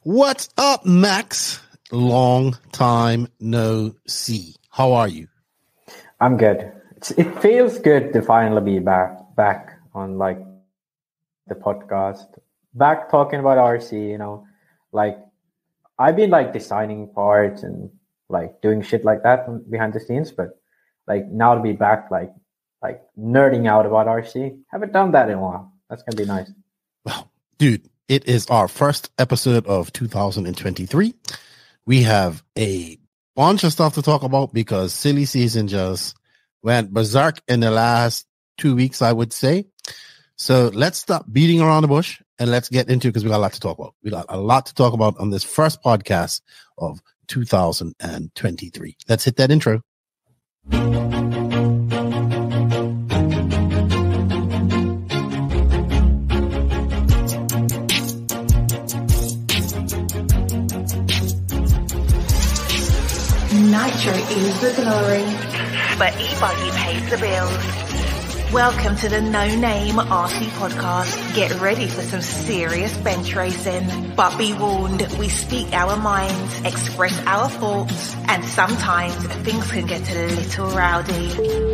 What's up, Max? Long time no see. How are you? I'm good. It feels good to finally be back on like the podcast, back talking about RC. You know, like I've been like designing parts and like doing shit like that behind the scenes, but like now to be back, like nerding out about RC. Haven't done that in a while. That's gonna be nice. Well, dude, it is our first episode of 2023. We have a bunch of stuff to talk about because silly season just went berserk in the last 2 weeks, I would say. So let's stop beating around the bush and let's get into it because we got a lot to talk about. We got a lot to talk about on this first podcast of 2023. Let's hit that intro. Nitro is the glory, but e-buggy pays the bills. Welcome to the No Name RC podcast. Get ready for some serious bench racing. But be warned, we speak our minds, express our thoughts, and sometimes things can get a little rowdy.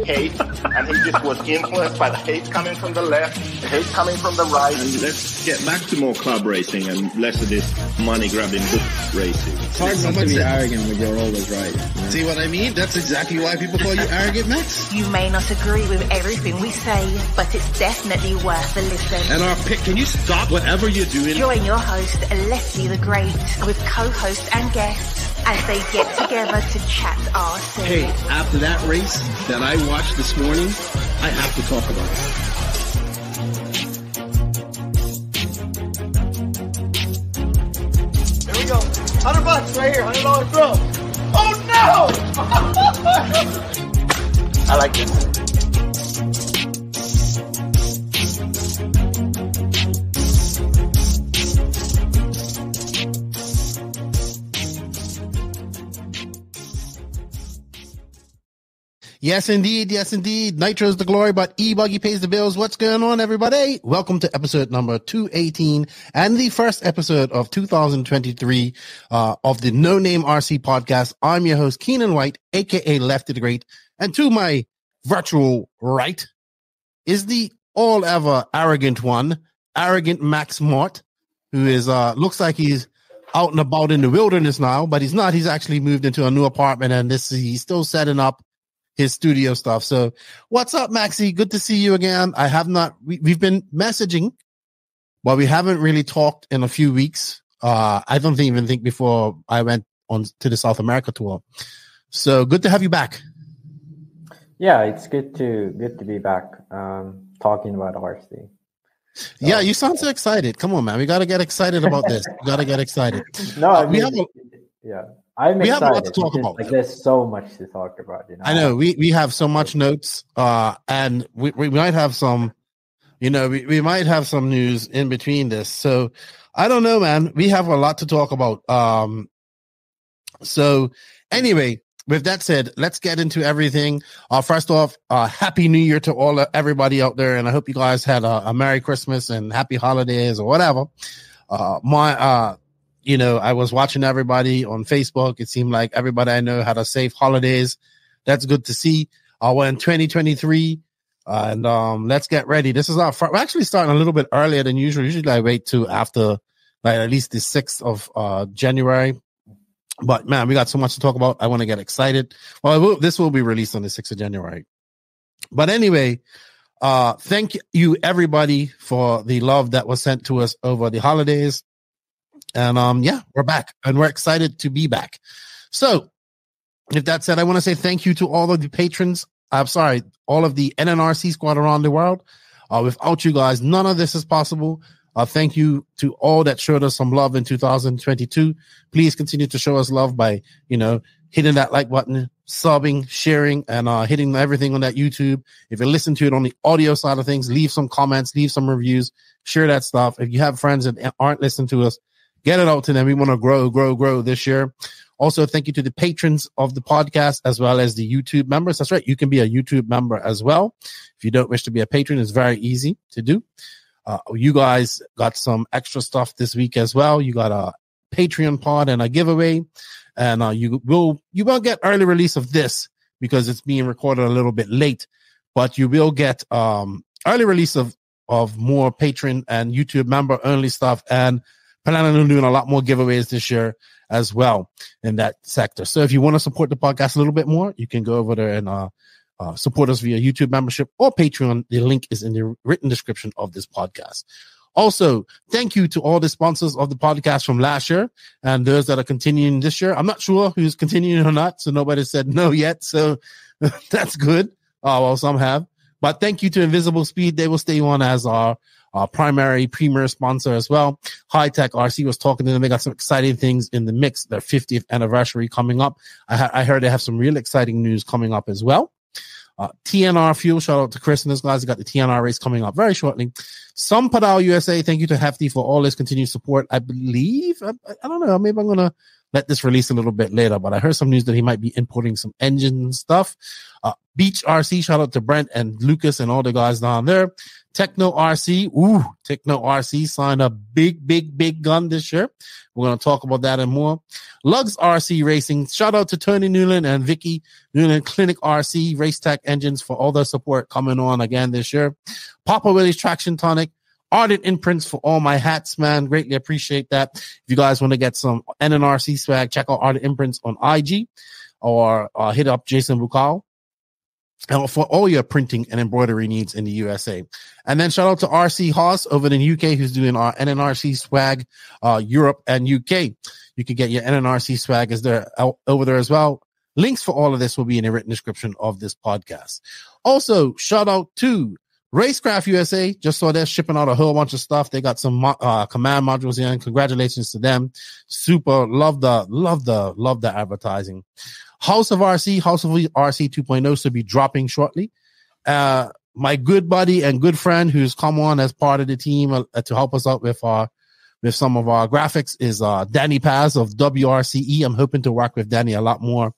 Hate, and he just was influenced by the hate coming from the left, the hate coming from the right. And let's get back to more club racing and less of this money-grabbing book racing. It's hard not to be arrogant when you're always right. You know? See what I mean? That's exactly why people call you arrogant, Max. You may not agree with everything we say, but it's definitely worth a listen. And our pick, can you stop whatever you're doing? Join your host, Lefty the Great, with co-hosts and guests as they get together to chat RC. Hey, after that race that I watched this morning, I have to talk about it. Here we go. $100 right here, $100 throw. Oh no! I like this. Yes, indeed. Yes, indeed. Nitro's the glory, but e-buggy pays the bills. What's going on, everybody? Welcome to episode number 218 and the first episode of 2023 of the No Name RC podcast. I'm your host, Keenan White, aka Lefty the Great. And to my virtual right is the all ever arrogant one, arrogant Max Mort, who is looks like he's out and about in the wilderness now, but he's not. He's actually moved into a new apartment, and he's still setting up his studio stuff. So what's up, Maxie? Good to see you again. I have not, we've been messaging, but we haven't really talked in a few weeks. I don't even think before I went on to the South America tour. So good to have you back. Yeah, it's good to be back talking about RC. So, yeah, you sound so excited. Come on, man. We got to get excited about this. We got to get excited. No, I mean, we have I'm excited. have a lot to talk about. Like, there's so much to talk about. You know? I know we have so much notes, and we might have some, we might have some news in between this. So I don't know, man. We have a lot to talk about. So anyway, with that said, let's get into everything. First off, Happy New Year to everybody out there, and I hope you guys had a Merry Christmas and Happy Holidays or whatever. I was watching everybody on Facebook. It seemed like everybody I know had a safe holidays. That's good to see. We're in 2023, and let's get ready. This is we're actually starting a little bit earlier than usual. Usually I wait to after like at least the 6th of January. But man, we got so much to talk about. I want to get excited. Well, this will be released on the 6th of January. But anyway, thank you everybody for the love that was sent to us over the holidays. And we're back and we're excited to be back. So with that said, I want to say thank you to all of the patrons. All of the NNRC squad around the world. Without you guys, none of this is possible. Thank you to all that showed us some love in 2022. Please continue to show us love by, hitting that like button, subbing, sharing, and hitting everything on that YouTube. If you listen to it on the audio side of things, leave some comments, leave some reviews, share that stuff. If you have friends that aren't listening to us, get it out to them. We want to grow this year. Also, thank you to the patrons of the podcast as well as the YouTube members. That's right. You can be a YouTube member as well. If you don't wish to be a patron, it's very easy to do. You guys got some extra stuff this week as well. You got a Patreon pod and a giveaway. And you will get early release of this because it's being recorded a little bit late, but you will get early release of more Patreon and YouTube member only stuff, and planning on doing a lot more giveaways this year as well in that sector. So if you want to support the podcast a little bit more, you can go over there and support us via YouTube membership or Patreon. The link is in the written description of this podcast. Also, thank you to all the sponsors of the podcast from last year and those that are continuing this year. I'm not sure who's continuing or not, so nobody said no yet. So that's good. Well, some have. But thank you to Invisible Speed. They will stay on as our primary premier sponsor as well. Hitec RC was talking to them. They got some exciting things in the mix. Their 50th anniversary coming up. I heard they have some real exciting news coming up as well. TNR Fuel, shout out to Chris and those guys. They got the TNR race coming up very shortly. Sunpadow USA, thank you to Hefty for all this continued support. I believe, I don't know, maybe I'm going to let this release a little bit later, but I heard some news that he might be importing some engine and stuff. Beach RC, shout out to Brent and Lucas and all the guys down there. Techno RC, Techno RC signed a big gun this year. We're going to talk about that and more. Lugs RC Racing, shout out to Tony Newland and Vicky Newland, Clinic RC, Race Tech Engines for all their support coming on again this year. Papa Willie's Traction Tonic, Ardent Imprints for all my hats, man. Greatly appreciate that. If you guys want to get some NNRC swag, check out Ardent Imprints on IG or hit up Jason Bukal. And for all your printing and embroidery needs in the USA. And then shout out to RC Haas over in the UK who's doing our NNRC swag, Europe and UK. You can get your NNRC swag over there as well. Links for all of this will be in the written description of this podcast. Also, shout out to Racecraft USA. Just saw they're shipping out a whole bunch of stuff. They got some command modules in. Congratulations to them. Super. Love the advertising. House of RC 2.0 should be dropping shortly. My good buddy and good friend who's come on as part of the team to help us out with some of our graphics is Danny Paz of WRCE. I'm hoping to work with Danny a lot more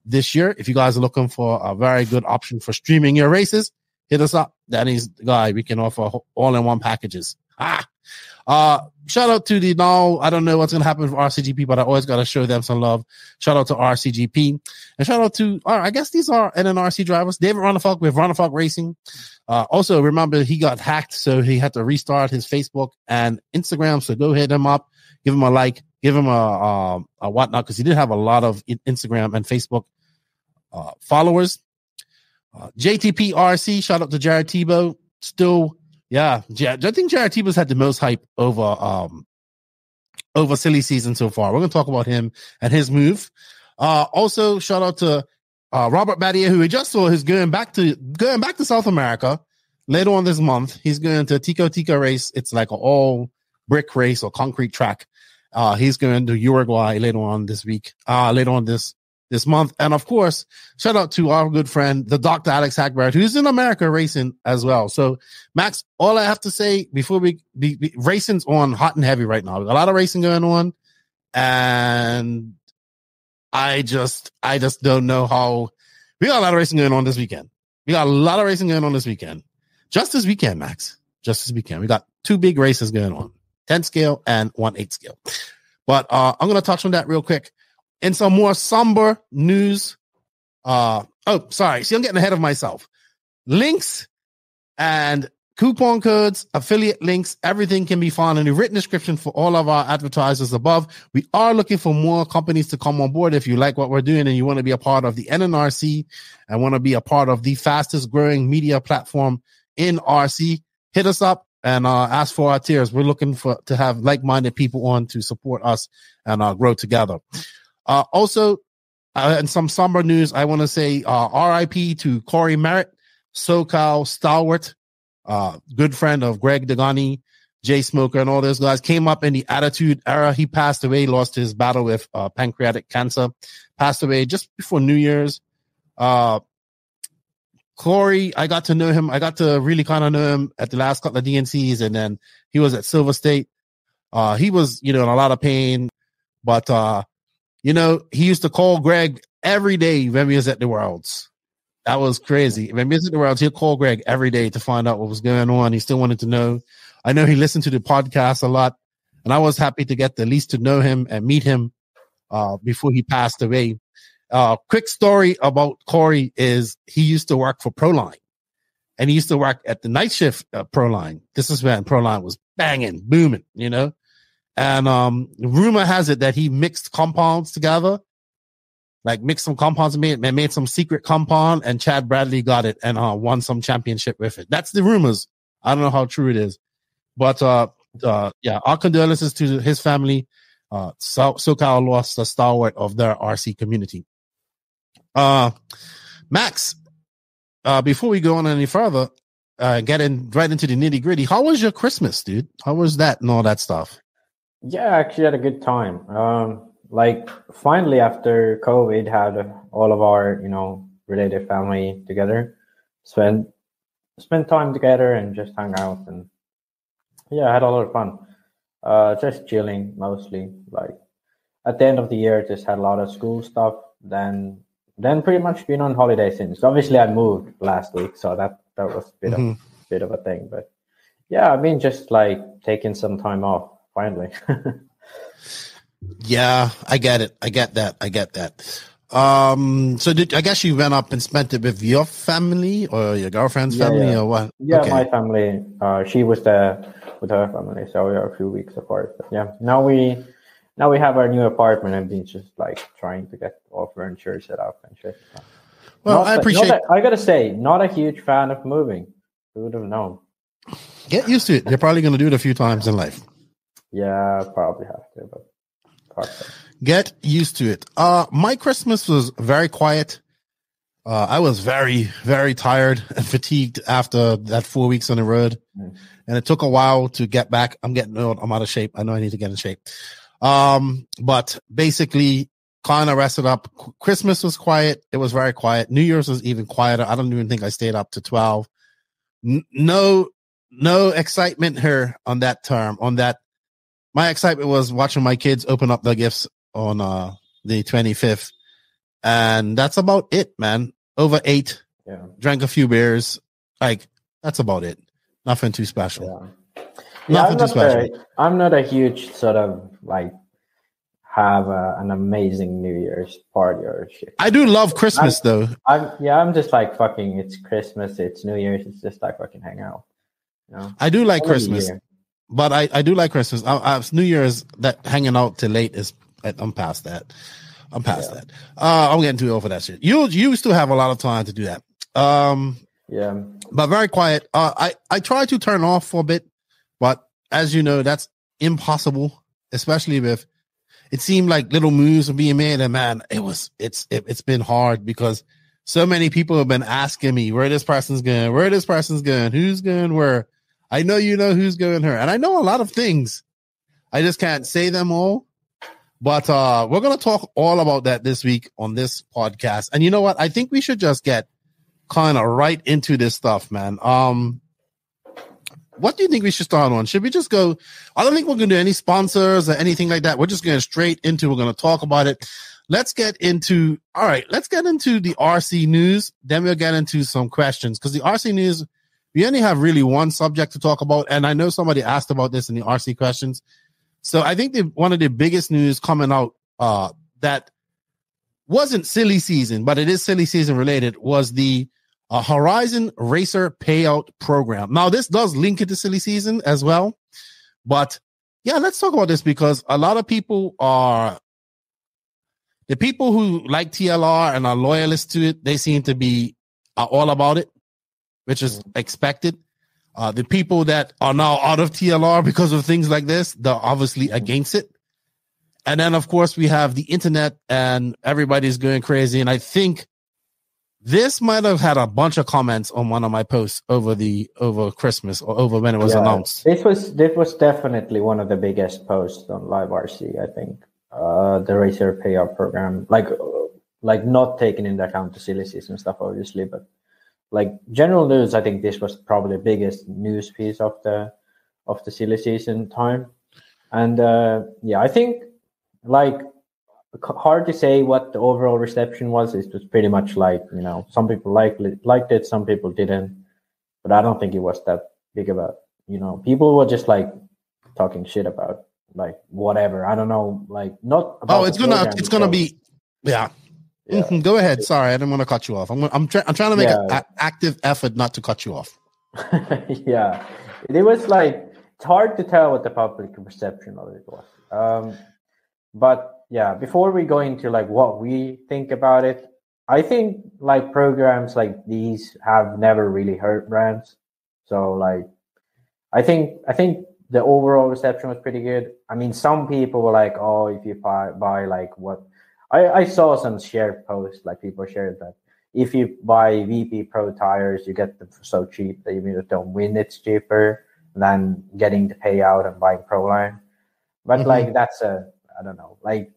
this year. If you guys are looking for a very good option for streaming your races, hit us up. Danny's the guy. We can offer all-in-one packages. Shout out to I don't know what's going to happen for RCGP, but I always got to show them some love. Shout out to RCGP. And shout out to, I guess these are NNRC drivers. David Ronafalk with Ronafalk Racing. Also, remember, he got hacked, so he had to restart his Facebook and Instagram. So go hit him up, give him a like, give him a whatnot, because he did have a lot of Instagram and Facebook followers. JTP RC, shout out to Jared Tebow. Still, yeah, I think Jared Tebow's had the most hype over silly season so far. We're going to talk about him and his move. Also, shout out to Robert Battier, who we just saw is going back to South America later on this month. He's going to Tico Tico race. It's like an all brick race or concrete track. He's going to Uruguay later on this week. Later on this month. And of course, shout out to our good friend, the Dr. Alex Hagbard, who's in America racing as well. So Max, all I have to say before we racing's on hot and heavy right now. There's a lot of racing going on. And I just don't know how we got a lot of racing going on this weekend. Just this weekend, Max. Just this weekend. We got 2 big races going on, 10 scale and 1/8 scale. But I'm going to touch on that real quick. In some more somber news, See, I'm getting ahead of myself. Links and coupon codes, affiliate links, everything can be found in the written description for all of our advertisers above. We are looking for more companies to come on board. If you like what we're doing and you want to be a part of the NNRC and want to be a part of the fastest growing media platform in RC, hit us up and ask for our tiers. We're looking to have like-minded people on to support us and grow together. Also, in some somber news, I want to say RIP to Corey Merritt, SoCal stalwart, good friend of Greg Degani, Jay Smoker, and all those guys. Came up in the Attitude Era. He passed away, lost his battle with pancreatic cancer, passed away just before New Year's. Corey, I got to know him. I got to really kind of know him at the last couple of DNCs, and then he was at Silver State. He was, in a lot of pain, but he used to call Greg every day when he was at the Worlds. That was crazy. When he was at the Worlds, he'd call Greg every day to find out what was going on. He still wanted to know. I know he listened to the podcast a lot. and I was happy to get the least to know him and meet him before he passed away. Quick story about Corey is he used to work for Proline, and he used to work at the night shift Proline. This is when Proline was banging, booming, you know. And rumor has it that he mixed compounds together, like mixed some compounds and made some secret compound, and Chad Bradley got it and won some championship with it. That's the rumors. I don't know how true it is, but yeah, our condolences to his family. SoCal lost a stalwart of their RC community. Max, before we go on any further, getting right into the nitty gritty, how was your Christmas, dude? How was that and all that stuff? Yeah, I actually had a good time. Like finally after COVID, had all of our, you know, related family together, spend time together and just hang out, and yeah, I had a lot of fun. Just chilling mostly. Like at the end of the year, just had a lot of school stuff. Then pretty much been on holiday since. Obviously, I moved last week, so that was a bit of a thing. But yeah, I've been just like taking some time off finally. Yeah, I get it. I get that. So I guess you went up and spent it with your family or your girlfriend's family or what? Yeah, okay. My family. She was there with her family, so we are a few weeks apart. But yeah, now we have our new apartment and been just like trying to get all furniture set up and shit. Well, I appreciate. I gotta say, not a huge fan of moving. Who would have known? Get used to it. You're probably gonna do it a few times in life. Yeah, probably have to, but. Get used to it. My Christmas was very quiet. I was very, very tired and fatigued after that 4 weeks on the road. And it took a while to get back. I'm getting old. I'm out of shape. I know I need to get in shape. But basically kind of rested up. Christmas was quiet. It was very quiet. New Year's was even quieter. I don't even think I stayed up to 12. No excitement here on that term, on that. My excitement was watching my kids open up their gifts on the 25th. And that's about it, man. Over 8. Yeah. Drank a few beers. Like, that's about it. Nothing too special. Yeah. Nothing too special. I'm not a huge sort of, like, have an amazing New Year's party or shit. I do love Christmas, though. I'm just like, fucking, it's Christmas, it's New Year's, it's just like fucking hang out. You know? I do like Christmas. But I do like Christmas. New Year's, that hanging out till late is, I'm past that. I'm getting too old for that shit. You used to have a lot of time to do that. Yeah. But very quiet. I try to turn off for a bit, but as you know, that's impossible, especially with, it seemed like little moves were being made, and man, it's been hard because so many people have been asking me where this person's going, who's going where. I know you know who's going here, and I know a lot of things. I just can't say them all. But we're going to talk all about that this week on this podcast. And you know what? I think we should just get kind of right into this stuff, man. What do you think we should start on? Should we just go? I don't think we're going to do any sponsors or anything like that. We're just going straight into, we're going to talk about it. Let's get into the RC news. Then we'll get into some questions, because the RC news, we only have really one subject to talk about, and I know somebody asked about this in the RC questions. So I think one of the biggest news coming out that wasn't silly season, but it is silly season related, was the Horizon Racer Payout Program. Now, this does link it to silly season as well. But yeah, let's talk about this, because a lot of people are, the people who like TLR and are loyalists to it, they seem to be all about it, which is expected. The people that are now out of TLR because of things like this, they're obviously against it. And then, of course, we have the internet and everybody's going crazy. And I think this might have had a bunch of comments on one of my posts over Christmas or over when it was announced. This was definitely one of the biggest posts on Live RC, I think. The Racer Payout Program, like not taking into account the silly season stuff, obviously, but like general news, I think this was probably the biggest news piece of the silly season time. And I think, like, hard to say what the overall reception was. It was pretty much like, you know, some people liked it, some people didn't, but I don't think it was that big about, you know, people were just like talking shit about like whatever. I don't know, like not about it's gonna be yeah. Mm-hmm. Go ahead. Sorry, I didn't want to cut you off. I'm trying to make an active effort not to cut you off. Yeah, it was like it's hard to tell what the public perception of it was. But yeah, before we go into like what we think about it, I think like programs like these have never really hurt brands. So like, I think the overall reception was pretty good. I mean, some people were like, "Oh, if you buy like what." I saw some shared posts, like people shared that if you buy VP Pro tires, you get them for so cheap that even if you don't win, it's cheaper than getting the payout and buying Pro Line. But like that's I don't know, like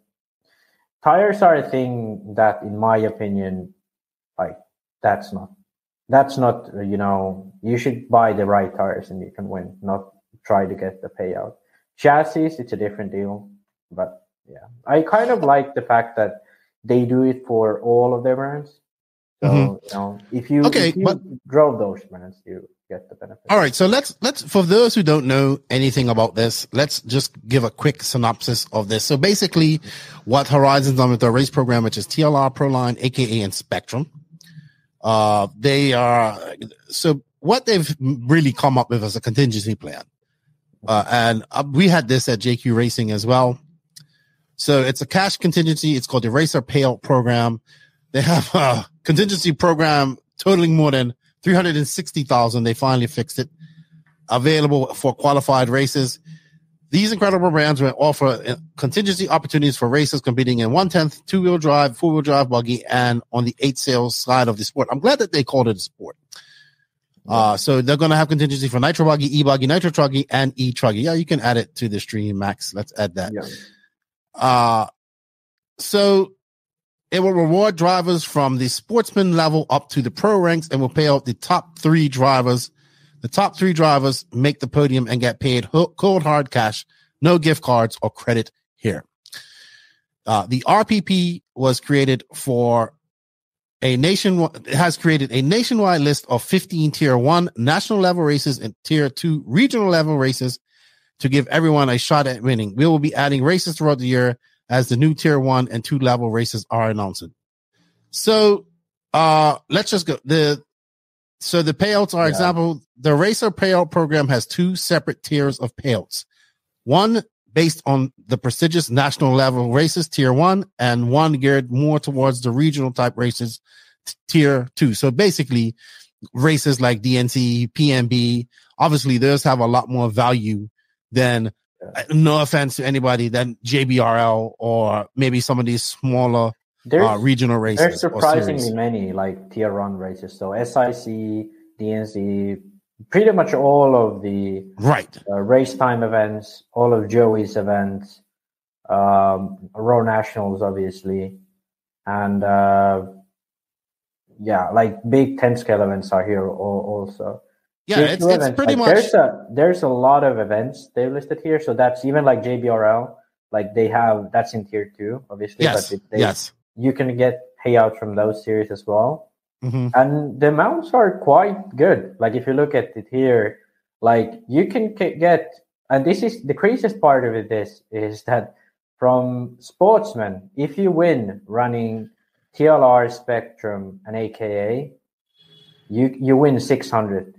tires are a thing that, in my opinion, like that's not you should buy the right tires and you can win, not try to get the payout. Chassis, it's a different deal, but yeah, I kind of like the fact that they do it for all of their brands. So if you drove those brands, you get the benefit. All right, so let's for those who don't know anything about this, let's just give a quick synopsis of this. So basically, what Horizon's done with their race program, which is TLR, Proline, AKA, and Spectrum, they are so what they've really come up with is a contingency plan, and we had this at JQ Racing as well. So it's a cash contingency. It's called the Racer Payout Program. They have a contingency program totaling more than $360,000. They finally fixed it. Available for qualified races. These incredible brands will offer contingency opportunities for racers competing in 1/10 two-wheel drive, four-wheel drive buggy, and on the 8-sail side of the sport. I'm glad that they called it a sport. So they're going to have contingency for Nitro Buggy, E-Buggy, Nitro Truggy, and E-Truggy. Yeah, you can add it to the stream, Max. Let's add that. Yeah. So it will reward drivers from the sportsman level up to the pro ranks and will pay out the top 3 drivers. The top 3 drivers make the podium and get paid cold hard cash, no gift cards or credit here. The RPP was created for has created a nationwide list of 15 tier 1 national level races and tier 2 regional level races to give everyone a shot at winning. We will be adding races throughout the year as the new tier 1 and 2 level races are announced. So let's just go. The payouts are example. The Racer Payout Program has 2 separate tiers of payouts. One based on the prestigious national level races, tier 1, and one geared more towards the regional type races, tier 2. So basically races like DNC, PNB, obviously those have a lot more value than, no offense to anybody, than JBRL or maybe some of these smaller regional races. There's surprisingly many like tier 1 races. So SIC, DNC, pretty much all of the race time events, all of Joey's events, Raw Nationals, obviously. And like big 10 scale events are here also. Yeah, it's pretty much. There's a lot of events they listed here. So that's even like JBRL, like they have, that's in tier 2, obviously. Yes. But you can get payouts from those series as well. And the amounts are quite good. Like if you look at it here, like you can get, and this is the craziest part of it is that from Sportsman, if you win running TLR, Spectrum, and AKA, you win $600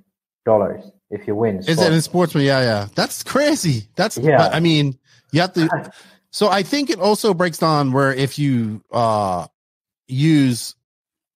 if you win. Is it in Sportsman? Yeah. That's crazy. But, I mean, you have to. So I think it also breaks down where if you use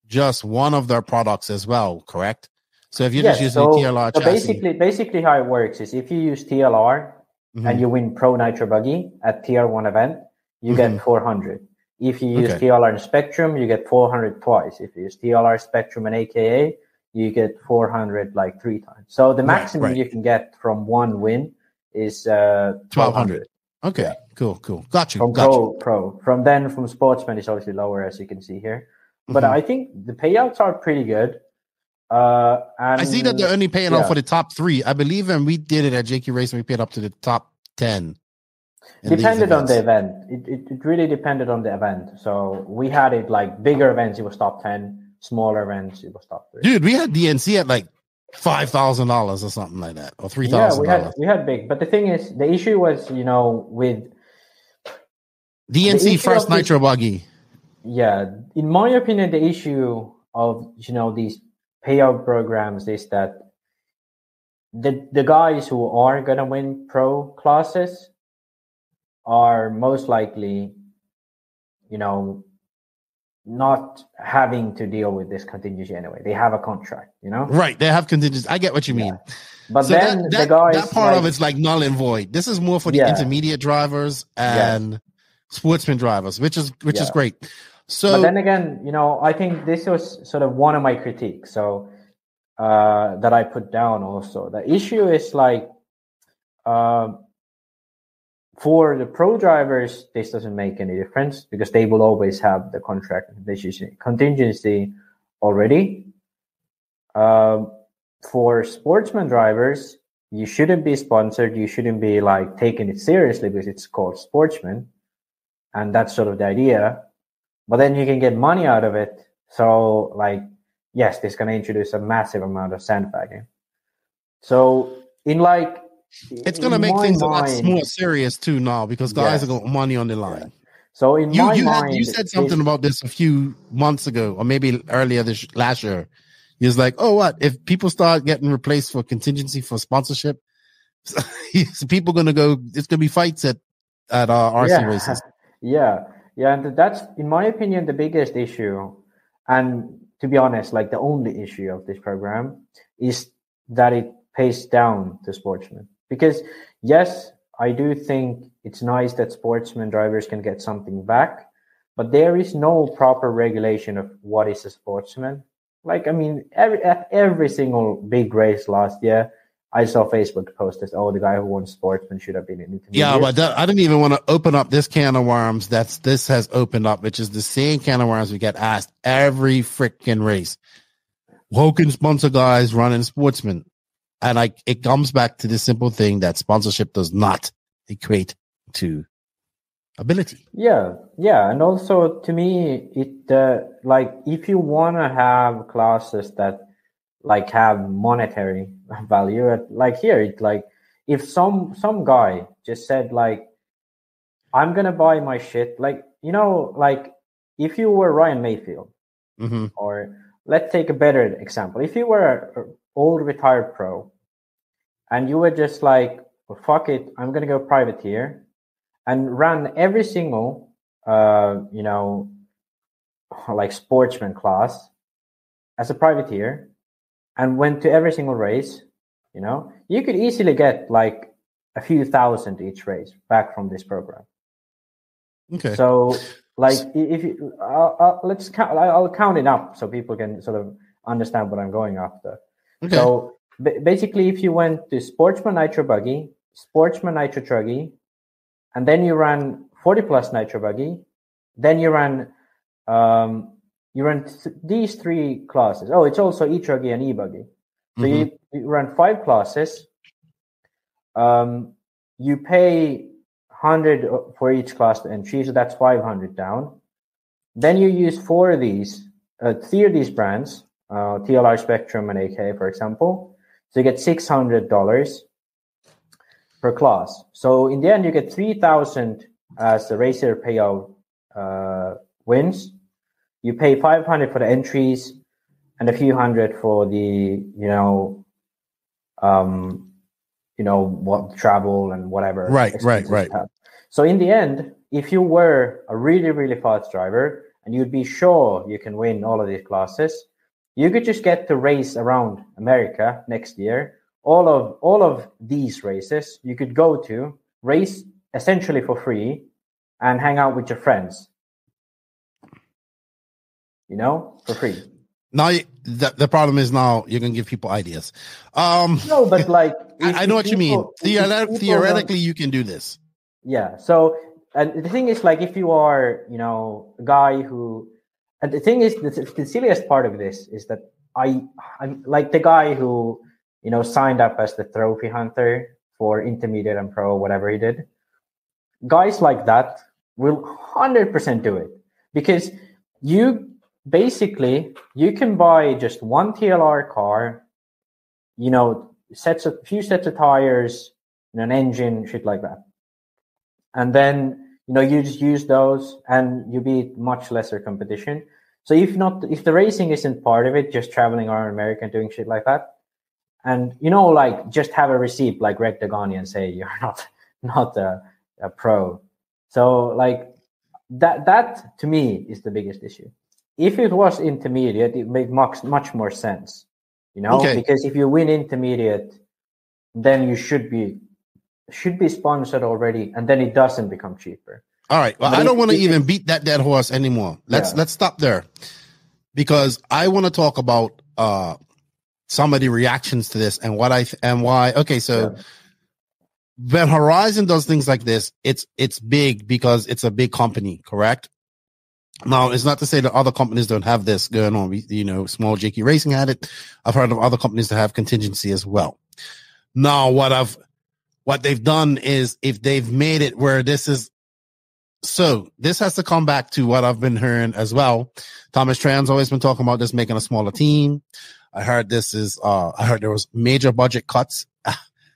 just one of their products as well, correct? So if you just use the TLR chassis. Basically how it works is if you use TLR and you win Pro Nitro Buggy at tier 1 event, you get 400. If you use TLR and Spectrum, you get 400 twice. If you use TLR, Spectrum, and AKA, you get 400 like 3 times. So the maximum you can get from one win is 1,200. Okay, cool. Got you. From Pro. From Sportsman, it's obviously lower, as you can see here. But I think the payouts are pretty good. And I see that they're only paying out for the top 3. I believe when we did it at JQ Racing, we paid up to the top 10. Depended on the event. It really depended on the event. So we had it like bigger events, it was top 10. Smaller events, it was top 3. Dude, we had DNC at like $5,000 or something like that, or $3,000. Yeah, we had big, but the thing is, the issue was, with DNC first nitro buggy. Yeah, in my opinion, the issue of these payout programs is that the guys who are gonna win pro classes are most likely, not having to deal with this contingency anyway. They have a contract, Right, they have contingency. I get what you mean. But so then the guys, that part of it's like null and void. This is more for the intermediate drivers and sportsman drivers, which is great. So, but then again, I think this was sort of one of my critiques. So that I put down also. The issue is like, for the pro drivers, this doesn't make any difference because they will always have the contract contingency already. For sportsman drivers, you shouldn't be sponsored. You shouldn't be like taking it seriously because it's called sportsman. And that's sort of the idea. But then you can get money out of it. So like, yes, this is going to introduce a massive amount of sandbagging. So it's going to make things a lot more serious too now because guys are got money on the line. Yeah. So in my mind, you said something about this a few months ago, or maybe earlier last year. He was like, "Oh, what if people start getting replaced for contingency for sponsorship? People going to go? It's going to be fights at RC races." Yeah, and that's, in my opinion, the biggest issue, and to be honest, like the only issue of this program is that it pays down to sportsmen. Because yes, I do think it's nice that sportsman drivers can get something back, but there is no proper regulation of what is a sportsman. Like, I mean, every single big race last year, I saw Facebook posters, the guy who won sportsman should have been in intermediate. Yeah, but I didn't even want to open up this can of worms this has opened up, which is the same can of worms we get asked every freaking race. Who can sponsor guys running sportsmen? And it comes back to the simple thing that sponsorship does not equate to ability. Yeah. And also to me, it like if you want to have classes that like have monetary value, like here, it like if some guy just said like, I'm going to buy my shit, like, like if you were Ryan Mayfield, or let's take a better example. If you were an old retired pro and you were just like, well, fuck it, I'm going to go privateer and run every single, like sportsman class as a privateer and went to every single race, you could easily get like a few thousand each race back from this program. Okay. So like if you, I'll count it up so people can sort of understand what I'm going after. Okay. So basically, if you went to Sportsman Nitro Buggy, Sportsman Nitro Truggy, and then you ran 40 plus Nitro Buggy, then you ran these three classes. Oh, it's also E-Truggy and E-Buggy. So you run 5 classes. You pay 100 for each class to entry, so that's 500 down. Then you use 3 of these brands, TLR Spectrum and AK, for example. So you get $600 per class. So in the end, you get $3,000 as the racer payout wins. You pay $500 for the entries and a few hundred for the, what travel and whatever. Right. So in the end, if you were a really, really fast driver and you'd be sure you can win all of these classes, you could just get to race around America next year. All of these races you could go to, race essentially for free, and hang out with your friends. For free. Now the problem is now you're gonna give people ideas. No, but like I know what you mean. Theoretically, you can do this. Yeah. So, and the thing is, like, if you are, a guy who, and the thing is, the silliest part of this is that I'm like the guy who, signed up as the trophy hunter for intermediate and pro, whatever he did. Guys like that will 100% do it because you can buy just one TLR car few sets of tires, an engine, shit like that. And then, you just use those and you beat much lesser competition. So if the racing isn't part of it, just traveling around America and doing shit like that, and just have a receipt like Greg Degani and say you're not a pro. So like that to me is the biggest issue. If it was intermediate, it made much more sense, because if you win intermediate, then you should be sponsored already, and then it doesn't become cheaper. All right. Well, I don't want to even beat that dead horse anymore. Let's stop there, because I want to talk about some of the reactions to this and why. Okay, so when Horizon does things like this, it's big because it's a big company, correct? Now, it's not to say that other companies don't have this going on. Small JQ Racing had it. I've heard of other companies that have contingency as well. Now, what they've done is, if they've made it where this has to come back to what I've been hearing as well. Thomas Tran's always been talking about this, making a smaller team. I heard I heard there was major budget cuts.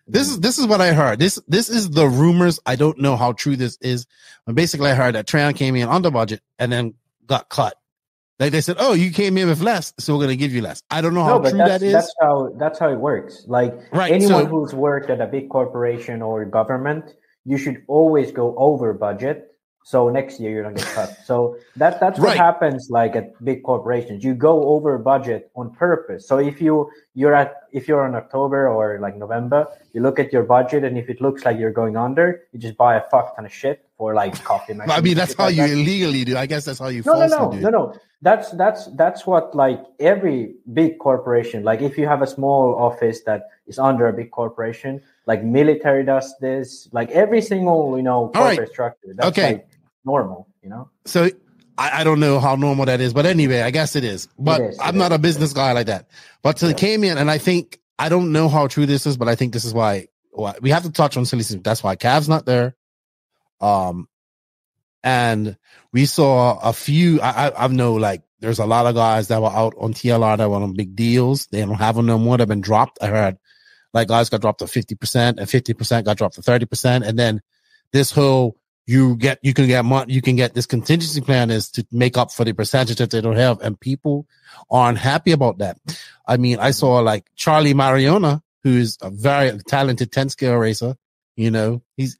This is what I heard. This is the rumors. I don't know how true this is. But basically, I heard that Tran came in under budget and then got cut. Like they said, "Oh, you came in with less, so we're going to give you less." I don't know how true that is. That's how it works. Like anyone who's worked at a big corporation or government, you should always go over budget. So next year you don't get cut. So that's what happens. Like at big corporations, you go over budget on purpose. So if you're in October or like November, you look at your budget, and if it looks like you're going under, you just buy a fuck ton of shit for like coffee. I mean, that's how you illegally do. I guess that's how you falsely do. No. That's what like every big corporation. Like if you have a small office that is under a big corporation, like military does this. Like every single corporate structure. That's like normal. So I don't know how normal that is, but anyway, I guess it is. But I'm not a business guy like that. But they came in, and I don't know how true this is, but I think this is why we have to touch on SillySeason. That's why Cav's not there. And we saw a few. I know, like, there's a lot of guys that were out on TLR that were on big deals. They don't have them no more. They've been dropped. I heard like guys got dropped to 50%, and 50% got dropped to 30%. And then this whole you can get this contingency plan is to make up for the percentage that they don't have, and people aren't happy about that. I mean, I saw like Charlie Mariona, who's a very talented 10 scale racer. He's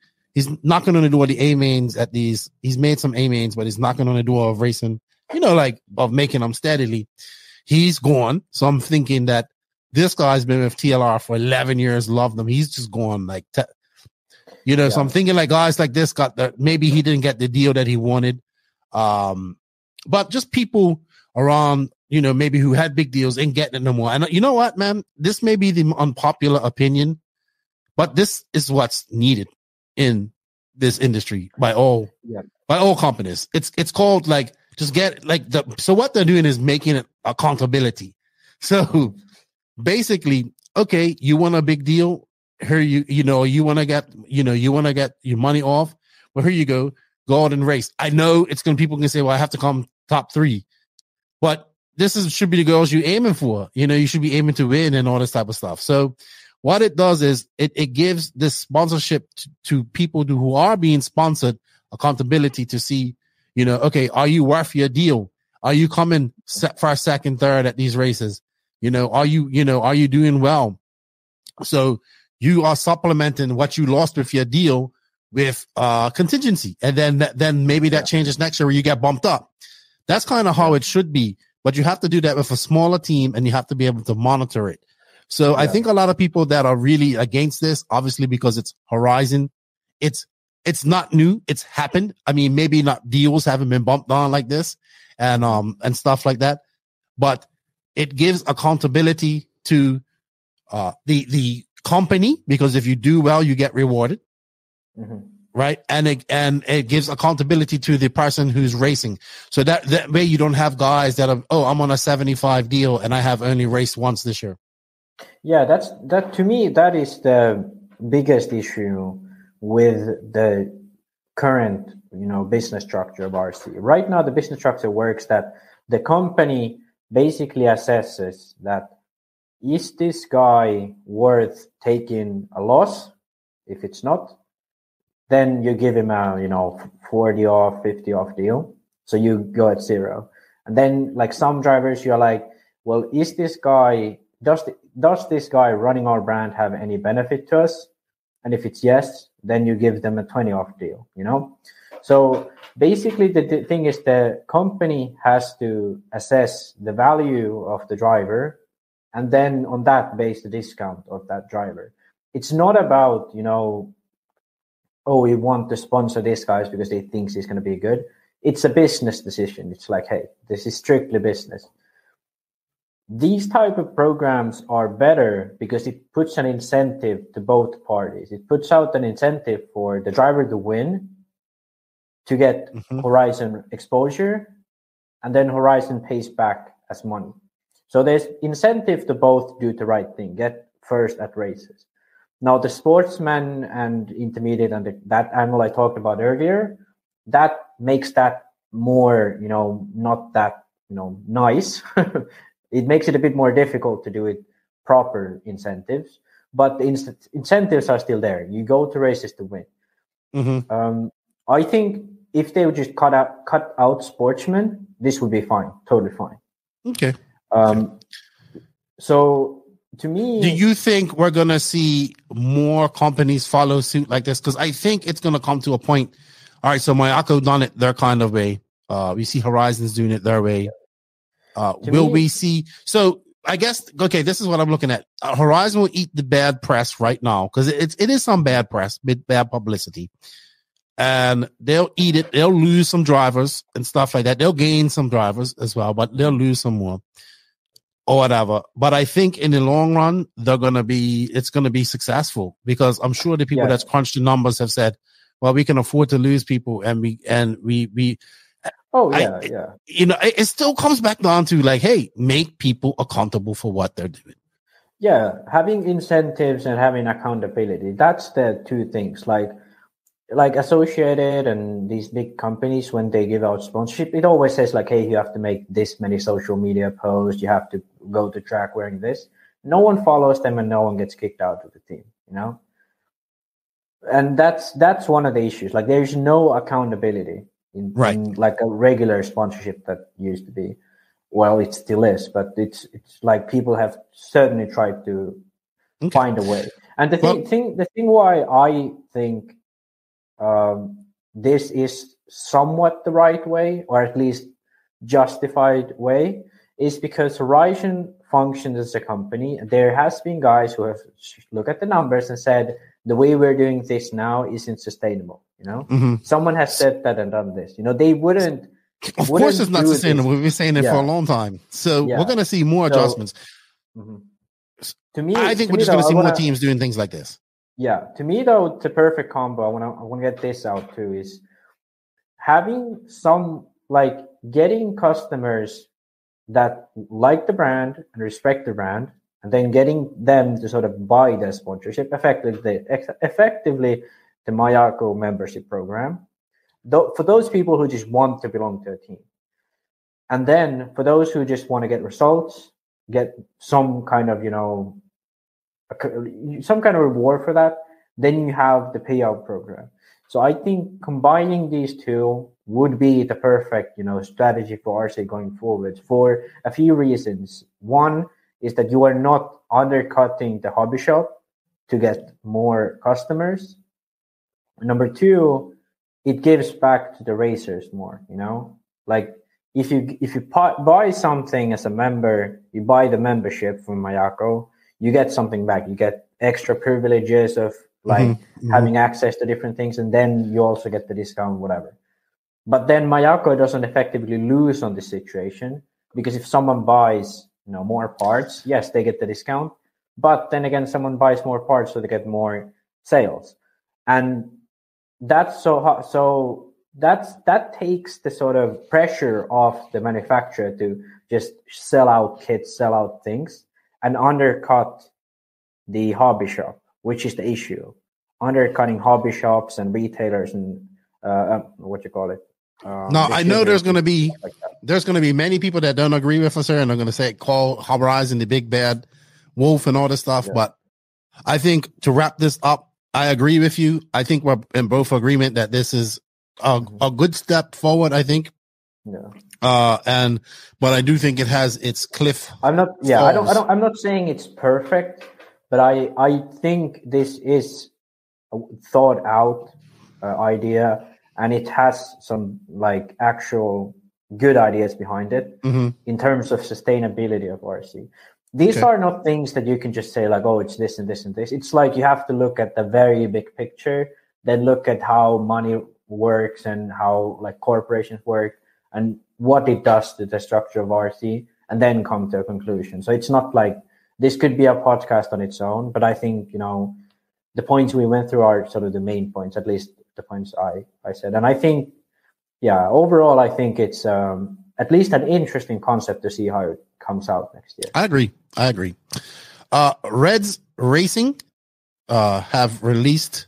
knocking on the door of the A mains at these. He's made some A mains, but he's knocking on the door of racing, of making them steadily. He's gone. So I'm thinking that this guy's been with TLR for 11 years, loved them. He's just gone like, so I'm thinking like guys like this maybe he didn't get the deal that he wanted. But just people around, maybe who had big deals ain't getting it no more. And you know what, man, this may be the unpopular opinion, but this is what's needed in this industry by all companies. It's called like, just get like so what they're doing is making it accountability. So basically, okay, you want a big deal here, you want to get your money off. Well, here you go out and race. I know people can say, well, I have to come top 3, but should be the goals you're aiming for. You should be aiming to win and all this type of stuff. So what it does is it gives this sponsorship to people who are being sponsored accountability to see, okay, are you worth your deal? Are you coming first, second, third at these races? Are you doing well? So you are supplementing what you lost with your deal with contingency. And then maybe that changes next year where you get bumped up. That's kind of how it should be. But you have to do that with a smaller team, and you have to be able to monitor it. So I think a lot of people that are really against this, obviously because it's Horizon, it's not new. It's happened. I mean, maybe not deals haven't been bumped on like this and stuff like that, but it gives accountability to the company, because if you do well, you get rewarded. Mm-hmm. Right. And it gives accountability to the person who's racing. So that way you don't have guys that are, I'm on a 75 deal and I have only raced once this year. Yeah, that to me, that is the biggest issue with the current, business structure of RC. Right now, the business structure works that the company basically assesses that is this guy worth taking a loss? If it's not, then you give him a 40 off, 50 off deal. So you go at 0. And then like some drivers, you're like, well, is this guy, does this guy running our brand have any benefit to us? And if it's yes, then you give them a 20 off deal, So basically the thing is the company has to assess the value of the driver and then on that base the discount of that driver. It's not about, we want to sponsor this guy because they think he's going to be good. It's a business decision. It's like, hey, this is strictly business. These type of programs are better because it puts an incentive to both parties. It puts out an incentive for the driver to win, to get Horizon exposure, and then Horizon pays back as money. So there's incentive to both do the right thing, get first at races. Now the sportsman and intermediate and that angle I talked about earlier, that makes that more, not that, nice. It makes it a bit more difficult to do it proper incentives, but the incentives are still there. You go to races to win. I think if they would just cut out sportsmen, this would be fine, totally fine. Okay. So to me, do you think we're going to see more companies follow suit like this? Because I think it's going to come to a point. All right, so Mayako done it their kind of way. We see Horizons doing it their way. We see? So I guess, okay, this is what I'm looking at. Horizon will eat the bad press right now because it is some bad press, bad publicity. And they'll eat it. They'll lose some drivers and stuff like that. They'll gain some drivers as well, but they'll lose some more or whatever. But I think in the long run, it's going to be successful because I'm sure the people that's crunched the numbers have said, well, we can afford to lose people it still comes back down to like, hey, make people accountable for what they're doing. Yeah, having incentives and having accountability, that's the two things. Like Associated and these big companies, when they give out sponsorship, it always says like, hey, you have to make this many social media posts, you have to go to track wearing this. No one follows them and no one gets kicked out of the team, And that's one of the issues. Like there's no accountability in like a regular sponsorship that used to be. Well, it still is, but it's like people have certainly tried to find a way. And the thing why I think this is somewhat the right way, or at least justified way, is because Horizon functions as a company. There has been guys who have looked at the numbers and said, the way we're doing this now isn't sustainable. Someone has said that and done this. They wouldn't. Of course, it's not sustainable. We've been saying it for a long time. So we're going to see more adjustments. To me, I think we're just going to see more teams doing things like this. Yeah, to me though, the perfect combo. I want to get this out too is having some getting customers that like the brand and respect the brand, and then getting them to sort of buy their sponsorship effectively the Mayako membership program. For those people who just want to belong to a team, and then for those who just want to get results, get some kind of some kind of reward for that, then you have the payout program. So I think combining these two would be the perfect, strategy for RC going forward for a few reasons. One is that you are not undercutting the hobby shop to get more customers. Number two, it gives back to the racers more, like if you buy something as a member, you buy the membership from Mayako, you get something back. You get extra privileges of having access to different things, and then you also get the discount, whatever. But then Mayako doesn't effectively lose on this situation, because if someone buys more parts, yes, they get the discount, but then again, someone buys more parts, so they get more sales, and that takes the sort of pressure off the manufacturer to just sell out kits, sell out things, and undercut the hobby shop, which is the issue. Undercutting hobby shops and retailers and I know there's going to be many people that don't agree with us here, and I'm going to say call Horizon the big bad Wolf and all this stuff. Yeah. But I think to wrap this up, I agree with you. I think we're in both agreement that this is a good step forward, I think. Yeah. But I do think it has its cliff. I'm not saying it's perfect, but I think this is a thought out idea, and it has some like actual good ideas behind it in terms of sustainability of RC. These are not things that you can just say like, oh, it's this and this and this. It's like you have to look at the very big picture, then look at how money works and how like corporations work and what it does to the structure of RC, and then come to a conclusion. So it's not like this could be a podcast on its own, but I think, the points we went through are sort of the main points, at least the points I said. And I think, overall, I think it's at least an interesting concept to see how it comes out next year. I agree. Reds Racing have released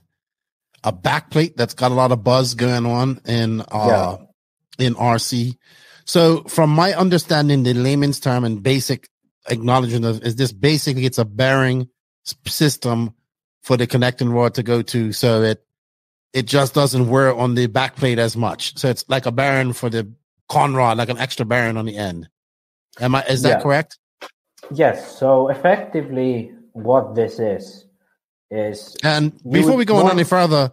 a backplate that's got a lot of buzz going on in RC. So from my understanding, the layman's term and basic acknowledgement of is this basically it's a bearing system for the connecting rod to go to, so it just doesn't wear on the backplate as much. So it's like a bearing for the con rod, like an extra bearing on the end. Is that correct? Yes. So effectively what this is, and before we go on any further,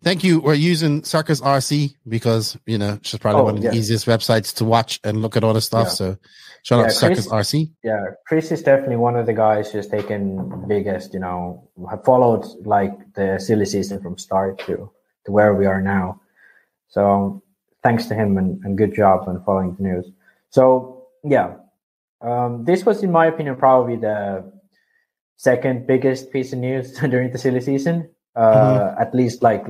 thank you. We're using Circus RC because, she's probably one of the easiest websites to watch and look at all the stuff. Yeah. So shout out to Circus RC. Yeah, Chris is definitely one of the guys who's taken biggest, have followed like the SillySeason from start to where we are now. So thanks to him and good job on following the news. So this was, in my opinion, probably the second biggest piece of news during the SillySeason. At least like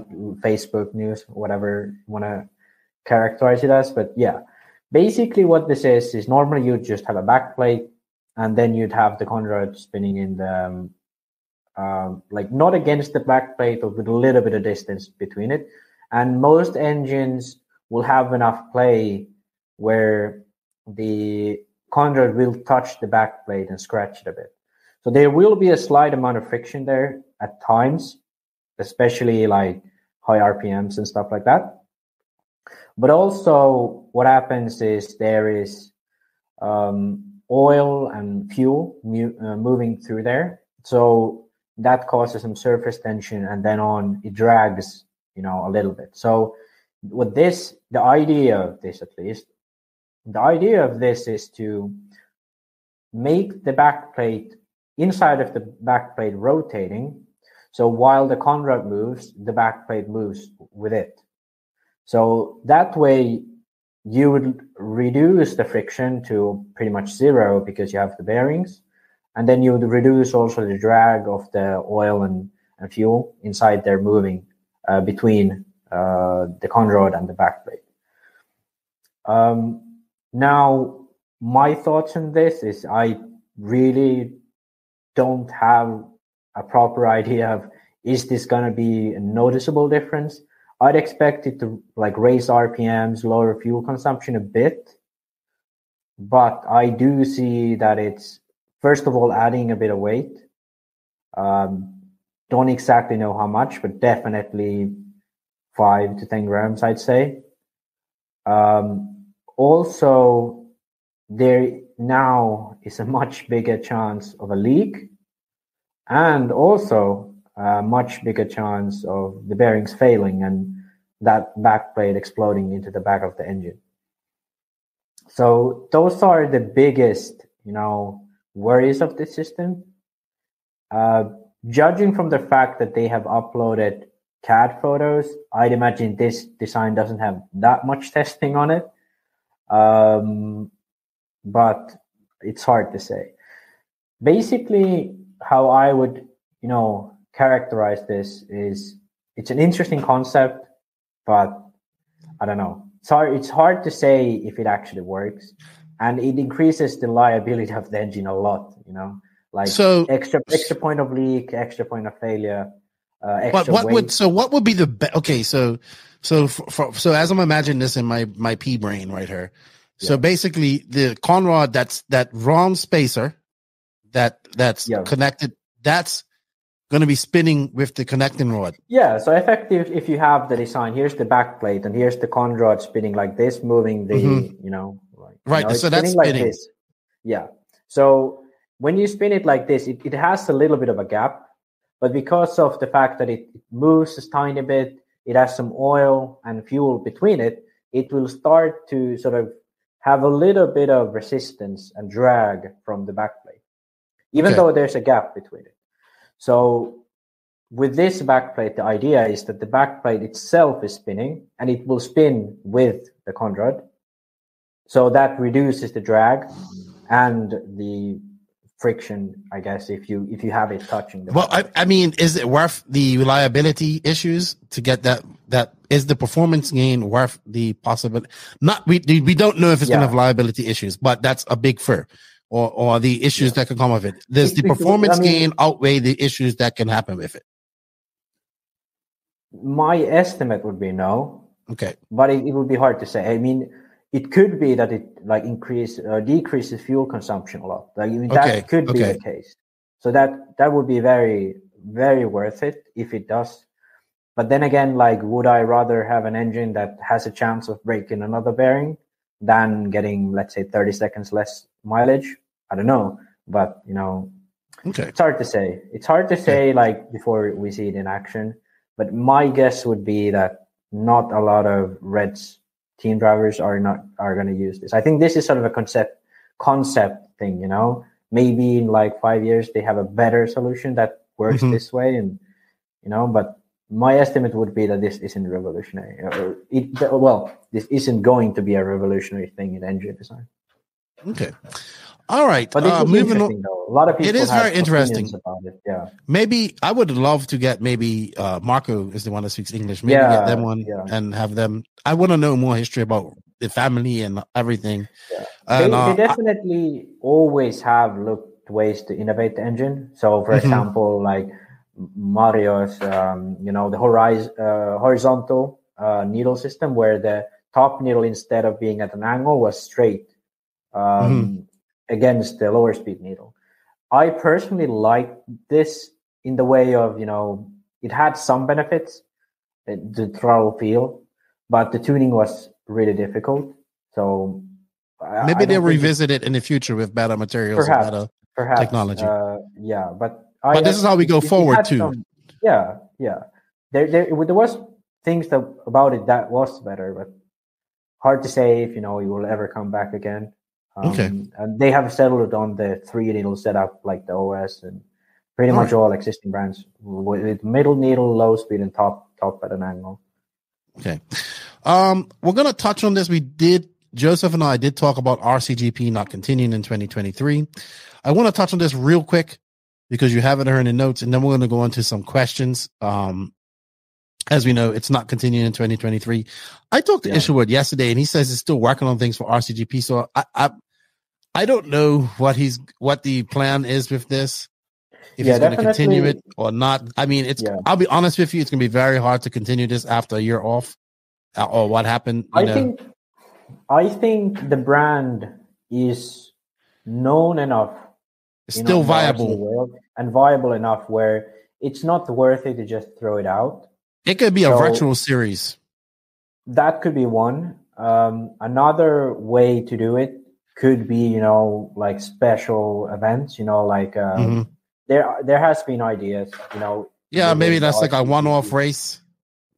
Facebook news, whatever you want to characterize it as. But basically what this is normally you'd just have a backplate and then you'd have the conrod spinning in the, like not against the backplate, but with a little bit of distance between it. And most engines will have enough play where the conrod will touch the backplate and scratch it a bit. So there will be a slight amount of friction there at times, especially like high RPMs and stuff like that. But also what happens is there is oil and fuel moving through there. So that causes some surface tension, and then it drags, a little bit. So with this, the idea of this is to make the backplate, inside of the backplate rotating. So while the conrod moves, the backplate moves with it. So that way you would reduce the friction to pretty much zero because you have the bearings. And then you would reduce also the drag of the oil and fuel inside there moving between the conrod and the backplate. Now, my thoughts on this is I really don't have a proper idea of, is this going to be a noticeable difference? I'd expect it to like raise RPMs, lower fuel consumption a bit. But I do see that it's, first of all, adding a bit of weight. Don't exactly know how much, but definitely 5 to 10 grams, I'd say. Also, there now is a much bigger chance of a leak, and also a much bigger chance of the bearings failing and that backplate exploding into the back of the engine. So those are the biggest, worries of the system. Judging from the fact that they have uploaded CAD photos, I'd imagine this design doesn't have that much testing on it. But it's hard to say. Basically, how I would, characterize this is it's an interesting concept, but I don't know. It's hard to say if it actually works, and it increases the liability of the engine a lot. Like extra point of leak, extra point of failure. What would be the okay? So as I'm imagining this in my pea brain right here. So basically, the conrod, that round spacer that's connected. That's going to be spinning with the connecting rod. Yeah. So effective, if you have the design, here's the back plate and here's the con rod spinning like this, moving the, right. So that's spinning. Like this. Yeah. So when you spin it like this, it has a little bit of a gap, but because of the fact that it moves a tiny bit, it has some oil and fuel between it, it will start to sort of have a little bit of resistance and drag from the backplate, even though there's a gap between it. So with this backplate, the idea is that the backplate itself is spinning and it will spin with the con rod. So that reduces the drag and the friction, I guess, if you have it touching the backplate. I mean, is it worth the reliability issues to get that is the performance gain worth the possibility? Not we don't know if it's going to have reliability issues, but that's a big fear, or the issues that can come with it. Does the performance gain outweigh the issues that can happen with it? My estimate would be no. Okay, but it would be hard to say. I mean, it could be that it like decreases fuel consumption a lot. Like, I mean, that could be the case. So that would be very, very worth it if it does. But then again, like, would I rather have an engine that has a chance of breaking another bearing than getting, let's say, 30 seconds less mileage? I don't know. But, it's hard to say. It's hard to say, like, before we see it in action. But my guess would be that not a lot of Reds team drivers are going to use this. I think this is sort of a concept thing, Maybe in like 5 years they have a better solution that works this way, and but my estimate would be that this isn't revolutionary. This isn't going to be a revolutionary thing in engine design. Okay. All right. But it's moving on. Though. A lot of people it is have very interesting about it. Yeah. Maybe I would love to get Marco is the one that speaks English. Maybe get them on and have them. I want to know more history about the family and everything. Yeah. And, they definitely always have looked ways to innovate the engine. So, for example, like Mario's, the horizontal needle system, where the top needle, instead of being at an angle, was straight against the lower speed needle. I personally like this in the way of, it had some benefits, the throttle feel, but the tuning was really difficult. So maybe they'll revisit it in the future with better materials and better technology. But this is how we go forward too. There was things about it that was better, but hard to say if it will ever come back again. And they have settled on the 3 needle setup, like the OS and pretty much all existing brands with middle needle, low speed, and top at an angle. Okay. We're gonna touch on this. Joseph and I did talk about RCGP not continuing in 2023. I want to touch on this real quick because you have it here in the notes, and then we're going to go into some questions. As we know, it's not continuing in 2023. I talked to Isherwood yesterday, and he says he's still working on things for RCGP. So I don't know what the plan is with this. If he's going to continue it or not. I mean, I'll be honest with you, it's going to be very hard to continue this after a year off. Or what happened? I think the brand is known enough. It's still viable and viable enough where it's not worth it to just throw it out. It could be a virtual series. That could be one. Another way to do it could be, like special events. There has been ideas. Maybe that's like a one-off race.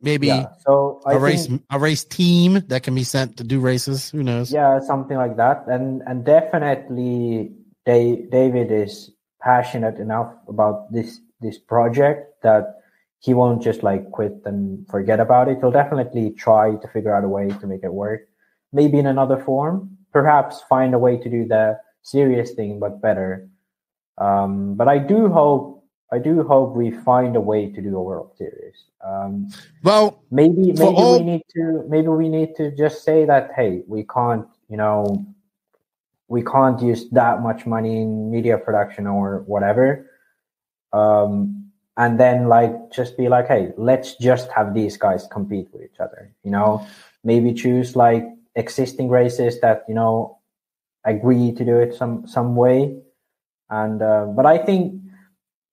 Maybe a race team that can be sent to do races. Who knows? Yeah, something like that. And definitely, David is passionate enough about this project that he won't just like quit and forget about it. He'll definitely try to figure out a way to make it work. Maybe in another form, perhaps find a way to do the serious thing, but better. But I do hope we find a way to do a World Series. Maybe we need to just say that, hey, we can't use that much money in media production or whatever. And then just be like, hey, let's just have these guys compete with each other. Maybe choose like existing races that agree to do it some way, And but I think,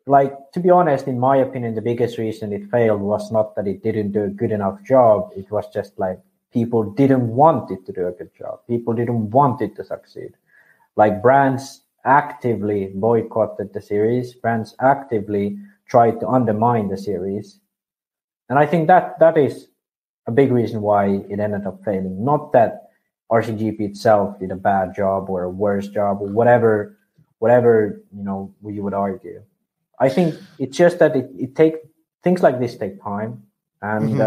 like, to be honest, in my opinion, the biggest reason it failed was not that it didn't do a good enough job. It was just like people didn't want it to do a good job. People didn't want it to succeed. Like, brands actively boycotted the series. Brands actively tried to undermine the series. And I think that is a big reason why it ended up failing. Not that RCGP itself did a bad job or a worse job or whatever, we would argue. I think it's just that it takes things like this take time, and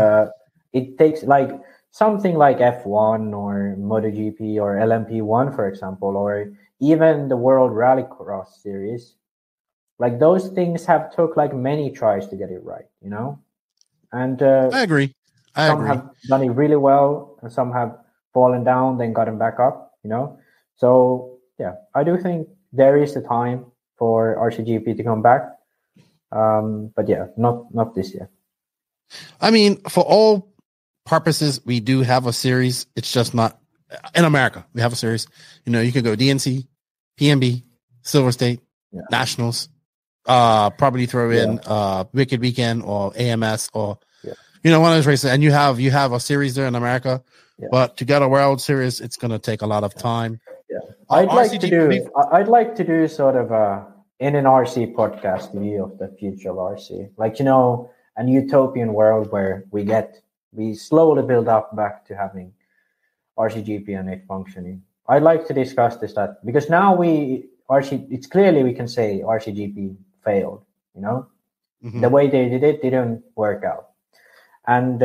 it takes, like, something like F1 or MotoGP or LMP1, for example, or even the World Rallycross Series. Like, those things have took like many tries to get it right, And I agree. Some have done it really well, and some have fallen down, then gotten back up, So yeah, I do think there is a time for RCGP to come back. But yeah, not this year. I mean, for all purposes, we do have a series. It's just not in America. We have a series. You can go DNC, PNB, Silver State, Nationals. Probably throw in Wicked Weekend or AMS or one of those races. And you have a series there in America. Yeah. But to get a World Series, it's going to take a lot of time. Yeah, I'd like to do sort of in an RC podcast view of the future of RC, like, an utopian world where we slowly build up back to having RCGP and it functioning. I'd like to discuss this, because now it's clearly we can say RCGP failed. The way they did it didn't work out, and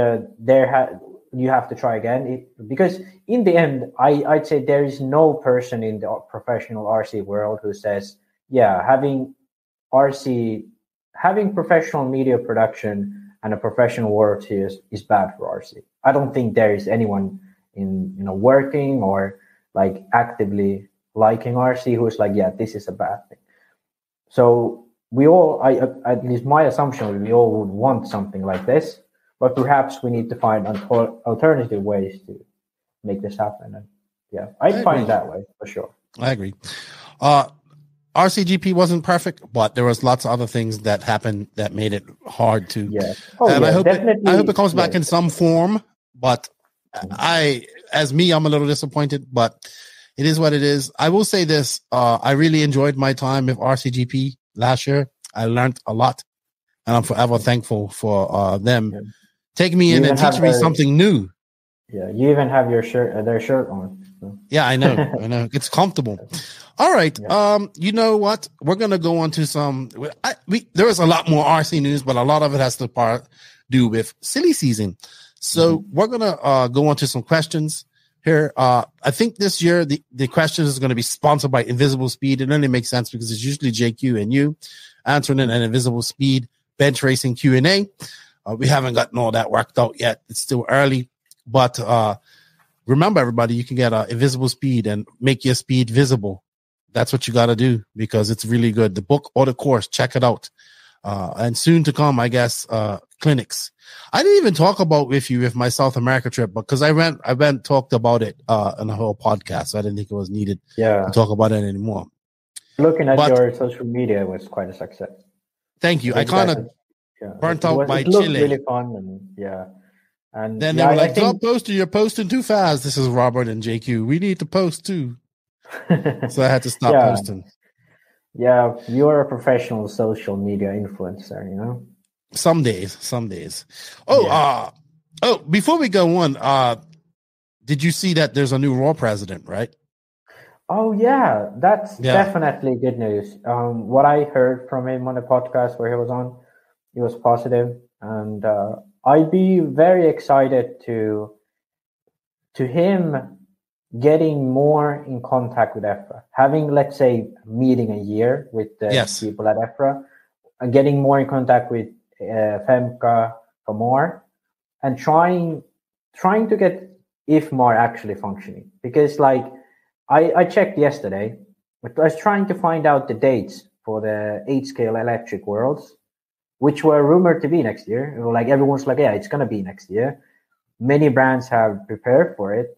you have to try again, because in the end, I'd say there is no person in the professional RC world who says, having professional media production and a professional World Series is bad for RC. I don't think there is anyone in working or like actively liking RC who's like, this is a bad thing. So we all, at least my assumption, we all would want something like this, but perhaps we need to find alternative ways to make this happen. And I'd find that way for sure. I agree. RCGP wasn't perfect, but there was lots of other things that happened that made it hard to. Yeah. I hope it comes back in some form. But I'm a little disappointed. But it is what it is. I will say this: I really enjoyed my time with RCGP last year. I learned a lot, and I'm forever thankful for them taking me in and teaching me something new. Yeah, you even have their shirt on. So. Yeah, I know. It's comfortable. All right. Yeah. You know what? We're going to go on to some, there is a lot more RC news, but a lot of it has to do with SillySeason. So we're going to go on to some questions here. I think this year, the questions is going to be sponsored by Invisible Speed. It only makes sense because it's usually JQ and you answering an Invisible Speed bench racing Q&A. We haven't gotten all that worked out yet. It's still early, but, remember, everybody, you can get Invisible Speed and make your speed visible. That's what you got to do because it's really good. The book or the course, check it out. And soon to come, I guess, clinics. I didn't even talk about with my South America trip because I went talked about it in a whole podcast. So I didn't think it was needed to talk about it anymore. Looking at your social media was quite a success. Thank you. I kind of burnt out by Chile. It looked Chile. really fun and then they were like, "Stop posting! You're posting too fast." This is Robert and JQ. We need to post too, so I had to stop posting. Yeah, you're a professional social media influencer, Some days. Before we go on, did you see that there's a new Raw president, right? Oh yeah, that's definitely good news. What I heard from him on the podcast where he was on, he was positive, and I'd be very excited to him getting more in contact with EFRA, having, let's say, a meeting a year with the people at EFRA, and getting more in contact with FEMCA for more, and trying to get IFMAR actually functioning. Because, like, I checked yesterday, but I was trying to find out the dates for the 8-scale electric worlds, which were rumored to be next year. Like, everyone's like, yeah, it's going to be next year. Many brands have prepared for it.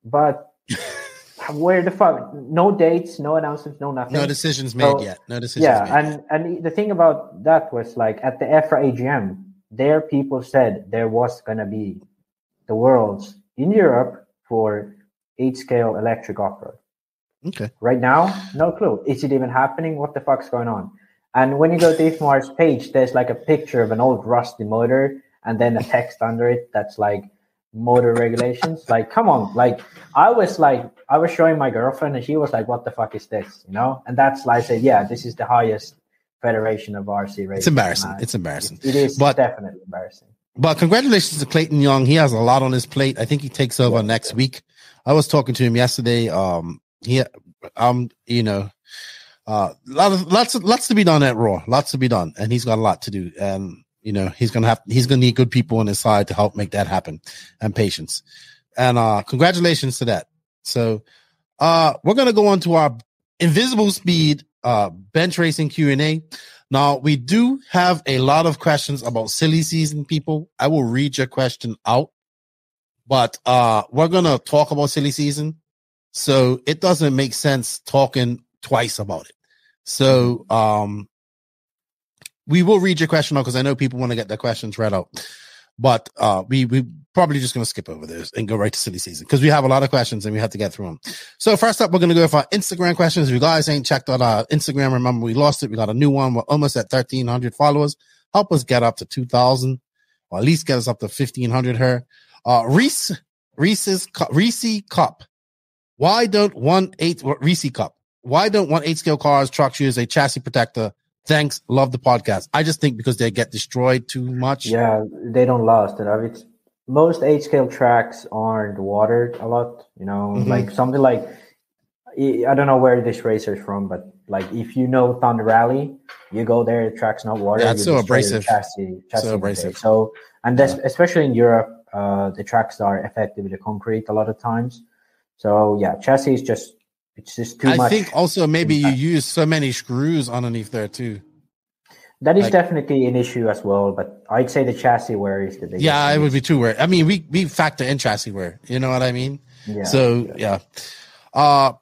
But where the fuck? No dates, no announcements, no nothing. No decisions made yet. No decisions made. And the thing about that was like at the EFRA AGM, there people said there was gonna be the worlds in Europe for 8-scale electric off-road. Okay. Right now, no clue. Is it even happening? What the fuck's going on? And when you go to IFMAR's page, there's like a picture of an old rusty motor and then a text under it that's like motor regulations. Like, come on. Like, I was showing my girlfriend and she was like, what the fuck is this? You know? And that's like, I said, yeah, this is the highest federation of RC racing. It's embarrassing. It's embarrassing. It is definitely embarrassing. But congratulations to Clayton Young. He has a lot on his plate. I think he takes over next week. I was talking to him yesterday. Lots to be done at Raw. Lots to be done, and he's got a lot to do. And he's gonna need good people on his side to help make that happen, and patience. And congratulations to that. So we're gonna go on to our invisible speed bench racing Q&A. Now we do have a lot of questions about SillySeason, people. I will read your question out, but we're gonna talk about SillySeason, so it doesn't make sense talking twice about it. So we will read your question out because I know people want to get their questions read out, but we probably just going to skip over this and go right to SillySeason because we have a lot of questions and we have to get through them. So first up, we're going to go for our Instagram questions. If you guys ain't checked out our Instagram, remember we lost it. We got a new one. We're almost at 1,300 followers. Help us get up to 2,000, or at least get us up to 1,500 here. Reese Cup. Why don't 8-scale cars, trucks use a chassis protector? Thanks. Love the podcast. I just think because they get destroyed too much. Yeah, they don't last. Most 8-scale tracks aren't watered a lot. Like something like, I don't know where this racer's from, but like if you know Thunder Rally, you go there, the track's not watered. Yeah, it's so abrasive. Chassis so abrasive. So, and especially in Europe, the tracks are effectively concrete a lot of times. So yeah, chassis is just too much. I think also maybe you use so many screws underneath there too. That is definitely an issue as well, but I'd say the chassis wear is the biggest. Yeah, it would be too wear. I mean, we factor in chassis wear. You know what I mean? Yeah. So yeah.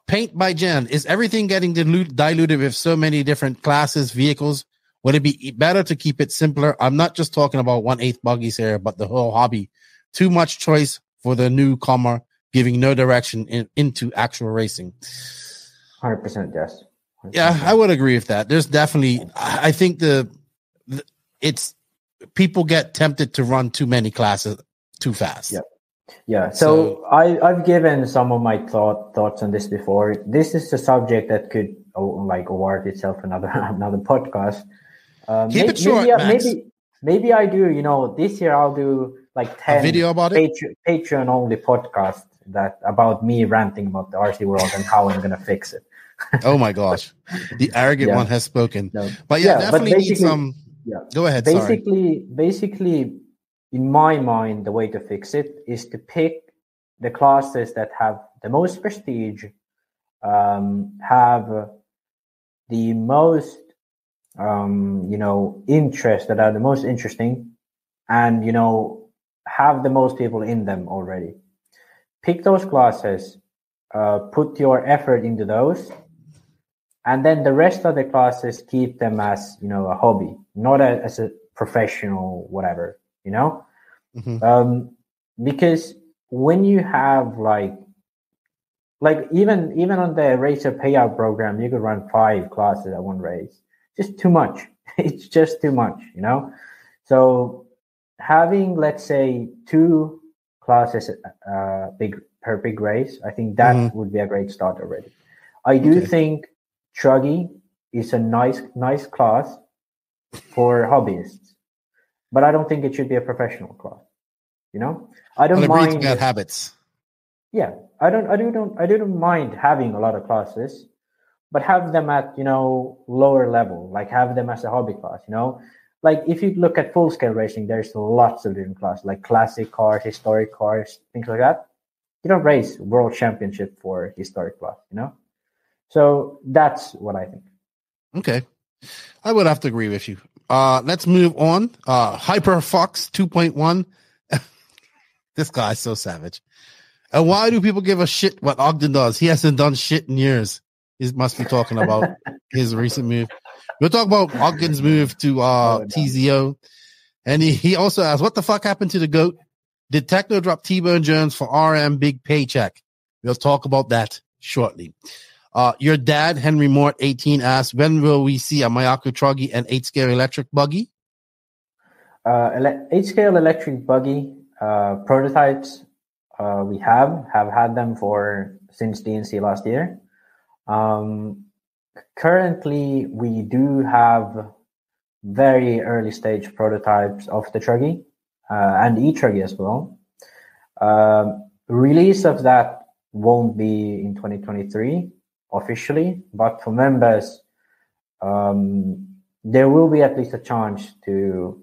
Paint by Jen. Is everything getting diluted with so many different classes, vehicles? Would it be better to keep it simpler? I'm not just talking about 1/8 buggies here, but the whole hobby. Too much choice for the newcomer, giving no direction into actual racing. 100% yes. 100%. Yeah, I would agree with that. There's definitely, I think it's people get tempted to run too many classes too fast. Yeah. So I've given some of my thoughts on this before. This is a subject that could award itself another podcast. Keep it short, Max. Maybe I do. This year I'll do like 10 video about it. Patreon only podcast about me ranting about the RC world and how I'm gonna fix it. Oh my gosh, the arrogant one has spoken. No. But definitely need some. Yeah. Go ahead. Basically, in my mind, the way to fix it is to pick the classes that have the most prestige, have the most, interest, that are the most interesting, and have the most people in them already. Pick those classes, put your effort into those, and then the rest of the classes keep them as a hobby, not as a professional whatever. Because when you have like even on the racer payout program, you could run 5 classes at one race. Just too much. It's just too much. So having, let's say, 2 classes per big race, I think that would be a great start already. I do think Truggy is a nice class for hobbyists, but I don't think it should be a professional class. I don't mind bad habits. Yeah, I don't mind having a lot of classes, but have them at lower level, like have them as a hobby class. Like if you look at full scale racing, there's lots of different classes, like classic cars, historic cars, things like that. You don't race world championship for historic class, So that's what I think. Okay. I would have to agree with you. Let's move on. Hyper Fox 2.1. This guy's so savage. And why do people give a shit what Ogden does? He hasn't done shit in years. He must be talking about his recent move. We'll talk about Ogden's move to TZO. And he also asked, what the fuck happened to the GOAT? Did Techno drop T-Bone Jones for RM big paycheck? We'll talk about that shortly. Your dad, Henry Mort, 18, asked, when will we see a Mayako Truggy and 8-scale electric buggy? 8-scale electric buggy prototypes, we have had them since DNC last year. Currently, we do have very early stage prototypes of the Truggy and e-Truggy as well. Release of that won't be in 2023 officially, but for members, there will be at least a chance to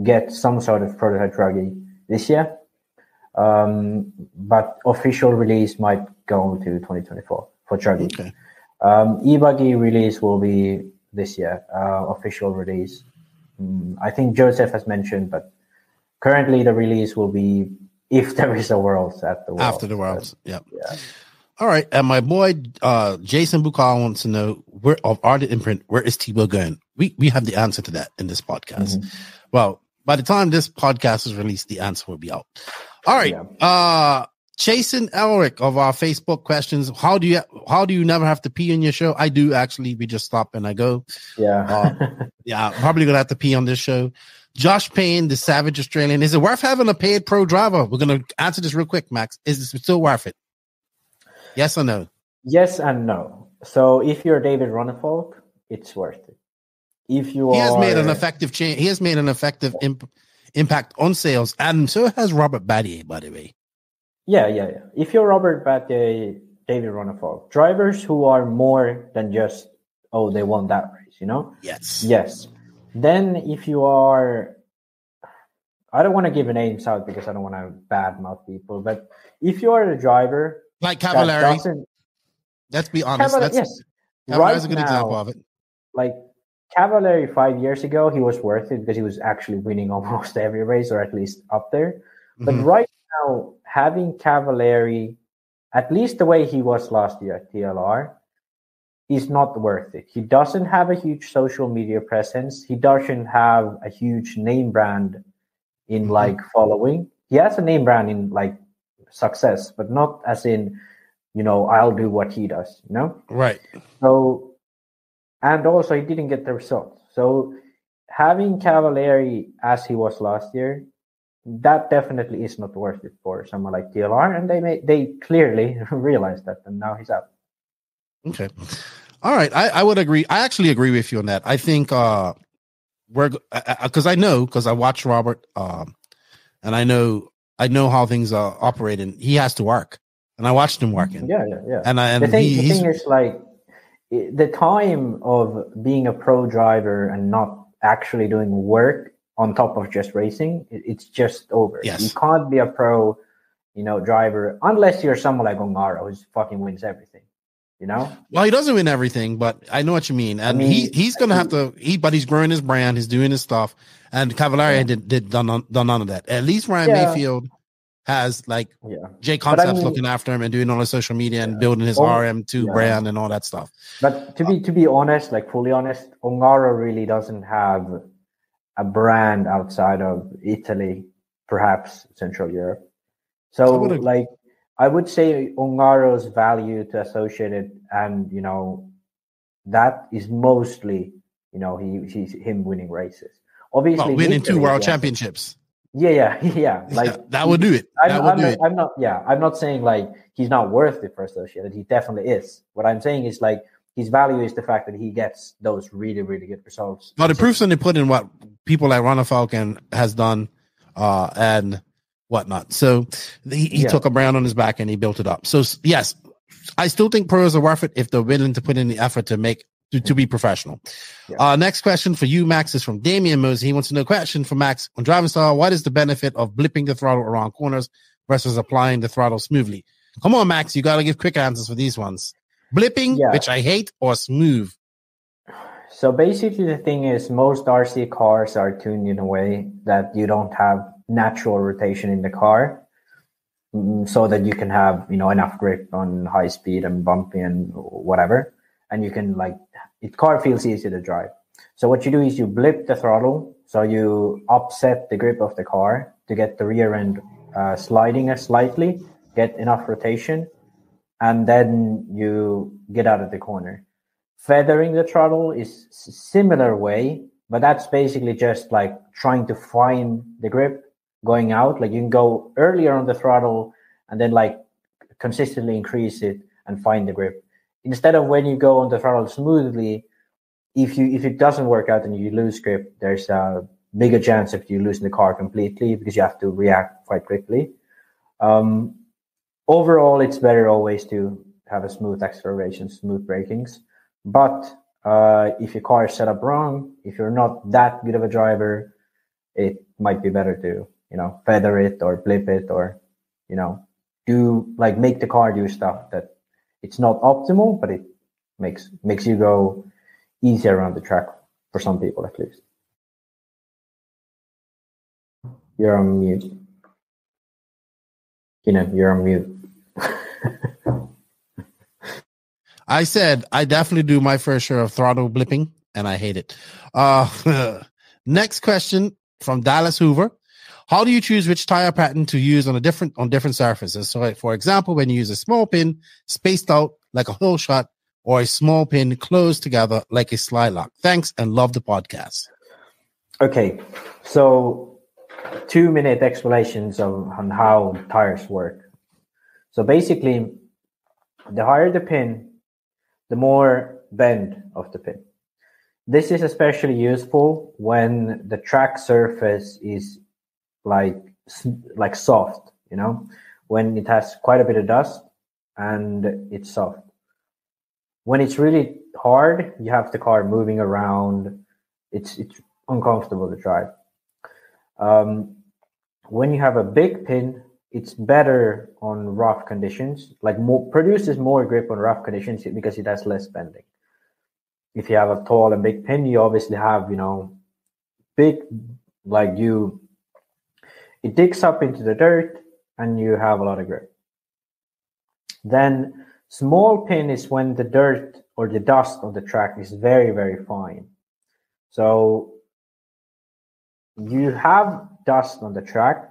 get some sort of prototype Truggy this year. But official release might go to 2024 for Truggy. Okay. E-Buggy release will be this year, official release. I think Joseph has mentioned, but currently the release will be if there is a Worlds at the Worlds. After the Worlds, yep. Yeah. All right, and my boy Jason Bukal wants to know, where of Ardent Imprint, where is T-Bow going? We have the answer to that in this podcast. Mm-hmm. Well, by the time this podcast is released, the answer will be out. All right. Yeah. Chasen Elric of our Facebook questions. How do you never have to pee on your show? I do actually. We just stop and I go. Yeah. Yeah. Probably gonna have to pee on this show. Josh Payne, the Savage Australian. Is it worth having a paid pro driver? We're gonna answer this real quick, Max. Is this still worth it? Yes or no? Yes and no. So if you're David Ronnefolk, it's worth it. He has made an effective change. He has made an effective impact on sales, and so has Robert Battier, by the way. Yeah. If you're Robert Battier, David Ronnefolk, drivers who are more than just, they won that race, you know? Yes. Then if you are, I don't want to give names out because I don't want to badmouth people, but if you are a driver like Cavallari, let's be honest. Yes. Cavallari is a good example of it. Like Cavallari 5 years ago, he was worth it because he was actually winning almost every race, or at least up there. But right now, having Cavallari, at least the way he was last year at TLR, is not worth it. He doesn't have a huge social media presence. He doesn't have a huge name brand in following. He has a name brand in success, but not as in, I'll do what he does, Right. So, and also he didn't get the results. So having Cavallari as he was last year, that definitely is not worth it for someone like TLR, and they clearly realized that, and now he's out. Okay, all right. I would agree. I actually agree with you on that. I think because I watch Robert, and I know how things are operating. He has to work, and I watched him working. Yeah. And the thing is the time of being a pro driver and not actually doing work on top of just racing, it's just over. Yes. You can't be a pro, driver unless you're someone like Ongaro who fucking wins everything, Well, he doesn't win everything, but I know what you mean. And he's going to have to, but he's growing his brand, he's doing his stuff. And Cavallari done none of that. At least Ryan Mayfield has J Concepts looking after him and doing all the social media and building his RM2 brand and all that stuff. But to be honest, fully honest, Ongaro really doesn't have a brand outside of Italy, perhaps Central Europe. So I would say Ongaro's value to Associated, and that is mostly he's him winning races. Obviously, winning 2 world championships. Yeah. That would do it. I'm not saying he's not worth it for Associated. He definitely is. What I'm saying is his value is the fact that he gets those really, really good results. Well, the proof's in the pudding what people like Ronnefolk has done and whatnot. So he took a brand on his back and he built it up. So yes, I still think pros are worth it if they're willing to put in the effort to be professional. Yeah. Next question for you, Max, is from Damian Mosey. He wants to know, question for Max on driving style. What is the benefit of blipping the throttle around corners versus applying the throttle smoothly? Come on, Max, you got to give quick answers for these ones. Blipping, which I hate, or smooth? So basically the thing is most RC cars are tuned in a way that you don't have natural rotation in the car. so that you can have, enough grip on high speed and bumpy and whatever. And you can car feels easy to drive. So what you do is you blip the throttle. So you upset the grip of the car to get the rear end sliding slightly, get enough rotation, and then you get out of the corner. Feathering the throttle is similar way, but that's basically just like trying to find the grip going out. Like you can go earlier on the throttle and then consistently increase it and find the grip. Instead of when you go on the throttle smoothly, if it doesn't work out and you lose grip, there's a bigger chance of you losing the car completely because you have to react quite quickly. Overall, it's better always to have a smooth acceleration, smooth brakings. But if your car is set up wrong, if you're not that good of a driver, it might be better to, feather it or blip it or, make the car do stuff that it's not optimal, but it makes you go easier around the track for some people at least. You're on mute. You're on mute. I said I definitely do my fair share of throttle blipping, and I hate it. Next question from Dallas Hoover. How do you choose which tire pattern to use on different surfaces? So, for example, when you use a small pin spaced out like a hole shot, or a small pin closed together like a slide lock. Thanks and love the podcast. Okay, so 2-minute explanations on how tires work. So basically, the higher the pin, the more bend of the pin. This is especially useful when the track surface is like soft, when it has quite a bit of dust and it's soft. When it's really hard, you have the car moving around. It's uncomfortable to drive. When you have a big pin, it's better on rough conditions. Produces more grip on rough conditions because it has less bending. If you have a tall and big pin, you obviously have big it digs up into the dirt and you have a lot of grip. Then small pin is when the dirt or the dust on the track is very, very fine. So you have dust on the track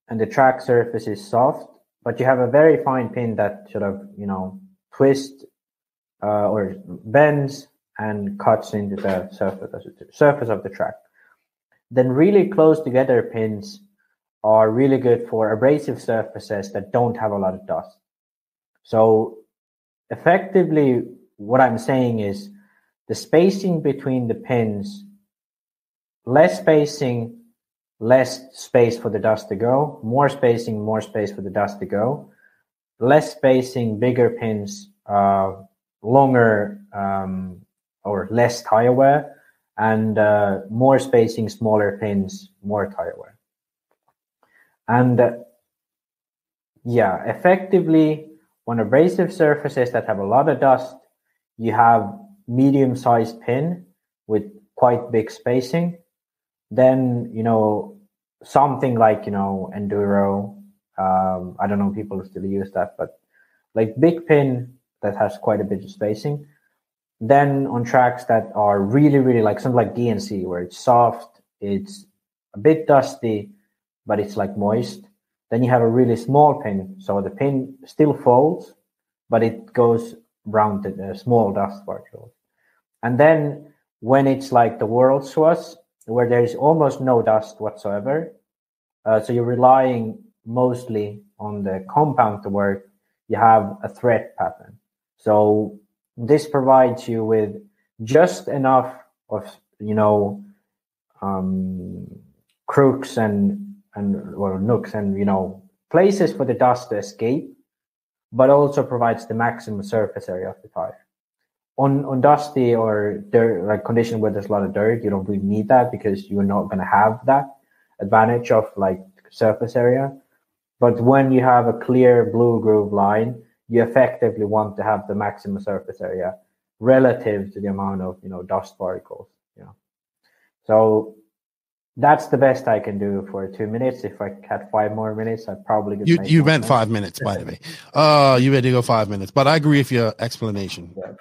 and the track surface is soft, but you have a very fine pin that sort of, twists or bends and cuts into the surface of the track. Then really close together pins are really good for abrasive surfaces that don't have a lot of dust. So effectively, what I'm saying is the spacing between the pins, less spacing, less space for the dust to go, more spacing, more space for the dust to go, less spacing, bigger pins, longer or less tire wear, and more spacing, smaller pins, more tire wear. And effectively, on abrasive surfaces that have a lot of dust, you have medium-sized pin with quite big spacing. Then, something like, enduro, I don't know if people still use that, but like big pin that has quite a bit of spacing. Then on tracks that are really, really something like DNC, where it's soft, it's a bit dusty, but it's moist. Then you have a really small pin. So the pin still folds, but it goes around the small dust particles. And then when it's like the world swaths, where there's almost no dust whatsoever, so you're relying mostly on the compound to work, you have a thread pattern. So this provides you with just enough of, crooks and nooks and, places for the dust to escape, but also provides the maximum surface area of the tire. On dusty or dirt, condition where there's a lot of dirt, you don't really need that because you're not going to have that advantage of surface area. But when you have a clear blue groove line, you effectively want to have the maximum surface area relative to the amount of dust particles. So That's the best I can do for 2 minutes. If I had 5 more minutes, I'd probably get You meant 5 minutes, by the way. You ready to go 5 minutes, but I agree with your explanation. Yeah.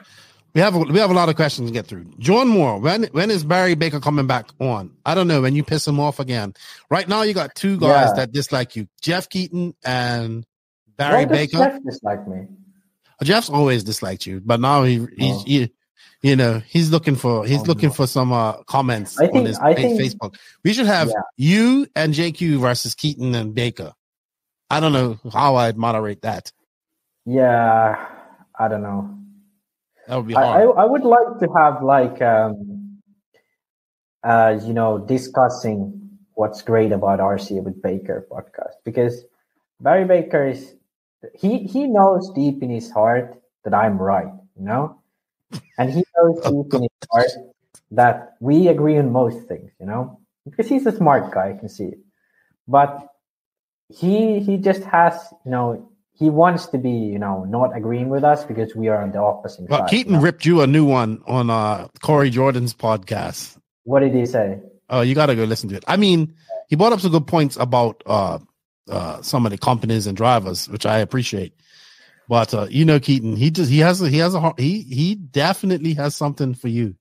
We have a lot of questions to get through. John Moore, when is Barry Baker coming back on? I don't know. When you piss him off again. Right now, you got 2 guys that dislike you: Jeff Keaton and Barry Baker. Jeff dislike me? Jeff's always disliked you, but now he's looking for some comments on his Facebook. We should have you and JQ versus Keaton and Baker. I don't know how I'd moderate that. Yeah, I don't know. That would be hard. I would like to have discussing what's great about RC with Baker podcast, because Barry Baker he knows deep in his heart that I'm right, and he knows deep in his heart that we agree on most things, because he's a smart guy, I can see it. But he just has, he wants to be, not agreeing with us because we are on the opposite side. Keaton ripped you a new one on Corey Jordan's podcast. What did he say? Oh, you got to go listen to it. I mean, he brought up some good points about some of the companies and drivers, which I appreciate. But Keaton, he definitely has something for you.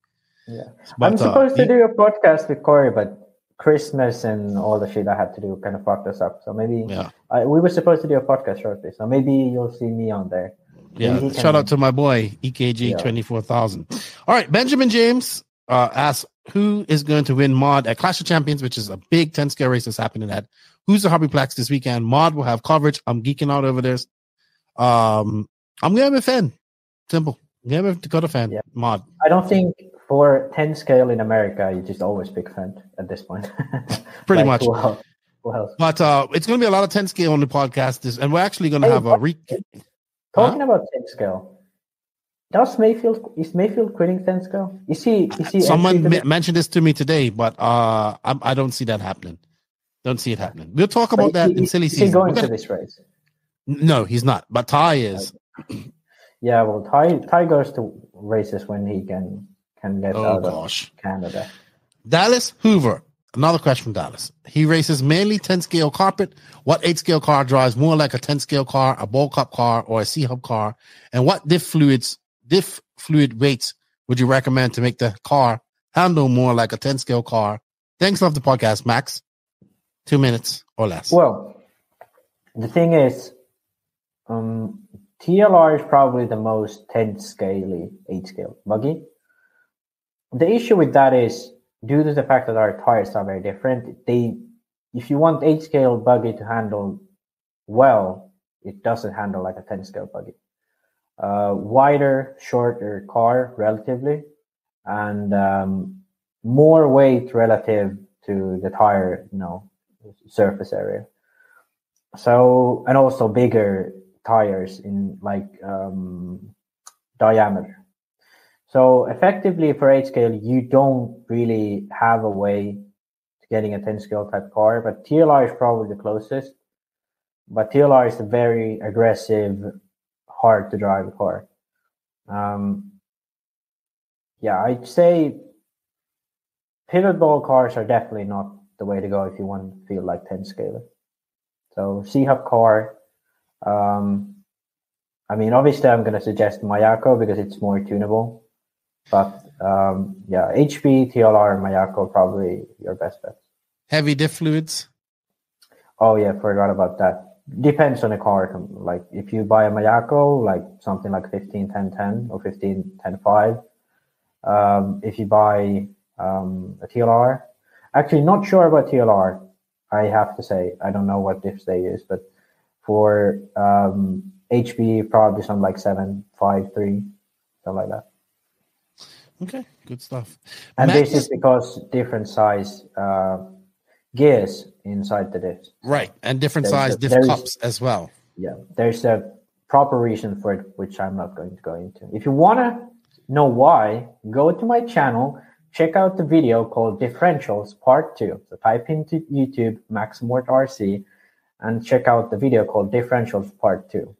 Yeah, but, I'm supposed to do a podcast with Corey, but Christmas and all the shit I had to do kind of fucked us up. So maybe we were supposed to do a podcast shortly. So maybe you'll see me on there. Yeah, shout out to my boy EKG 24,000. All right, Benjamin James asks, who is going to win Mod at Clash of Champions, which is a big 10 scale race that's happening at Who's the Hobbyplex this weekend? Mod will have coverage. I'm geeking out over this. I'm gonna be a fan. Simple. I'm gonna go to fan. Yeah. Mod. I don't think for 10 scale in America, you just always pick fan at this point. Pretty much. Who else? But it's gonna be a lot of 10 scale on the podcast, and we're actually gonna have a talking about 10 scale. Is Mayfield quitting 10 scale? Is he Someone mentioned this to me today, but I don't see that happening. Don't see it happening. We'll talk about that in silly season. Is he going to this race? No, he's not. But Ty is. Yeah, well, Ty goes to races when he can get out of Canada. Dallas Hoover. Another question from Dallas. He races mainly 10 scale carpet. What 8 scale car drives more like a 10 scale car, a ball cup car, or a C-Hub car? And what diff fluid weights would you recommend to make the car handle more like a 10 scale car? Thanks, love the podcast, Max. 2 minutes or less. Well, the thing is, TLR is probably the most 10 scale 8 scale buggy. The issue with that is, due to the fact that our tires are very different, if you want 8 scale buggy to handle well, it doesn't handle like a 10 scale buggy. Wider, shorter car relatively, and more weight relative to the tire, surface area. So, and also bigger tires in diameter. So effectively for 8 scale, you don't really have a way to getting a 10 scale type car, but TLR is probably the closest. But TLR is a very aggressive, hard to drive car. I'd say pivot ball cars are definitely not the way to go if you want to feel like 10 scaler. So C-Hub car. Obviously I'm going to suggest Mayako because it's more tunable. But HP, TLR, and Mayako are probably your best bets. Heavy diff fluids? Oh yeah, forgot about that. Depends on the car. Like if you buy a Mayako, like something like 15-10-10 or 15-10-5. If you buy a TLR, actually not sure about TLR. I have to say I don't know what diffs they use, but for HP probably something like 7-5-3, something like that. Okay, good stuff. And this is because different size gears inside the diffs. Right, and different size diff cups as well. Yeah, there's a proper reason for it, which I'm not going to go into. If you want to know why, go to my channel, check out the video called Differentials Part 2. So type into YouTube Maximort RC and check out the video called Differentials Part 2.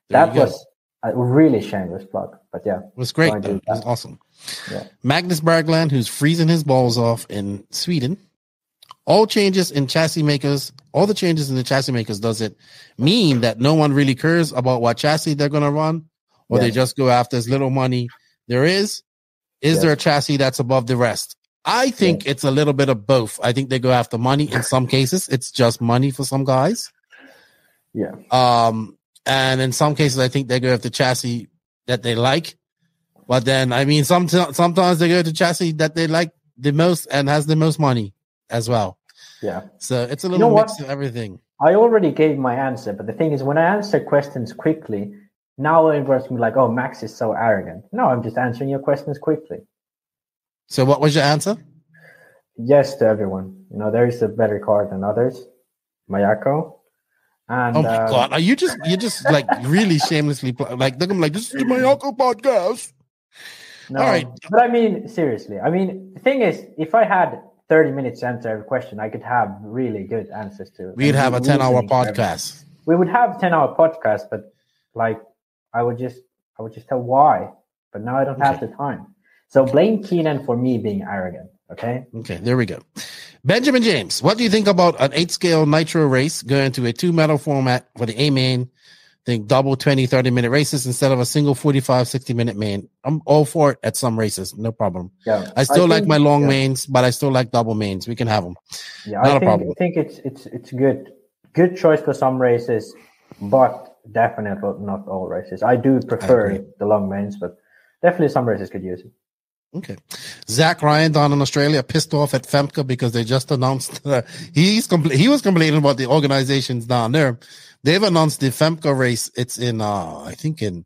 That was a really shameless plug, but yeah. It was great. It was awesome. Yeah. Magnus Bergland, who's freezing his balls off in Sweden. all the changes in the chassis makers, does it mean that no one really cares about what chassis they're going to run, or they just go after as little money there is? Is there a chassis that's above the rest? I think it's a little bit of both. I think they go after money. In some cases, it's just money for some guys. Yeah. And in some cases, I think they go after chassis that they like. But then, I mean, sometimes they go to chassis that they like the most and has the most money as well. Yeah. So it's a little mix of everything. I already gave my answer, but the thing is, when I answer questions quickly, now everyone's like, "Oh, Max is so arrogant." No, I'm just answering your questions quickly. So what was your answer? Yes to everyone. There is a better car than others. Mayako. And, oh my God! You just like really shamelessly like they're gonna be like, this is the Mayako podcast. No, all right, but I mean seriously. I mean the thing is, if I had 30 minutes to answer every question, I could have really good answers to. We'd have a 10-hour podcast. We would have a 10-hour podcast, but like I would just tell why. But now I don't have the time. So blame Keenan for me being arrogant. Okay, there we go. Benjamin James, what do you think about an 8-scale nitro race going to a 2-metal format for the A main? Think double 20, 30-minute races instead of a single 45, 60-minute main. I'm all for it at some races. No problem. Yeah, I still like my long mains, but I still like double mains. We can have them. Yeah, I think it's good choice for some races, but definitely not all races. I do prefer the long mains, but definitely some races could use it. Okay. Zach Ryan down in Australia pissed off at Femke because they just announced he was complaining about the organizations down there. They've announced the Femke race. It's in I think in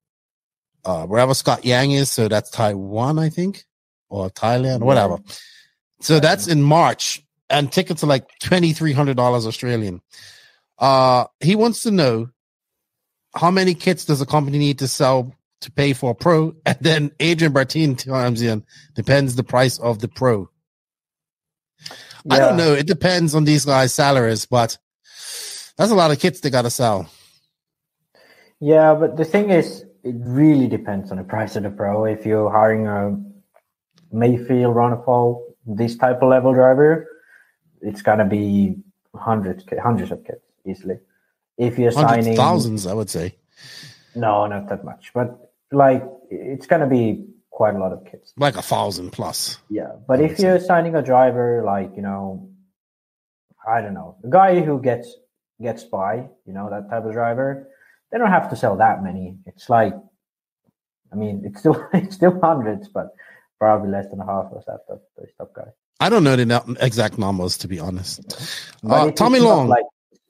wherever Scott Yang is, so that's Taiwan, I think, or Thailand, whatever. So that's in March, and tickets are like $2,300 Australian. He wants to know how many kits does a company need to sell to pay for a pro, and then Adrian Bartine chimes in, depends the price of the pro. I don't know. It depends on these guys' salaries, but that's a lot of kits they got to sell. Yeah, but the thing is, it really depends on the price of the pro. If you're hiring a Mayfield, Ronafall, this type of level driver, it's going to be hundreds of kits easily. If you're signing thousands, I would say. No, not that much, but like it's going to be quite a lot of kits, like 1,000 plus. Yeah, but if you're signing a driver, like I don't know, the guy who gets by, that type of driver, they don't have to sell that many. It's like, I mean, it's still hundreds, but probably less than half of that those top guys. I don't know the exact numbers, to be honest. Tommy Long,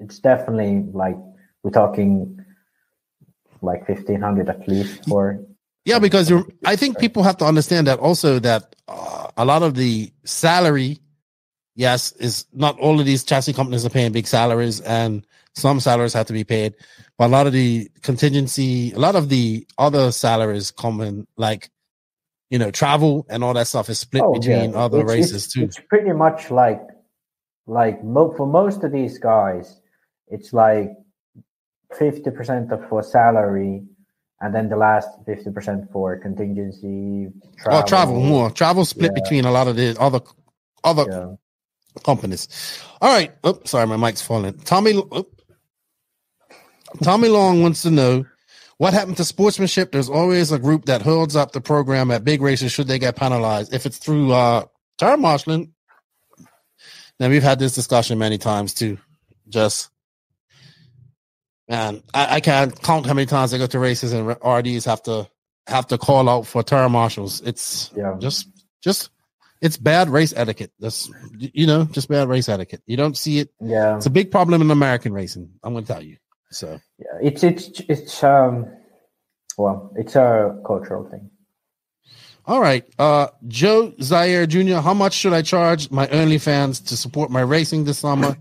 it's definitely like we're talking. Like 1,500 at least for because I think people have to understand that also that a lot of the salary, is not all of these chassis companies are paying big salaries, and some salaries have to be paid, but a lot of the contingency, a lot of the other salaries come in, like travel and all that stuff is split between other races too. It's pretty much like for most of these guys, it's like 50% for salary, and then the last 50% for contingency. Travel split between a lot of the other companies. All right. Oops, sorry, my mic's falling. Tommy Long wants to know what happened to sportsmanship. There's always a group that holds up the program at big races should they get penalized. If it's through tire marshalling, then we've had this discussion many times too. Man, I can't count how many times I go to races and RDs have to call out for tire marshals. It's just it's bad race etiquette. That's just bad race etiquette. You don't see it. Yeah, it's a big problem in American racing. I'm going to tell you. So it's a cultural thing. All right, Joe Zaire Jr., how much should I charge my OnlyFans to support my racing this summer,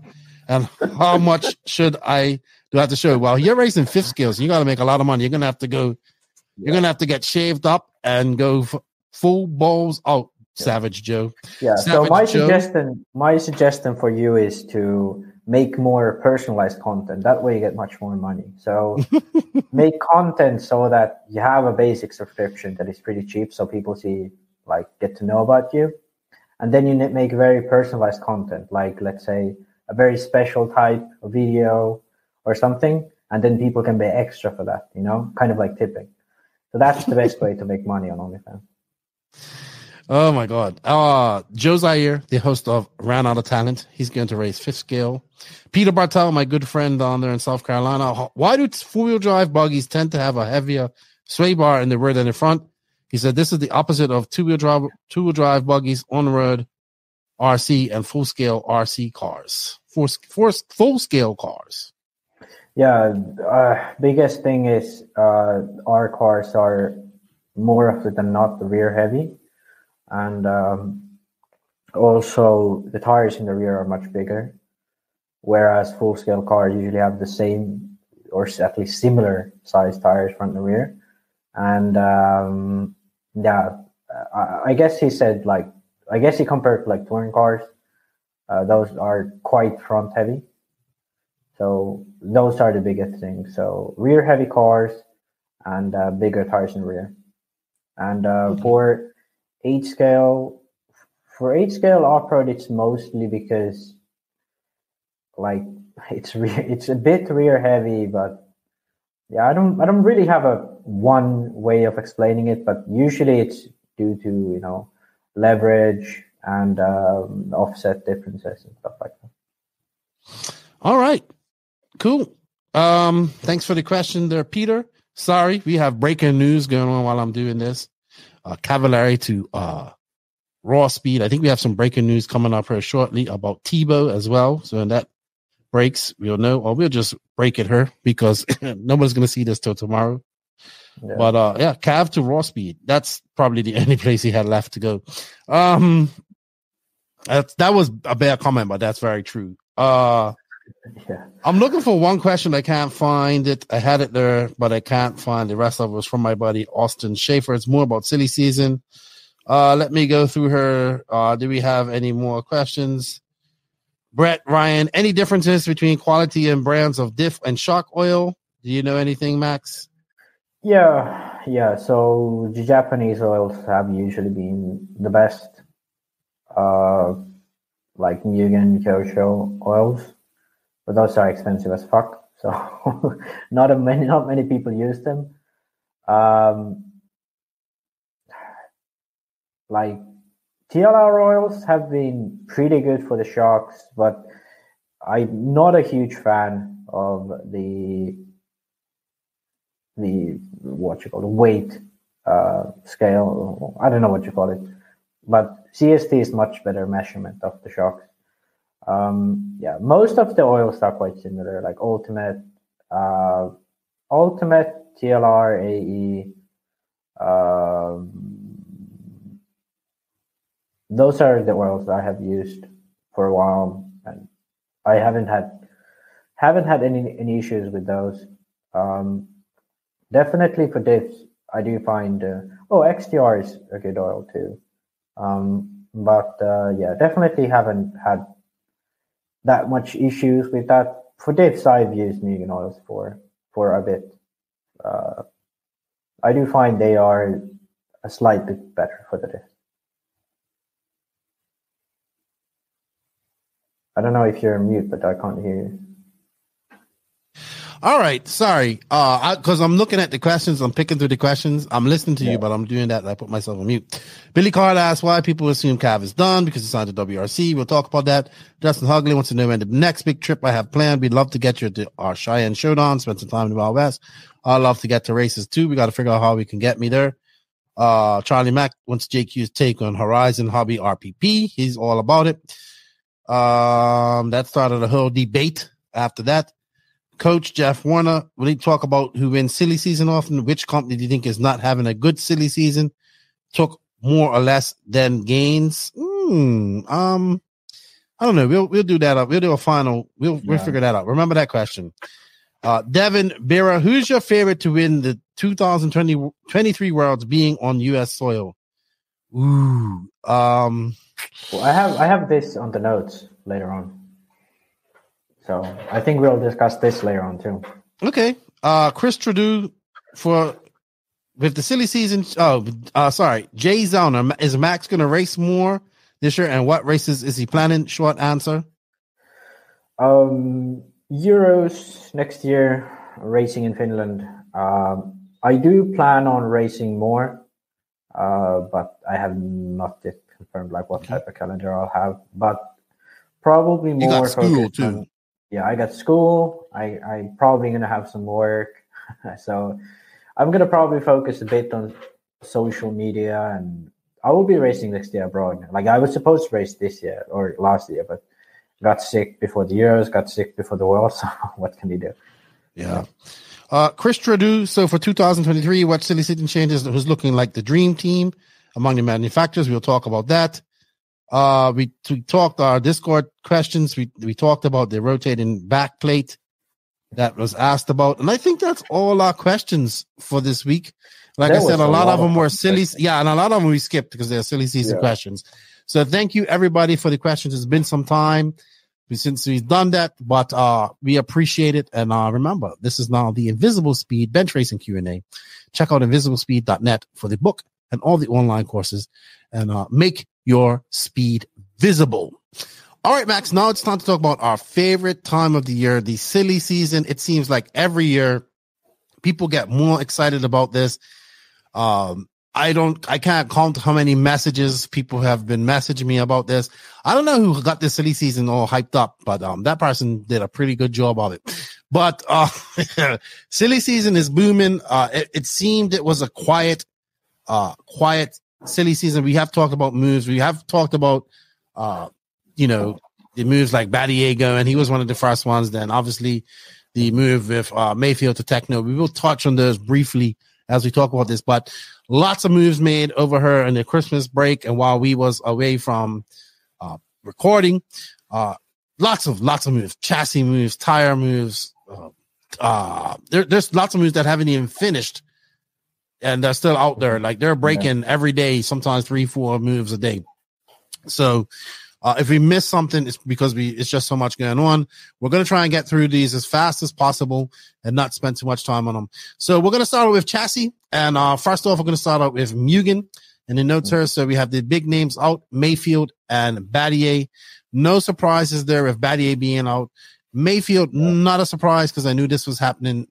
and how much should I do I have to show? Well, you're racing 5th scales. You got to make a lot of money. You're gonna have to go. You're gonna have to get shaved up and go full balls out, Savage Joe. Yeah. So my suggestion for you is to make more personalized content. That way, you get much more money. So make content so that you have a basic subscription that is pretty cheap, so people get to know about you, and then you make very personalized content, like let's say a very special type of video or something, and then people can pay extra for that, kind of like tipping. So that's the best way to make money on OnlyFans. Oh my God. Joe Zaire, the host of Ran Out of Talent, he's going to race 5th scale. Peter Bartel, my good friend down there in South Carolina. Why do 4-wheel drive buggies tend to have a heavier sway bar in the rear than the front? He said this is the opposite of two-wheel drive buggies, on road RC, and full scale RC cars. Full scale cars. Yeah, biggest thing is our cars are more often than not rear heavy, and also the tires in the rear are much bigger, whereas full scale cars usually have the same or at least similar size tires front and rear. And I guess he said I guess he compared to like touring cars. Those are quite front heavy. So those are the biggest things. So rear heavy cars and bigger tires in the rear. And for 8 scale off-road, it's mostly because it's a bit rear heavy, but yeah, I don't really have a one way of explaining it, but usually it's due to leverage and offset differences and stuff like that. All right. Cool. Thanks for the question there, Peter. Sorry, we have breaking news going on while I'm doing this. Cavallari to raw speed. I think we have some breaking news coming up here shortly about Tebow as well. So when that breaks, we'll know, or we'll just break it here because nobody's going to see this till tomorrow. Yeah. But Cav to raw speed. That's probably the only place he had left to go. That was a bad comment, but that's very true. Yeah. I'm looking for one question. I can't find it. I had it there, but I can't find the rest of it. Was from my buddy Austin Schaefer. It's more about silly season. Let me go through her. Do we have any more questions? Brett Ryan, any differences between quality and brands of diff and shock oil? Do you know anything, Max? Yeah. So the Japanese oils have usually been the best, like Mugen, Kyosho oils. But those are expensive as fuck, so not many people use them. Like TLR oils have been pretty good for the shocks, but I'm not a huge fan of the weight scale. I don't know what you call it, but CST is much better measurement of the shocks. Most of the oils are quite similar, like Ultimate, TLR, AE. Those are the oils I have used for a while, and I haven't had any issues with those. Definitely for diffs, I do find XTR is a good oil too. But definitely haven't had that much issues with that. For diffs, I've used Mugen oils for a bit. I do find they are a slight bit better for the diff. I don't know if you're on mute, but I can't hear you. All right, sorry. Because I'm looking at the questions, I'm picking through the questions. I'm listening to you, but I'm doing that. I put myself on mute. Billy Card asks why people assume Cav is done because he signed to WRC. We'll talk about that. Justin Hugley wants to know when the next big trip I have planned. We'd love to get you to our Cheyenne Showdown, spend some time in the Wild West. I'd love to get to races too. We got to figure out how we can get me there. Charlie Mack wants JQ's take on Horizon Hobby RPP. He's all about it. That started a whole debate after that. Coach Jeff Warner, will he talk about who wins silly season often? Which company do you think is not having a good silly season? Took more or less than gains? I don't know. We'll do that up. We'll do a final. We'll figure that out. Remember that question. Devin Bera, who's your favorite to win the 2023 Worlds being on U.S. soil? Well, I have this on the notes later on. So I think we'll discuss this later on too. Okay. Chris Trudeau with the silly season. Jay Zauner, is Max going to race more this year, and what races is he planning? Short answer. Euros next year, racing in Finland. I do plan on racing more, but I have not yet confirmed like what type of calendar I'll have. But probably more. You got school too. On, I got school. I'm probably gonna have some work, so I'm gonna probably focus a bit on social media, and I will be racing next year abroad. Like I was supposed to race this year or last year, but got sick before the Euros, got sick before the World. So what can you do? Yeah. Chris Tradu, so for 2023, what SillySeason changes who's looking like the dream team among the manufacturers? We'll talk about that. We talked our Discord questions. We talked about the rotating back plate that was asked about. And I think that's all our questions for this week. Like I said, a lot of them were silly. Yeah, and a lot of them we skipped because they're SillySeason questions. So thank you, everybody, for the questions. It's been some time since we've done that, but we appreciate it. And remember, this is now the Invisible Speed Bench Racing Q&A. Check out invisiblespeed.net for the book and all the online courses, and make your speed visible. All right, Max, now it's time to talk about our favorite time of the year, the silly season. It seems like every year people get more excited about this. I can't count how many messages people have been messaging me about this. I don't know who got this silly season all hyped up, but that person did a pretty good job of it. But silly season is booming. It seemed it was a quiet silly season. We have talked about moves. We have talked about the moves like Badiego, and he was one of the first ones. Then obviously the move with Mayfield to Techno. We will touch on those briefly as we talk about this, but lots of moves made over her in the Christmas break, and while we was away from recording, lots of moves, chassis moves, tire moves. There's lots of moves that haven't even finished, and they're still out there. Like they're breaking every day, sometimes 3-4 moves a day. So if we miss something, it's because it's just so much going on. We're going to try and get through these as fast as possible and not spend too much time on them. So we're going to start with chassis. And first off, we're going to start out with Mugen and the notes here. So we have the big names out, Mayfield and Badier. No surprises there with Badier being out. Mayfield, not a surprise because I knew this was happening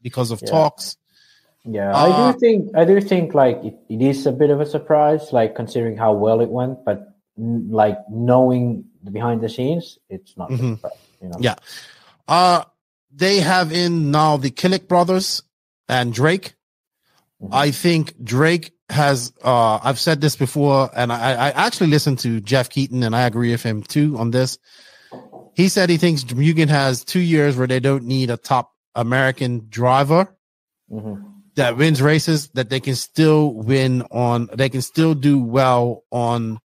because of talks. Yeah, I do think like it is a bit of a surprise, like considering how well it went, but like knowing the behind the scenes, it's not a surprise, Yeah. They have in now the Killick brothers and Drake. I think Drake has I've said this before, and I actually listened to Jeff Keaton, and I agree with him too on this. He said he thinks Mugen has 2 years where they don't need a top American driver that wins races, that they can still win on, they can still do well on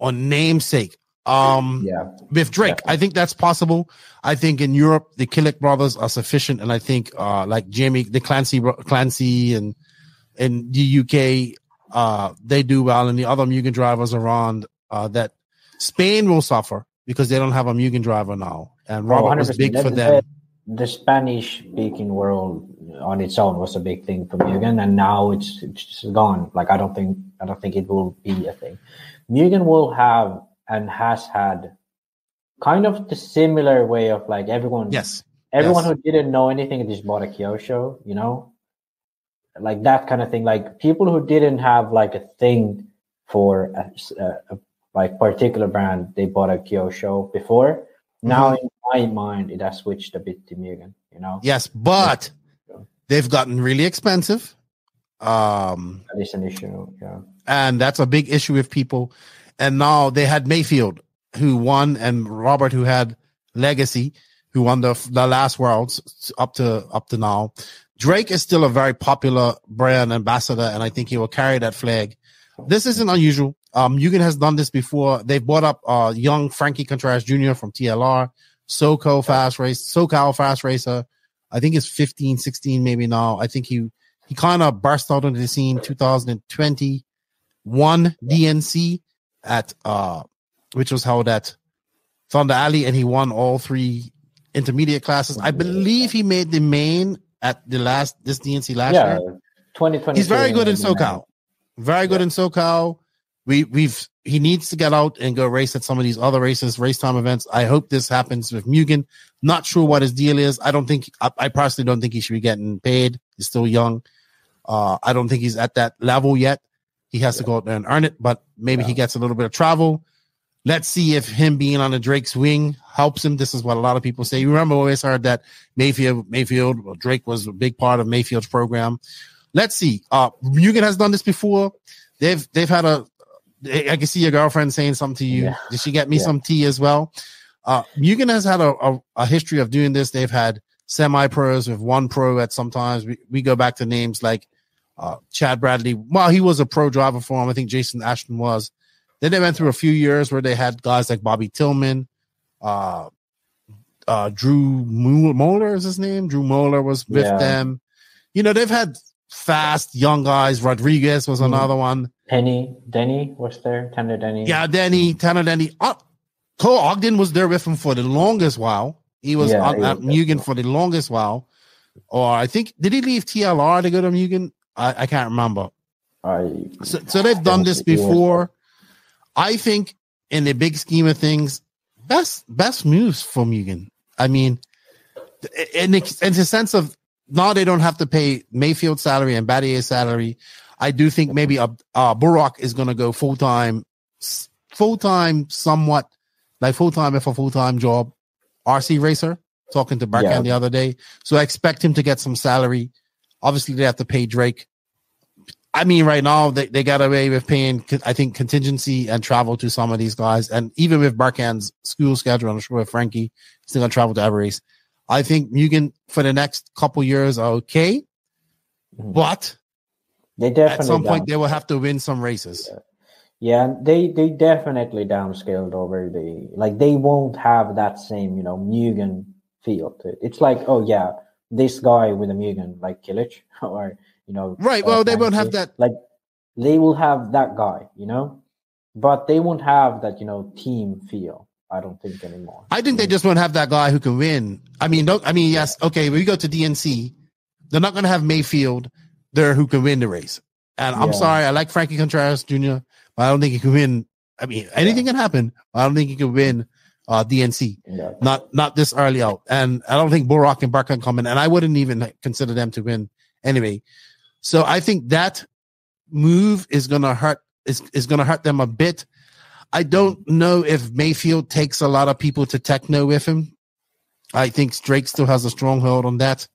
namesake. With Drake, I think that's possible. I think in Europe, the Killick brothers are sufficient, and I think like Jamie, the Clancy, and in the UK, they do well, and the other Mugen drivers around that Spain will suffer because they don't have a Mugen driver now, and Robert was big for them. The Spanish-speaking world on its own was a big thing for Mugen, and now it's just gone. Like I don't think it will be a thing. Mugen will have and has had kind of the similar way of like everyone who didn't know anything just bought a Kyosho, like that kind of thing. Like people who didn't have like a thing for a like particular brand, they bought a Kyosho before. Now in my mind, it has switched a bit to Mugen, Yes, but they've gotten really expensive. That is an issue, and that's a big issue with people. And now they had Mayfield, who won, and Robert, who had Legacy, who won the last Worlds up to now. Drake is still a very popular brand ambassador, and I think he will carry that flag. This isn't unusual. Mugen has done this before. They've brought up young Frankie Contreras Jr. from TLR, SoCal Fast Racer. I think it's 15, 16 maybe now. I think he kind of burst out into the scene 2020, won DNC at which was held at Thunder Alley, and he won all 3 intermediate classes. I believe he made the main at this DNC last year. 2020. He's very good in SoCal. Very good in SoCal. We've he needs to get out and go race at some of these other races, race time events. I hope this happens with Mugen. Not sure what his deal is. I personally don't think he should be getting paid. He's still young. I don't think he's at that level yet. He has to go out there and earn it, but maybe he gets a little bit of travel. Let's see if him being on the Drake's wing helps him. This is what a lot of people say. You remember, always heard that Drake was a big part of Mayfield's program. Let's see. Mugen has done this before. They've had I can see your girlfriend saying something to you. Yeah. Did she get me some tea as well? Mugen has had a history of doing this. They've had semi-pros with one pro at sometimes. We go back to names like Chad Bradley. Well, he was a pro driver for him. I think Jason Ashton was. Then they went through a few years where they had guys like Bobby Tillman, Drew Moeller is his name. Drew Moeller was with them. They've had fast young guys. Rodriguez was another one. Denny was there. Tanner Denny. Yeah, Tanner Denny. Cole Ogden was there with him for the longest while. He was at Mugen for the longest while. Or I think, did he leave TLR to go to Mugen? I can't remember. So they've done this before. I think in the big scheme of things, best moves for Mugen. I mean, in the sense of now they don't have to pay Mayfield salary and Battier's salary. I do think maybe Burrock is going to go full-time, somewhat like full-time if a full-time job. RC racer, talking to Barkan the other day. So I expect him to get some salary. Obviously, they have to pay Drake. I mean, right now, they got away with paying, I think, contingency and travel to some of these guys. And even with Barkan's school schedule, I'm sure with Frankie, he's still going to travel to every race. I think Mugen for the next couple years are okay. But they definitely at some point, they will have to win some races. Yeah, they definitely downscaled over they won't have that same, Mugen feel to it. It's like, this guy with a Mugen, like Kilich, or, Right, well, they won't have that. Like, they will have that guy, but they won't have that, team feel, I don't think, anymore. I think they just won't have that guy who can win. Yes, okay, we go to DNC. They're not going to have Mayfield there who can win the race. And I'm sorry, I like Frankie Contreras Jr., but I don't think he can win. I mean, anything can happen. I don't think he can win DNC. Yeah. Not this early out. And I don't think Burrock and Barkan come in. And I wouldn't even consider them to win anyway. So I think that move is gonna hurt. Is gonna hurt them a bit. I don't know if Mayfield takes a lot of people to techno with him. I think Drake still has a strong hold on that.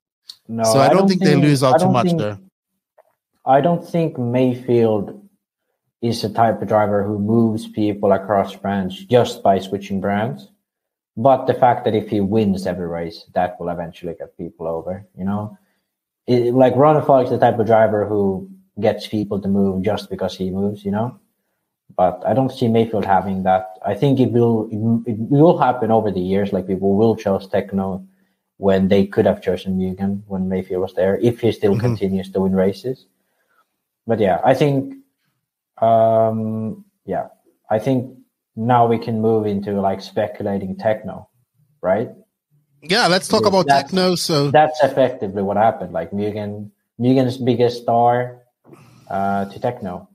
No, so I don't think they lose out too much there. I don't think Mayfield is the type of driver who moves people across brands just by switching brands. But the fact that if he wins every race, that will eventually get people over, like Ronafog is the type of driver who gets people to move just because he moves, But I don't see Mayfield having that. I think it will happen over the years. Like people will choose techno when they could have chosen Mugen when Mayfield was there, if he still continues to win races. But I think I think now we can move into like speculating techno, right? Yeah, let's talk about techno. So that's effectively what happened. Like Mugen's biggest star to techno.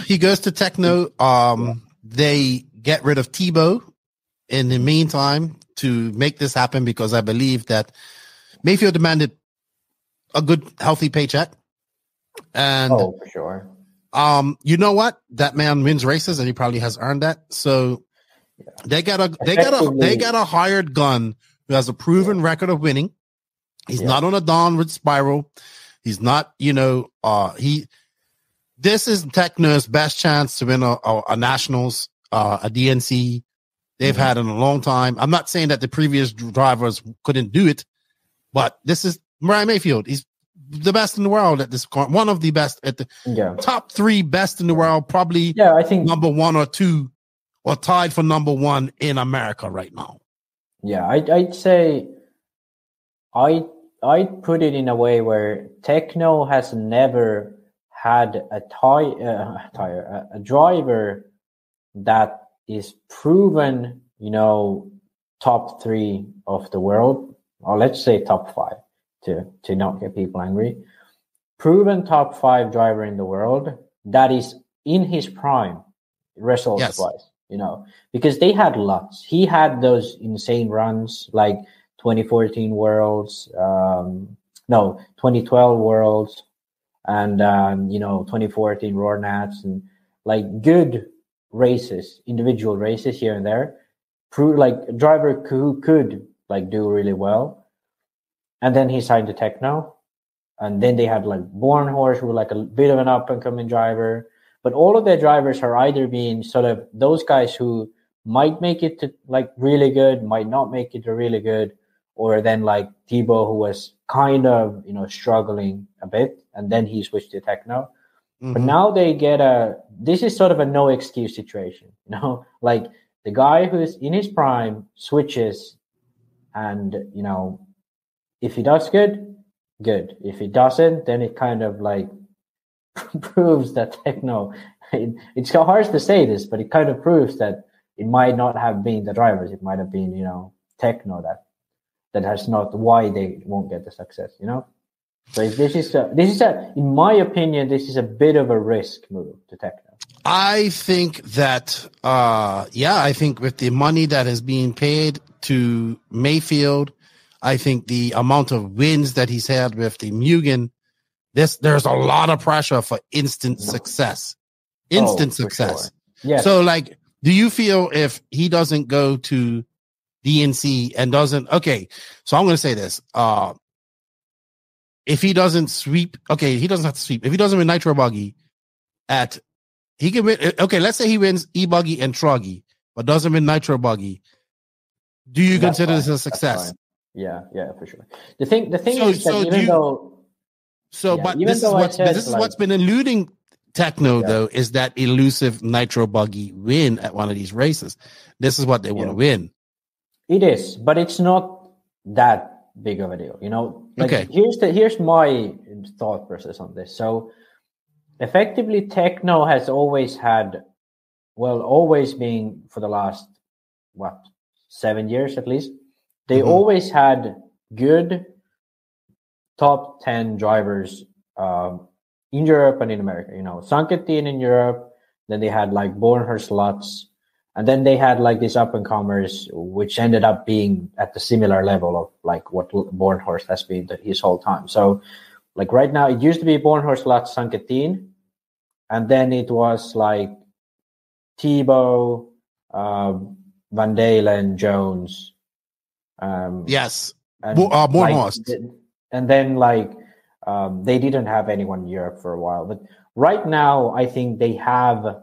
He goes to techno. They get rid of Tebow in the meantime to make this happen because I believe that Mayfield demanded a good, healthy paycheck. And for sure. You know what? That man wins races, and he probably has earned that. So they got a hired gun who has a proven record of winning. He's not on a downward spiral. He's not, this is Techno's best chance to win a nationals, a DNC. They've had in a long time. I'm not saying that the previous drivers couldn't do it, but this is Mariah Mayfield. He's the best in the world at this point. One of the best at the top 3 best in the world, probably I think number 1 or 2 or tied for number 1 in America right now. Yeah, I'd say I'd put it in a way where techno has never had a driver that is proven, top 3 of the world, or let's say top 5 to not get people angry. Proven top 5 driver in the world that is in his prime, results-wise, because they had lots. He had those insane runs like 2014 Worlds, 2012 Worlds, and 2014 Roar Nats, and like good races, individual races here and there. Like a driver who could like do really well. And then he signed to Techno. And then they had like Bornhorst, who were like a bit of an up and coming driver. But all of their drivers are either being sort of those guys who might make it to like really good, might not make it to really good, or then like Thibaut, who was kind of, struggling a bit, and then he switched to Techno. Mm-hmm. But now they get this is sort of a no excuse situation, like the guy who's in his prime switches, and, if he does good. If he doesn't, then it kind of like proves that Techno, it's hard to say this, but it kind of proves that it might not have been the drivers. It might have been, Techno that has not why they won't get the success, So this is in my opinion, this is a bit of a risk move to Techno. I think that, I think with the money that is being paid to Mayfield, I think the amount of wins that he's had with the Mugen, there's a lot of pressure for instant success. Success. Sure. Yes. So, like, do you feel if he doesn't go to DNC and doesn't, okay, so I'm going to say this. If he doesn't sweep, okay, he doesn't have to sweep. If he doesn't win Nitro Buggy he can win, okay, let's say he wins E-Buggy and Truggy, but doesn't win Nitro Buggy. Do you consider this a success? Yeah, for sure. The thing is that even though... This is what's been eluding Techno, though, is that elusive Nitro Buggy win at one of these races. This is what they want to win. It is, but it's not that big of a deal, Okay. Here's my thought process on this. So, effectively, Techno has always been for the last 7 years at least. They always had good top 10 drivers in Europe and in America. Sanketin in Europe. Then they had like Bornhorst Lutz, and then they had like these up and comers, which ended up being at the similar level of like what Bornhorst has been his whole time. So, like right now, it used to be Bornhorst Lutz, Sanketin, and then it was like Thibaut, Van Dalen, Jones. Yes. And Bornhorst. And then they didn't have anyone in Europe for a while. But right now, I think they have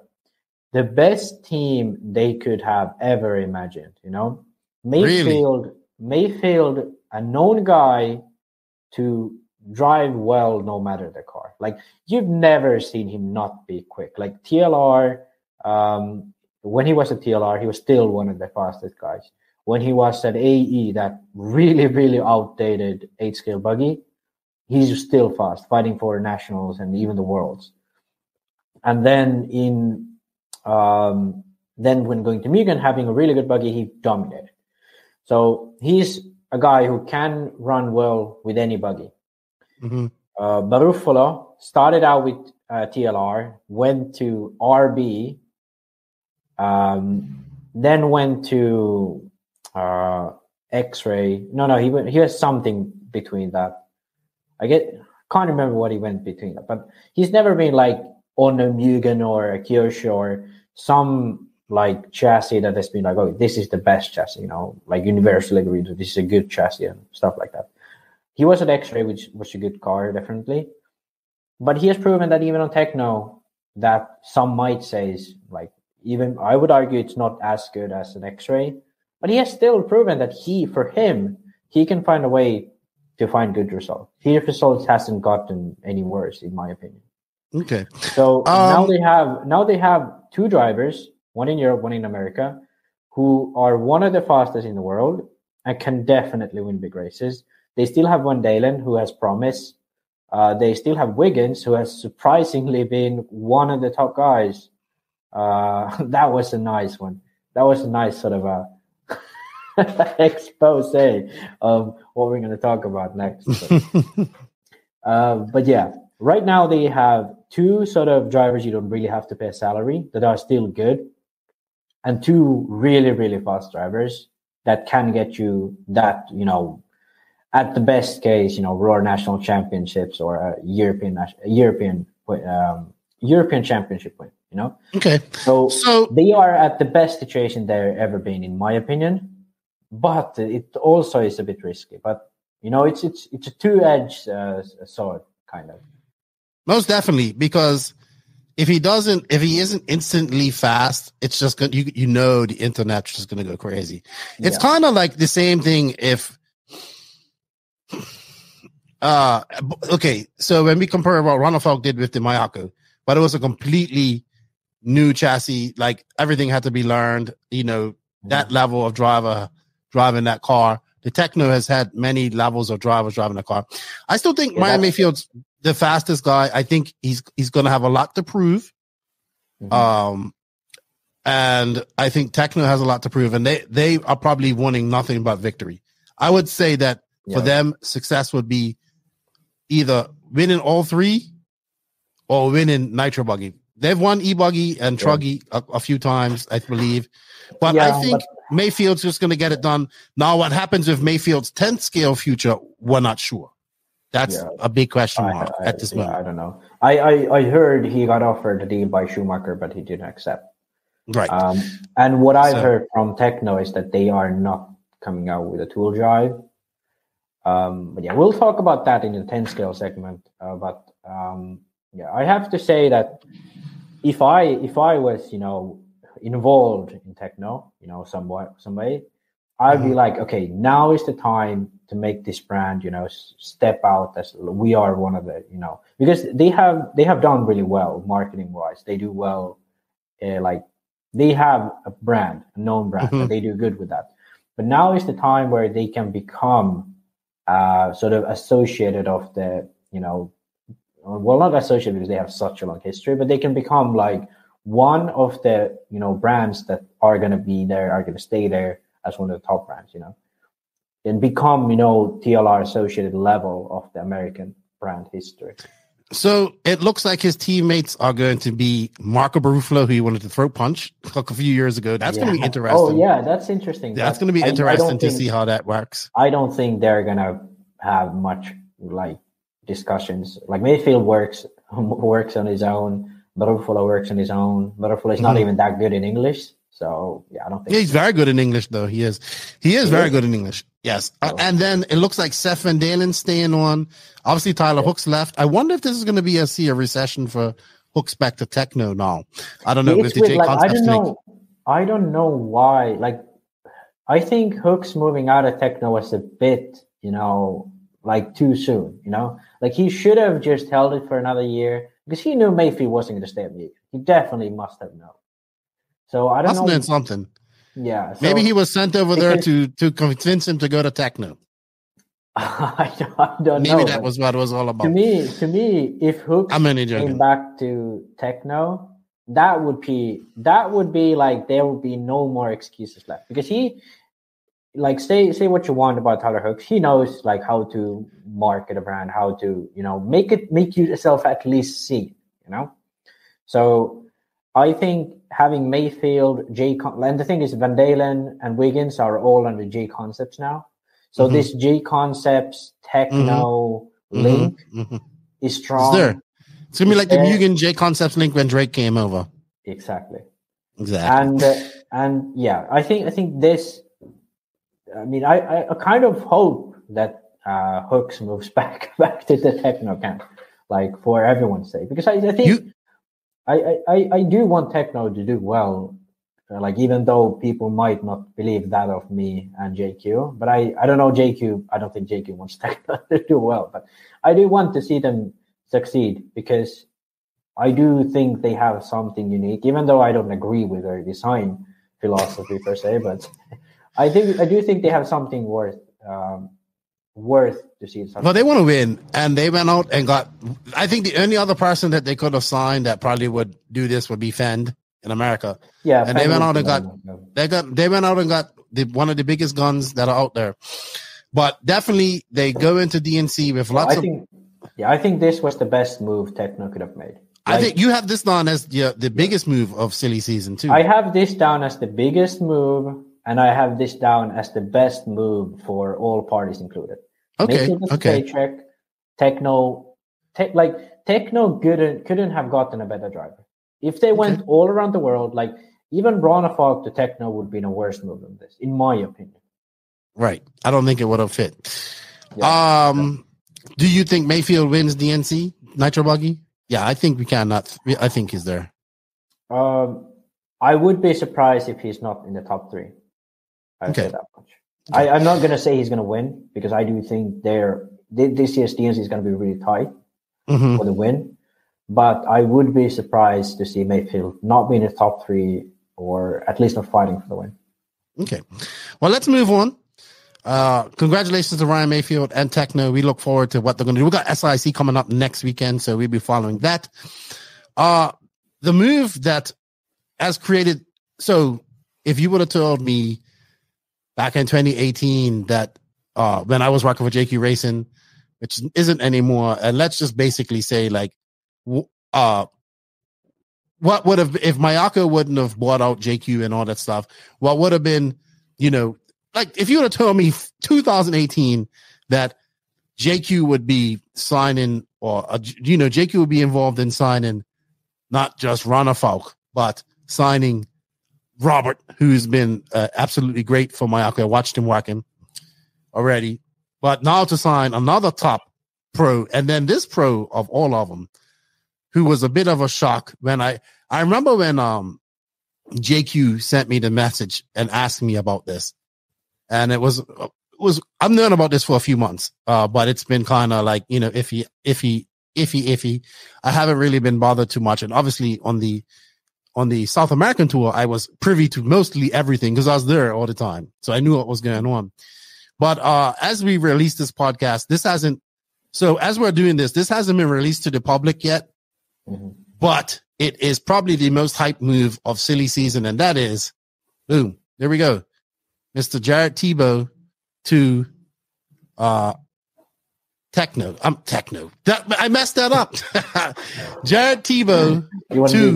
the best team they could have ever imagined. Mayfield, a known guy to drive well no matter the car. Like, you've never seen him not be quick. Like TLR, when he was at TLR, he was still one of the fastest guys. When he was at AE, that really, really outdated 8-scale buggy, he's still fast, fighting for nationals and even the worlds. And then then when going to Mugen, having a really good buggy, he dominated. So he's a guy who can run well with any buggy. Mm-hmm. Barufalo started out with TLR, went to RB, then went to X-Ray. He has something between that. Can't remember what he went between that, but he's never been like on a Mugen or a Kyosho or some like chassis that has been like, oh, this is the best chassis, like universally agreed that this is a good chassis and stuff like that. He was at X-Ray, which was a good car, definitely. But he has proven that even on Techno, that some might say is like, even I would argue it's not as good as an X-Ray, but he has still proven that he can find a way to find good results. His results hasn't gotten any worse, in my opinion. Okay. So now they have two drivers, one in Europe, one in America, who are one of the fastest in the world and can definitely win big races. They still have Van Dalen, who has promise. They still have Wiggins, who has surprisingly been one of the top guys. That was a nice one. That was a nice sort of a expose of what we're going to talk about next. But yeah, right now they have two sort of drivers you don't really have to pay a salary that are still good, and two really, really fast drivers that can get you that, at the best case, Roar National Championships or a European Championship win, Okay. So they are at the best situation they've ever been, in my opinion. But it also is a bit risky. But it's a two-edged sword, kind of. Most definitely, because if he isn't instantly fast, it's just good. The internet's just going to go crazy. It's kind of like the same thing if. Okay, so when we compare what Ronald did with the Mayako, but it was a completely new chassis, like everything had to be learned, that level of driver driving that car. The Techno has had many levels of drivers driving the car. I still think Ryan Mayfield's the fastest guy. I think he's going to have a lot to prove. And I think Techno has a lot to prove, and they are probably wanting nothing but victory. I would say that for them, success would be either winning all three or winning Nitro Buggy. They've won E-Buggy and Truggy a few times, I believe. But I think Mayfield's just going to get it done. Now, what happens with Mayfield's 10th scale future, we're not sure. That's a big question mark at this moment. I don't know. I heard he got offered a deal by Schumacher, but he didn't accept. Right. And what I've heard from Techno is that they are not coming out with a tool drive. But we'll talk about that in the 10 scale segment. I have to say that if I was, involved in Techno, some way, I'd be like, okay, now is the time to make this brand, step out as we are one of the, because they have done really well marketing wise. They do well, they have a brand, a known brand, and they do good with that. But now is the time where they can become sort of associated of the, well, not associated because they have such a long history, but they can become like one of the, brands that are going to be there, are going to stay there as one of the top brands, and become, TLR associated level of the American brand history. So it looks like his teammates are going to be Marco Barufalo, who he wanted to throat punch a few years ago. That's going to be interesting. Oh, yeah, that's interesting. That's going to be interesting to see how that works. I don't think they're going to have much discussions. Like Mayfield works on his own. Barufalo works on his own. Barufalo is not even that good in English. So, I don't think he's very good in English, though. He is very good in English. Yes. And then it looks like Seth Van Dalen staying on. Obviously, Tyler Hook's left. I wonder if this is going to be a recession for Hook's back to Techno now. I don't know. With the I don't know why. I think Hook's moving out of Techno was a bit, too soon, he should have just held it for another year because he knew Mayfield wasn't going to stay at me. He definitely must have known. So I don't know. Must have something. Yeah. So, maybe he was sent over there to convince him to go to Techno. I don't know. Maybe that was what it was all about. To me, if Hook came back to Techno, that would be like there would be no more excuses left because he, say what you want about Tyler Hook, he knows how to market a brand, how to make yourself at least seen, So I think having Mayfield, and the thing is, Van Dalen and Wiggins are all under J Concepts now. So this J Concepts Techno link is strong. It's there. It's gonna be like the Mugen J Concepts link when Drake came over. Exactly. And I think this. I mean, I kind of hope that Hooks moves back to the Techno camp, for everyone's sake, because I think. I do want Techno to do well, even though people might not believe that of me and JQ. But I don't know JQ. I don't think JQ wants Techno to do well. But I do want to see them succeed because I do think they have something unique, even though I don't agree with their design philosophy per se. But I do think they have something worth to see. Well, they want to win, and they went out and got. I think the only other person that they could have signed that probably would do this would be Fend in America. Yeah, and they went out and got one of the biggest guns that are out there. But definitely, they go into DNC with lots of. Yeah, I think this was the best move Techno could have made. I think you have this down as the biggest move of SillySeason too. I have this down as the biggest move, and I have this down as the best move for all parties included. Okay. Paycheck. Techno couldn't have gotten a better driver. If they went all around the world, like even Ronafog to Techno would be a worse move than this, in my opinion. Right. I don't think it would have fit. Yeah. Do you think Mayfield wins the NC Nitro Buggy? Yeah, I think we cannot. I think he's there. I would be surprised if he's not in the top 3. I'd say that much. Okay. I'm not going to say he's going to win, because I do think this year's DNC is going to be really tight for the win. But I would be surprised to see Mayfield not be in the top 3, or at least not fighting for the win. Okay. Well, let's move on. Congratulations to Ryan Mayfield and Techno. We look forward to what they're going to do. We got SIC coming up next weekend, so we'll be following that. The move that has created, so if you would have told me back in 2018 that when I was working for JQ Racing, which isn't anymore, and let's just basically say like, what would have, if Mayako wouldn't have bought out JQ and all that stuff, what would have been, like if you would have told me 2018 that JQ would be signing, or JQ would be involved in signing not just Ronafog, but signing Robert, who's been absolutely great for Mayako. I watched him working already, but now to sign another top pro, and then this pro of all of them, who was a bit of a shock when I remember when JQ sent me the message and asked me about this. And it was I've known about this for a few months, but it's been kind of like, iffy. I haven't really been bothered too much. And obviously on the South American tour, I was privy to mostly everything because I was there all the time. So I knew what was going on. But as we release this podcast, as we're doing this hasn't been released to the public yet. But it is probably the most hyped move of SillySeason, and that is, boom, there we go, Mr. Jared Tebow to Techno. I messed that up. Jared Tebow to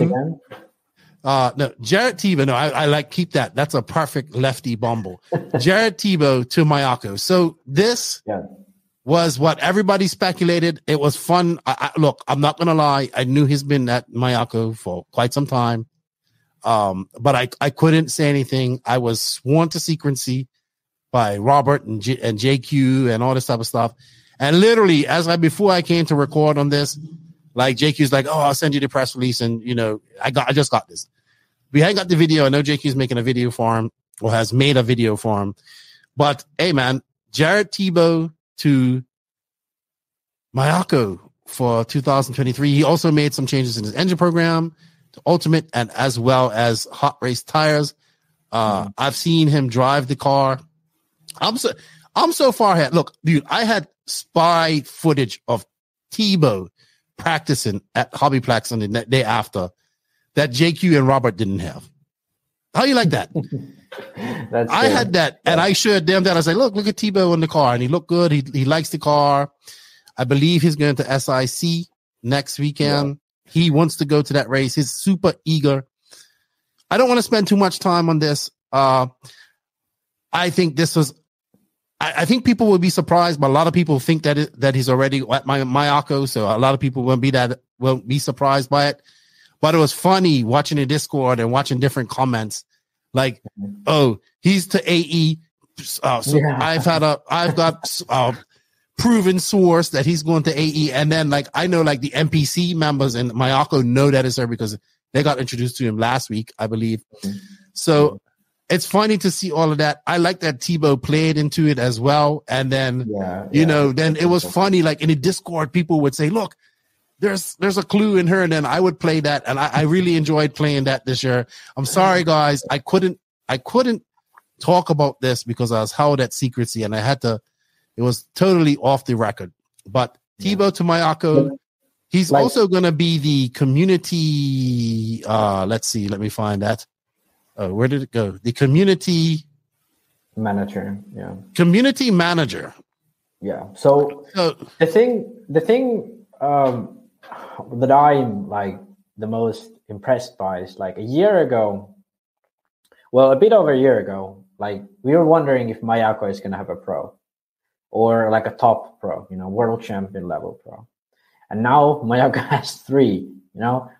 no, Jared Tebow. No, I like, keep that. That's a perfect lefty bumble. Jared Tebow to Mayako. So this was what everybody speculated. It was fun. Look, I'm not gonna lie. I knew he's been at Mayako for quite some time, but I couldn't say anything. I was sworn to secrecy by Robert and JQ and all this type of stuff. And literally, before I came to record on this, like JQ's like, "Oh, I'll send you the press release," and I just got this. We hadn't got the video. I know JQ's making a video for him, or has made a video for him. But hey, man, Jared Tebow to Mayako for 2023. He also made some changes in his engine program to Ultimate, and as well as hot race tires. I've seen him drive the car. I'm so far ahead. Look, dude, I had spy footage of Tebow practicing at Hobbyplex on the day after that JQ and Robert didn't have. How you like that? I had that, and I showed them that. I was like, look at Tebow in the car, and he looked good. He likes the car. I believe he's going to SIC next weekend. Yeah. He wants to go to that race. He's super eager. I don't want to spend too much time on this. I think this was. I think people will be surprised, but a lot of people think that he's already at Mayako, so a lot of people won't be surprised by it. But it was funny watching the Discord and watching different comments, like, "Oh, he's to AE." I've got proven source that he's going to AE, and then like I know like the NPC members in Mayako know that it's there because they got introduced to him last week, I believe. So it's funny to see all of that. I like that Tebow played into it as well, and then then it was funny. Like in the Discord, people would say, "Look, there's a clue in her," and then I would play that, and I really enjoyed playing that this year. I'm sorry, guys, I couldn't talk about this because I was held at secrecy, and I had to. It was totally off the record. But Tebow to Mayako, he's also going to be the community. Let's see, let me find that. Oh, where did it go? The community manager. Yeah, community manager Yeah. So the thing that I'm like the most impressed by is like a year ago, well, a bit over a year ago, like we were wondering if Mayako is going to have a pro or like a top pro, world champion level pro. And now Mayako has 3,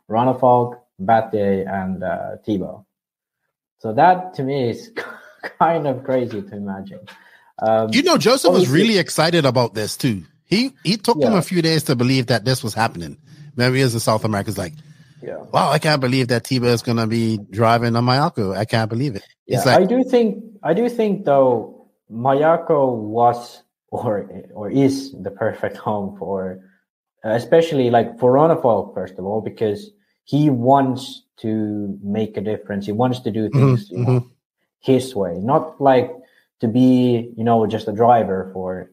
Ronafog, Battier, and Thibaut. So that to me is kind of crazy to imagine. Joseph was really excited about this too. He took him a few days to believe that this was happening. When he was in South America, it's like, wow, I can't believe that Thibaut is going to be driving a Mayako. I can't believe it. Yeah, like, I do think though Mayako was or is the perfect home for, especially like for Ronafog, first of all, because he wants to make a difference. He wants to do things his way, not like to be just a driver for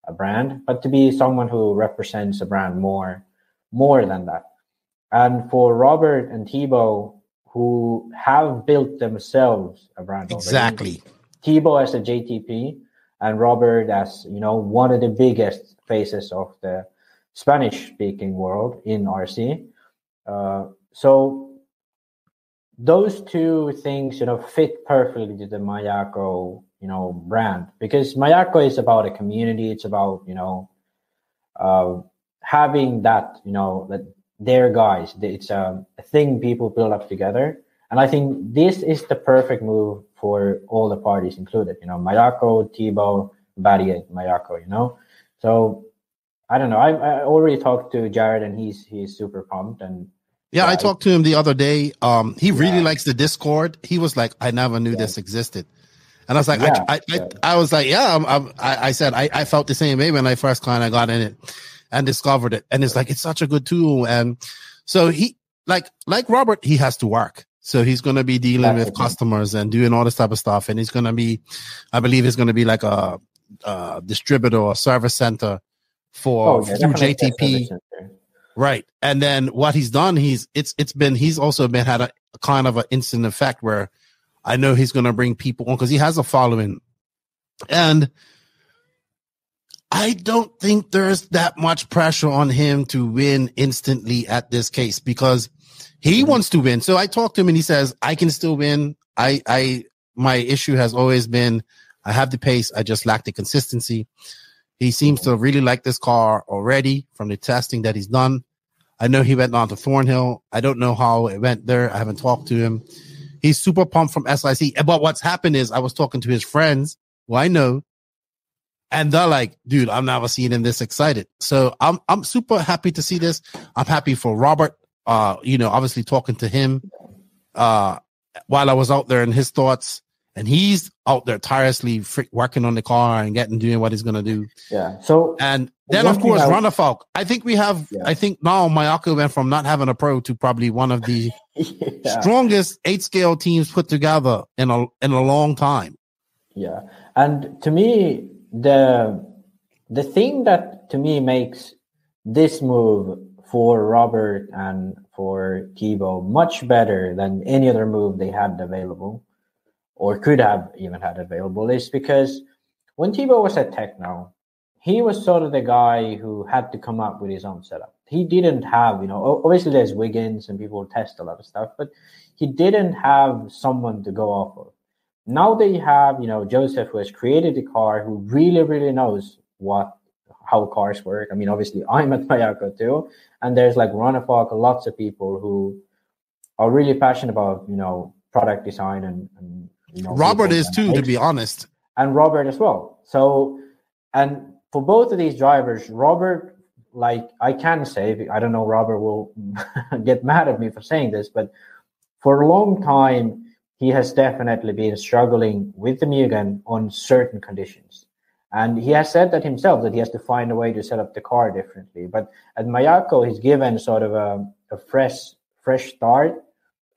a brand, but to be someone who represents a brand more than that. And for Robert and Thibaut, who have built themselves a brand exactly already. Thibaut as a JTP and Robert as one of the biggest faces of the Spanish-speaking world in RC. So those two things, fit perfectly to the Mayako, brand, because Mayako is about a community. It's about, having that, that they're guys. It's a thing people build up together. And I think this is the perfect move for all the parties included, Mayako, Thibaut, Battier, Mayako, So I don't know. I already talked to Jared and he's super pumped. And I talked to him the other day. He really likes the Discord. He was like, I never knew this existed. And I was like, I was like, I said, I felt the same way when I first kind of got in it and discovered it. And it's like, it's such a good tool. And so he, like Robert, he has to work. So he's going to be dealing with customers and doing all this type of stuff. And he's going to be, I believe it's going to be like a distributor or service center through JTP. Right. And then what he's done, he's also had a kind of an instant effect where I know he's going to bring people on because he has a following. And I don't think there's that much pressure on him to win instantly at this case because he wants to win. So I talked to him and he says, I can still win. My issue has always been, I have the pace. I just lack the consistency. He seems to really like this car already from the testing that he's done. I know he went on to Thornhill. I don't know how it went there. I haven't talked to him. He's super pumped from SIC. But what's happened is I was talking to his friends who I know, and they're like, dude, I've never seen him this excited. So I'm super happy to see this. I'm happy for Robert. Obviously talking to him while I was out there and his thoughts. And he's out there tirelessly working on the car and doing what he's going to do. Yeah. So, and then of course, Ronafog. I think now Mayako went from not having a pro to probably one of the strongest 8-scale teams put together in a long time. Yeah. And to me, the thing that to me makes this move for Robert and for Thibaut much better than any other move they had available, or could have even had available, is because when Thibaut was at Techno, he was sort of the guy who had to come up with his own setup. He didn't have, obviously there's Wiggins and people test a lot of stuff, but he didn't have someone to go off of. Now they have, Joseph, who has created the car, who really, really knows how cars work. I mean, obviously I'm at Mayako too, and there's like Ronafog, lots of people who are really passionate about, product design and Robert is too, to be honest. And Robert as well. So, and for both of these drivers, Robert, like I can say, I don't know, Robert will get mad at me for saying this, but for a long time, he has definitely been struggling with the Mugen on certain conditions. And he has said that himself, that he has to find a way to set up the car differently. But at Mayako, he's given sort of a fresh start.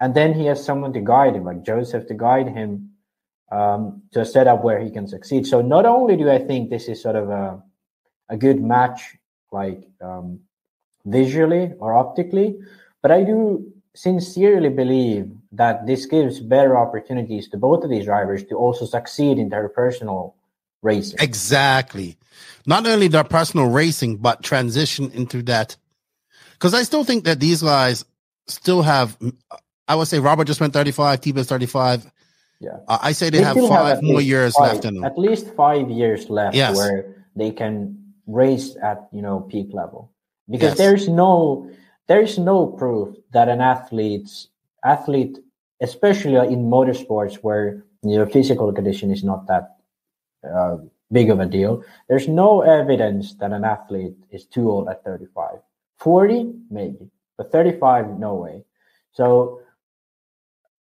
And then he has someone to guide him, like Joseph, to guide him to a setup where he can succeed. So not only do I think this is sort of a good match, like visually or optically, but I do sincerely believe that this gives better opportunities to both of these drivers to also succeed in their personal racing. Exactly. Not only their personal racing, but transition into that. Because I still think that these guys still have, I would say Robert just went 35, Tebow's 35. Yeah. I say they have 5 more years left in them. At least 5 years left, yes. where they can race at, peak level. Because there's no proof that an athlete, especially in motorsports where physical condition is not that big of a deal. There's no evidence that an athlete is too old at 35. 40, maybe, but 35, no way. So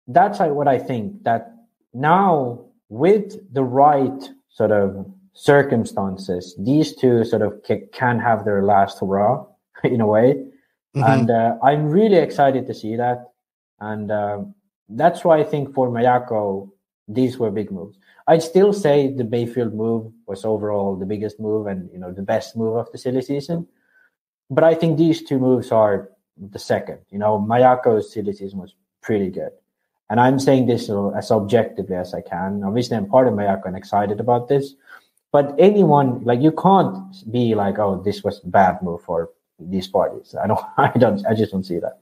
that's what I think, that now with the right sort of circumstances, these two sort of can have their last hurrah in a way. Mm-hmm. And I'm really excited to see that. And that's why I think for Mayako, these were big moves. I'd still say the Bayfield move was overall the biggest move and, the best move of the silly season. But I think these two moves are the second. Mayako's silly season was pretty good. And I'm saying this as objectively as I can. Obviously, I'm part of Mayako and excited about this. But anyone, you can't be like, oh, this was a bad move for these parties. I just don't see that.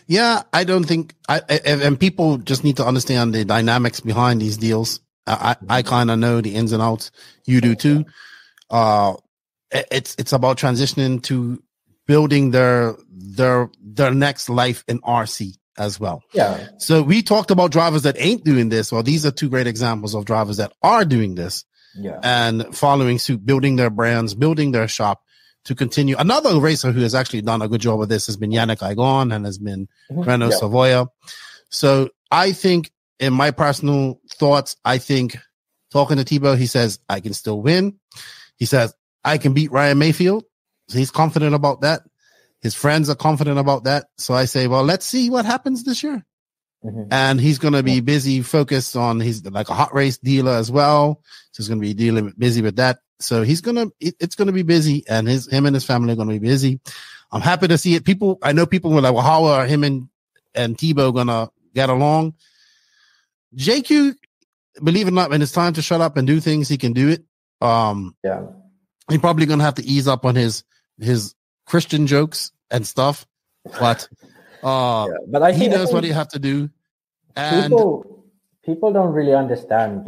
Yeah, I don't think, and people just need to understand the dynamics behind these deals. I kind of know the ins and outs. You do too. It's about transitioning to building their next life in RC as well. Yeah. So we talked about drivers that ain't doing this. Well, these are two great examples of drivers that are doing this. Yeah. And following suit, building their brands, building their shop to continue. Another racer who has actually done a good job of this has been Yannick Aigon and has been Renault Savoia. So I think, in my personal thoughts, I think talking to Tebow, he says, I can still win. He says, I can beat Ryan Mayfield. So he's confident about that. His friends are confident about that. So I say, well, let's see what happens this year. Mm-hmm. And he's going to be busy, focused on, he's like a hot race dealer as well. So he's going to be busy with that. So it's going to be busy, and him and his family are going to be busy. I'm happy to see it. I know people were like, well, how are him and Tebow going to get along? JQ, believe it or not, when it's time to shut up and do things, he can do it. He's probably going to have to ease up on his Christian jokes and stuff, but but I think he knows what he have to do. And people don't really understand,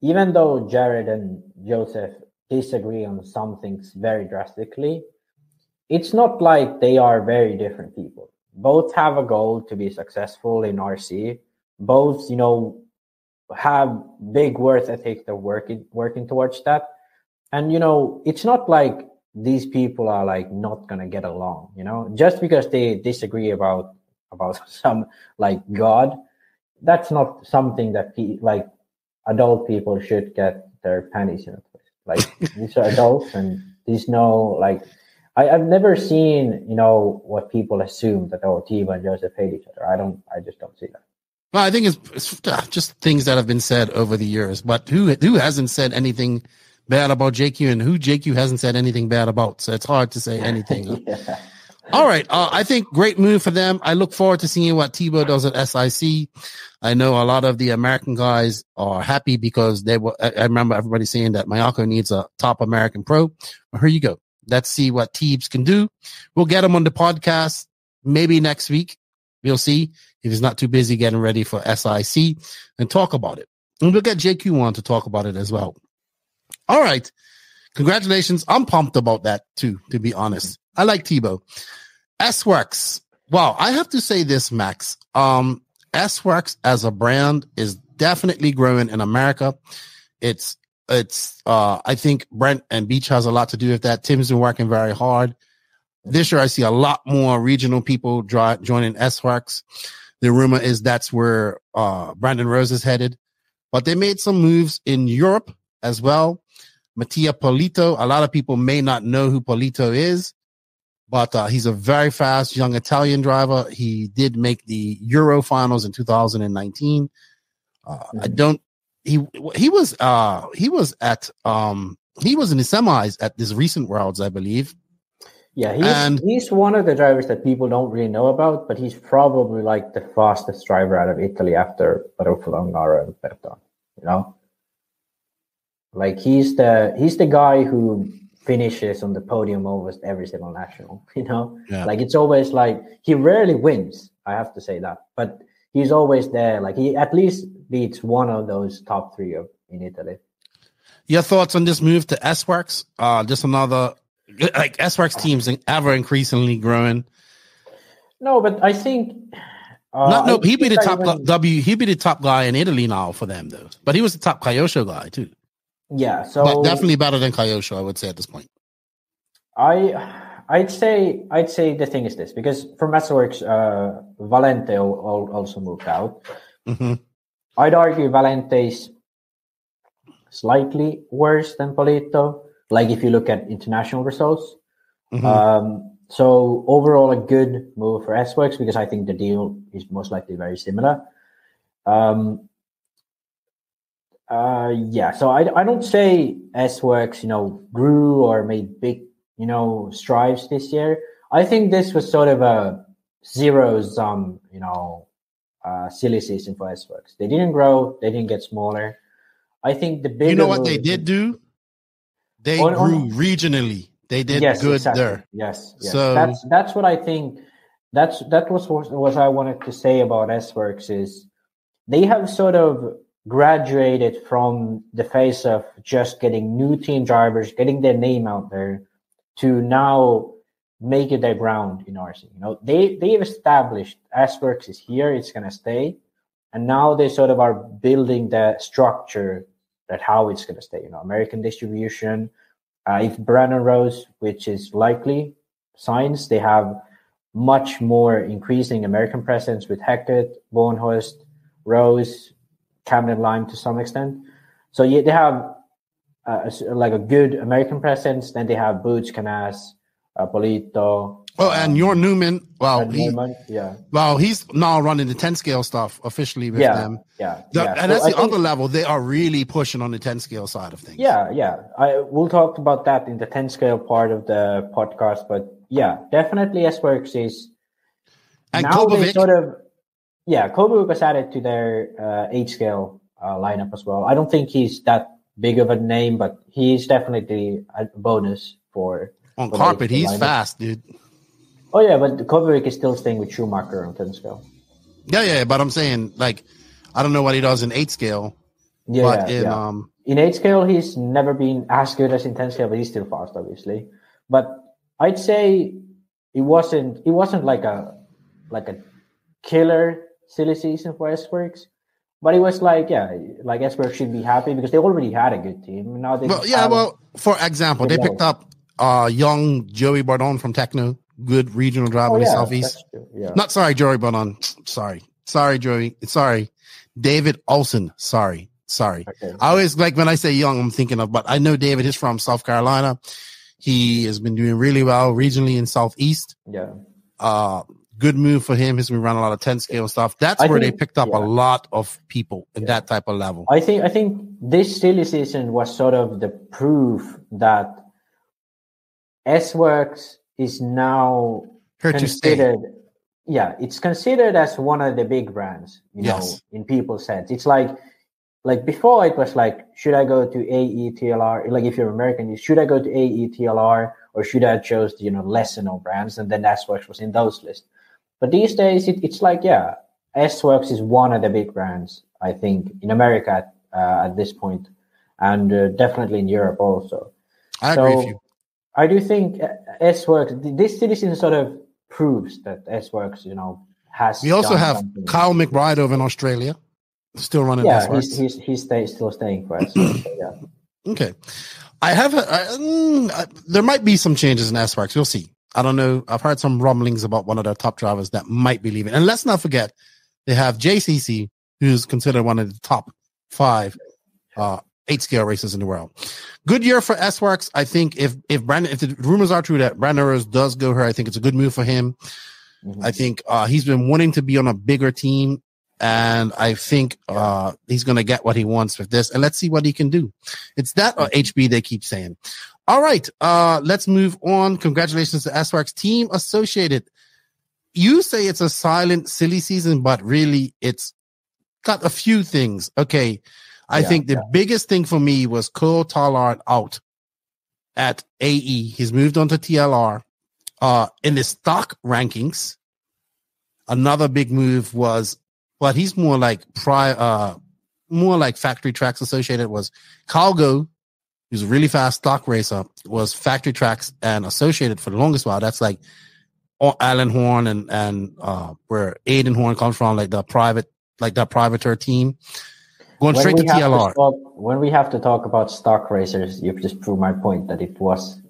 even though Jared and Joseph disagree on some things very drastically, it's not like they are very different people. Both have a goal to be successful in RC. Both, have big work ethic. They're working towards that. And, it's not like these people are not going to get along, just because they disagree about some God. That's not something that adult people should get their panties in a place. These are adults, and these know, I've never seen, what people assume that, Tebow and Joseph hate each other. I just don't see that. Well, I think it's just things that have been said over the years, but who hasn't said anything bad about JQ, and who JQ hasn't said anything bad about? So it's hard to say anything. Yeah. All right. I think great move for them. I look forward to seeing what Tebow does at SIC. I know a lot of the American guys are happy because I remember everybody saying that Mayako needs a top American pro. Well, here you go. Let's see what Teebs can do. We'll get him on the podcast maybe next week. We'll see if he's not too busy getting ready for SIC and talk about it. And we'll get JQ on to talk about it as well. All right. Congratulations. I'm pumped about that too, to be honest. I like Tebow. S-Works. Wow. I have to say this, Max. S-Works as a brand is definitely growing in America. It's I think Brent and Beach has a lot to do with that. Tim's been working very hard. This year, I see a lot more regional people joining S-Works. The rumor is that's where Brandon Rose is headed. But they made some moves in Europe as well. Mattia Polito. A lot of people may not know who Polito is, but he's a very fast young Italian driver. He did make the Euro finals in 2019. He was in the semis at this recent Worlds, I believe. Yeah, he's one of the drivers that people don't really know about, but he's probably the fastest driver out of Italy after Barofalo, Ngara, and Berton, Like he's the guy who finishes on the podium almost every single national. Like it's always like he rarely wins. I have to say that, but he's always there. Like he at least beats one of those top three in Italy. Your thoughts on this move to S-Works? Just another like S-Works teams ever increasingly growing. No, but I think he'd be the top he'd be the top guy in Italy now for them though. But he was the top Kyosho guy too. Yeah, so but definitely better than Kyosho, I would say at this point. I'd say the thing is this, because from S-Works, Valente also moved out. Mm-hmm. I'd argue Valente's slightly worse than Polito. Like if you look at international results. Mm-hmm. So overall, a good move for S-Works because I think the deal is most likely very similar. So I don't say S-Works, grew or made big, strides this year. I think this was sort of a zero-sum, silly season for S-Works. They didn't grow. They didn't get smaller. I think the big. You know what they did do? They grew regionally. They did good there. Yes. So that's what I think. That was what I wanted to say about S-Works is they have sort of graduated from the phase of just getting new team drivers, getting their name out there, to now make it their ground in RC. They've established S-Works is here, it's gonna stay, and now they sort of are building the structure that how it's gonna stay. American distribution. If Brandon Rose, which is likely, signs, they have much more increasing American presence with Hackett, Bornhorst, Rose, Camden Lime to some extent. So they have like a good American presence. Then they have Boots, Canas, Polito. And your Newman. Well, he's now running the 10 scale stuff officially with them. And that's the other level. They are really pushing on the 10 scale side of things. We'll talk about that in the 10 scale part of the podcast. But definitely S-Works is. And now Kobovic. They sort of. Kobovic was added to their 8 scale lineup as well. I don't think he's that big of a name, but he's definitely a bonus for. On carpet, he's lineup. Fast, dude. Oh, yeah, but Kovacic is still staying with Schumacher on 10 scale. Yeah, but I'm saying, like, I don't know what he does in 8 scale. In 8 scale, he's never been as good as in 10 scale, but he's still fast, obviously. But I'd say it wasn't like a killer silly season for S-Works. But it was like S-Works should be happy because they already had a good team. Now they for example, they picked up young Joey Bardon from Techno, good regional driver in the Southeast. Not sorry, Joey Bardon. Sorry, Joey. Sorry, David Olsen. Sorry. Okay. I always like when I say young, I'm thinking of, but I know David is from South Carolina. He has been doing really well regionally in Southeast. Good move for him. He's been running a lot of 10 scale stuff. That's where they picked up a lot of people in that type of level. I think this silly season was sort of the proof that S-Works is now considered. It's considered as one of the big brands, in people's sense. It's like before it was like, should I go to AETLR? Like if you're American, should I go to AETLR or should I choose the, lesser known brands? And then S-Works was in those lists. But these days it's like, S-Works is one of the big brands, I think, in America at this point, and definitely in Europe also. I agree with you. I do think S-Works, this season sort of proves that S-Works, has. We also have something. Kyle McBride over in Australia, still running S-Works. He's still staying for S-Works. Okay. I have there might be some changes in S-Works. We'll see. I don't know. I've heard some rumblings about one of their top drivers that might be leaving. And let's not forget, they have JCC, who's considered one of the top 5 8 scale racers in the world. Good year for S-Works. I think if the rumors are true that Brandon Rose does go here, I think it's a good move for him. Mm-hmm. I think he's been wanting to be on a bigger team, and I think he's going to get what he wants with this. And let's see what he can do. It's that or HB, they keep saying. All right, let's move on. Congratulations to S-Works Team Associated. You say it's a silent, silly season, but really it's got a few things. Okay, I think the biggest thing for me was Cole Tallard out at AE. He's moved on to TLR. In the stock rankings, another big move was, but he's more like factory tracks associated, was Calgo, who's a really fast stock racer, was factory tracks and associated for the longest while. That's like Alan Horn and where Aiden Horn comes from, like that privateer team. Going straight to TLR. When we have to talk about stock racers, you've just proved my point that it was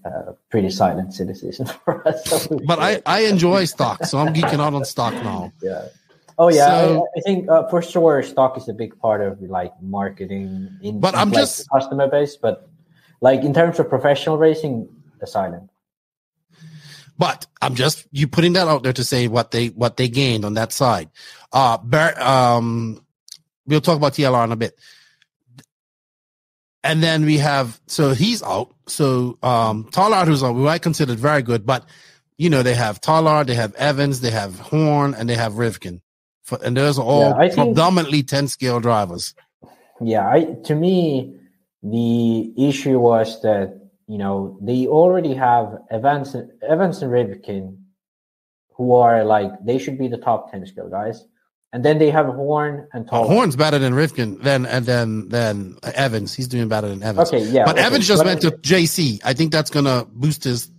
pretty silent SillySeason for us. But I enjoy stock, so I'm geeking out on stock now. Yeah. Oh yeah, so, I think for sure stock is a big part of like marketing the customer base, but like in terms of professional racing, the silent. But I'm just you putting that out there to say what they gained on that side. We'll talk about TLR in a bit. And then we have, so he's out. So Tallard, who's out, we might consider very good, but they have Tallard, they have Evans, they have Horn, and they have Rivkin. And those are all predominantly 10 scale drivers. Yeah, to me, the issue was that, they already have Evans and Rivkin, who are like, they should be the top 10 scale guys. And then they have Horn and Tallard. Horn's better than Rivkin, than Evans. He's doing better than Evans. Okay, yeah. But Evans just went to JC. I think that's going to boost his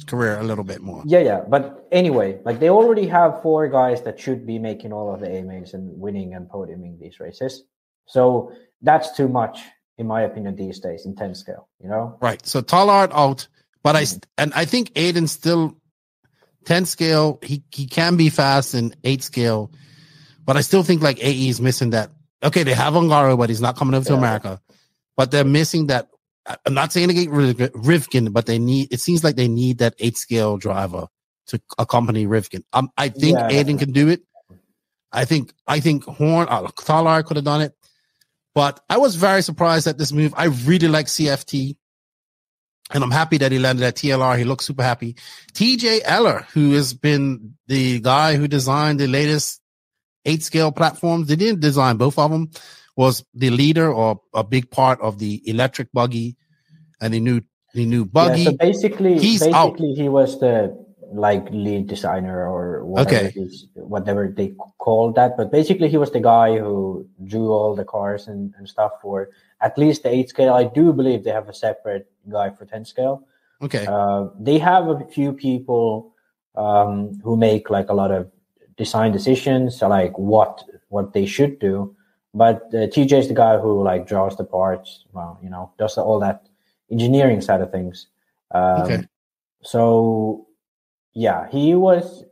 career a little bit more. Yeah. But anyway, like they already have 4 guys that should be making all of the A-mains and winning and podiuming these races. So that's too much, in my opinion, these days in 10 scale, Right. So Tallard out, but I think Aiden still 10 scale. He can be fast in 8 scale. But I still think like AE is missing that. Okay, they have Ongaro, but he's not coming over to America. But they're missing that. I'm not saying to get Rivkin, but it seems like they need that 8 scale driver to accompany Rivkin. I think Aiden can do it. I think Horn, Tallard could have done it. But I was very surprised at this move. I really like CFT. And I'm happy that he landed at TLR. He looks super happy. TJ Eller, who has been the guy who designed the latest 8 scale platforms, they didn't design both of them, was the leader or a big part of the electric buggy and the new buggy. So basically out. He was the like lead designer or whatever they called that. But basically he was the guy who drew all the cars and stuff for at least the 8 scale. I do believe they have a separate guy for 10 scale. Okay. They have a few people who make like a lot of design decisions, like what they should do, but TJ is the guy who like draws the parts, does all that engineering side of things. So yeah, he was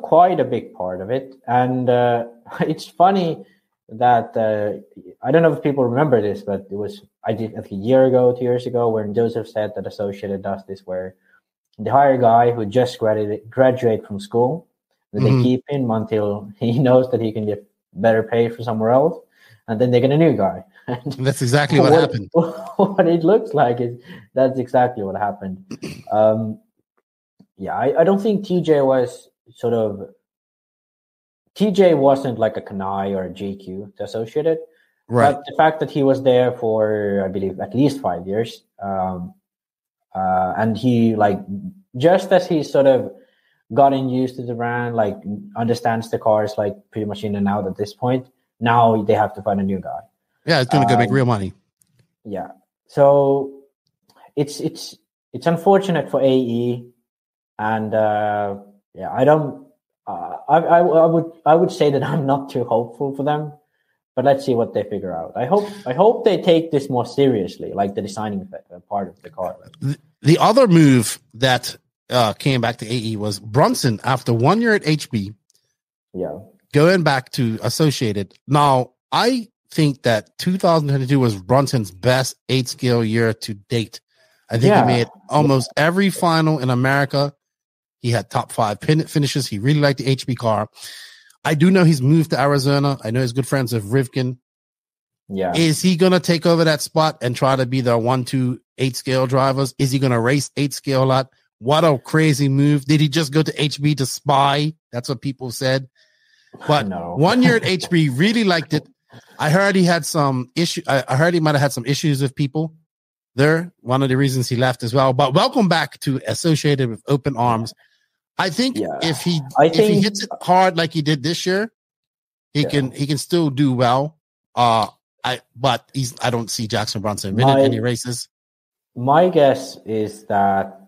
quite a big part of it, and it's funny that I don't know if people remember this, but it was I did like 2 years ago when Joseph said that Associated does this, where they hire a guy who just graduate from school. Then they keep him until he knows that he can get better pay for somewhere else, and then they get a new guy. And that's exactly what happened. What it looks like is that's exactly what happened. I don't think TJ wasn't like a Kanai or a GQ to Associated. Right. But the fact that he was there for, I believe, at least 5 years, and he like just as he sort of gotten used to the brand, like understands the cars like pretty much in and out at this point. Now they have to find a new guy. Yeah, it's gonna go make real money. Yeah, so it's unfortunate for AE, and I don't. I would say that I'm not too hopeful for them, but let's see what they figure out. I hope they take this more seriously, like the designing part of the car. The other move that came back to AE was Brunson after 1 year at HB. Yeah. Going back to Associated. Now, I think that 2022 was Brunson's best 8 scale year to date. I think he made almost every final in America. He had top 5 finishes. He really liked the HB car. I do know he's moved to Arizona. I know he's good friends with Rivkin. Yeah. Is he going to take over that spot and try to be the 1-2 8 scale drivers? Is he going to race 8 scale a lot? What a crazy move. Did he just go to HB to spy? That's what people said. But 1 year at HB, really liked it. I heard he had some issue. I heard he might have had some issues with people there. One of the reasons he left as well. But welcome back to Associated with Open Arms. I think if he hits it hard like he did this year, he can still do well. But I don't see Jackson Brunson winning any races. My guess is that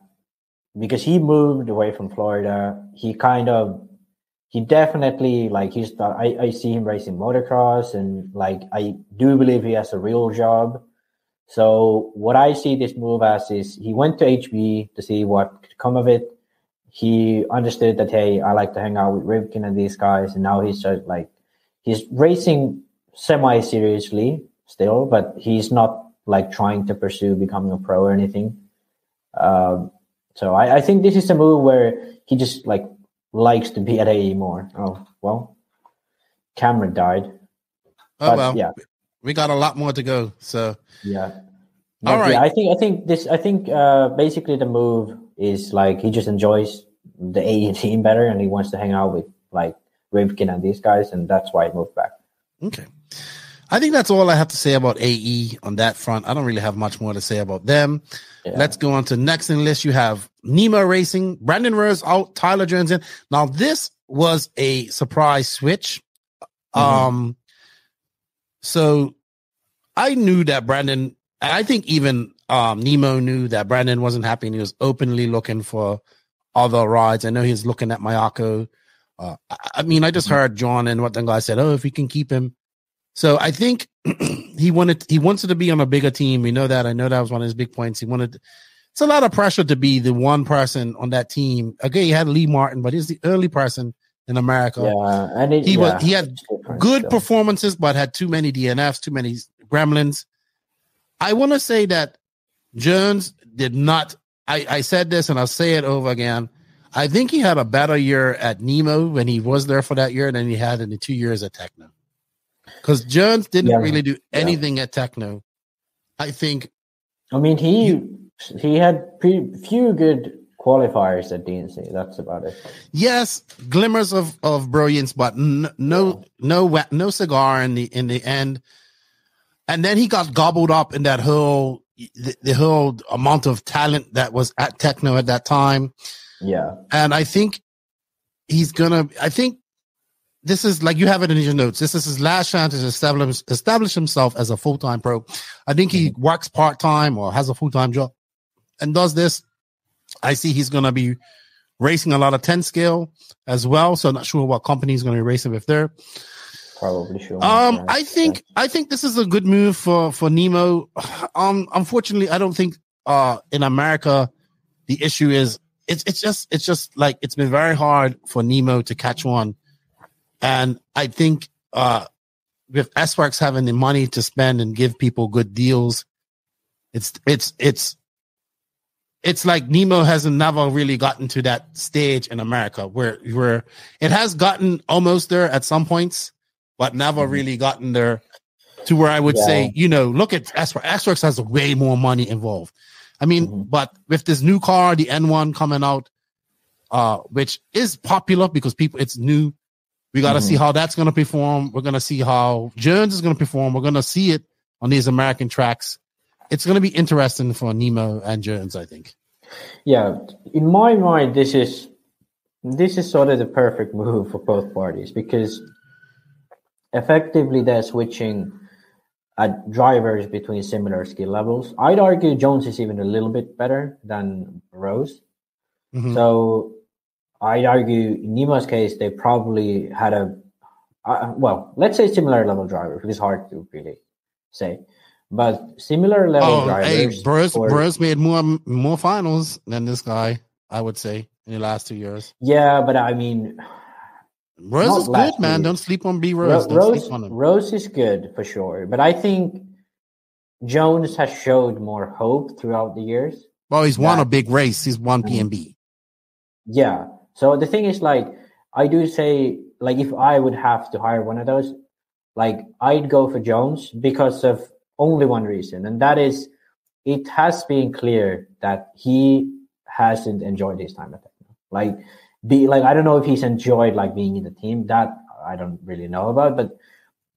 because he moved away from Florida, he definitely I see him racing motocross, and like I do believe he has a real job. So what I see this move as is he went to HB to see what could come of it. He understood that, hey, I like to hang out with Rivkin and these guys, and now he's he's racing semi-seriously still, but he's not like trying to pursue becoming a pro or anything. So I think this is a move where he just like likes to be at AE more. Oh, well, Cameron died. Oh, well, yeah. We got a lot more to go. So yeah. All right. Yeah, I think basically the move is like he just enjoys the AE team better, and he wants to hang out with like Rivkin and these guys, and that's why he moved back. Okay. I think that's all I have to say about AE on that front. I don't really have much more to say about them. Yeah. Let's go on to next in the list. You have Nemo Racing, Brandon Rose out, Tyler Jones in. Now, this was a surprise switch. Mm-hmm. So I knew that Brandon, I think even Nemo knew that Brandon wasn't happy, and he was openly looking for other rides. I know he was looking at Mayako. I mean, I just heard John and what the guy said, if we can keep him. So I think he wanted to be on a bigger team. We know that. I know that was one of his big points. It's a lot of pressure to be the one person on that team. Again, he had Lee Martin, but he's the early person in America. Yeah, and he had good performances, but had too many DNFs, too many gremlins. I want to say that Jones did not. I said this, and I'll say it over again. I think he had a better year at Nemo when he was there for that year than he had in the 2 years at Techno. Because Jones didn't really do anything at Techno. I think. I mean, he had few good qualifiers at DNC. That's about it. Yes, glimmers of brilliance, but no cigar in the end. And then he got gobbled up in that whole the whole amount of talent that was at Techno at that time. Yeah, and I think I think this is, like you have it in your notes, this is his last chance to establish himself as a full-time pro. I think he works part-time or has a full-time job and does this. I see he's going to be racing a lot of 10 scale as well. So I'm not sure what company he's going to be racing with there. Probably sure. I think this is a good move for Nemo. Unfortunately, I don't think in America the issue is it's just like it's been very hard for Nemo to catch one. And I think with S-Works having the money to spend and give people good deals, it's like Nemo hasn't never really gotten to that stage in America where it has gotten almost there at some points, but never really gotten there to where I would say, look at S-Works. S-Works has way more money involved. I mean, but with this new car, the N1 coming out, which is popular because it's new. We got to see how that's going to perform. We're going to see how Jones is going to perform. We're going to see it on these American tracks. It's going to be interesting for Nemo and Jones, I think. Yeah, in my mind, this is sort of the perfect move for both parties because effectively they're switching drivers between similar skill levels. I'd argue Jones is even a little bit better than Rose. Mm-hmm. So I'd argue in Nemo's case, they probably had let's say similar level driver, because it's hard to really say. But similar level drivers. Burroughs made more finals than this guy, I would say, in the last 2 years. Yeah, but I mean, Rose is good, man. Don't sleep on B. Rose. Rose is good for sure, but I think Jones has showed more hope throughout the years. Well, he's won a big race. He's won PMB. Yeah. So the thing is, like, I do say, like, if I would have to hire one of those, like, I'd go for Jones because of only one reason, and that is it has been clear that he hasn't enjoyed his time at Techno. I don't know if he's enjoyed like being in the team. That I don't really know about, but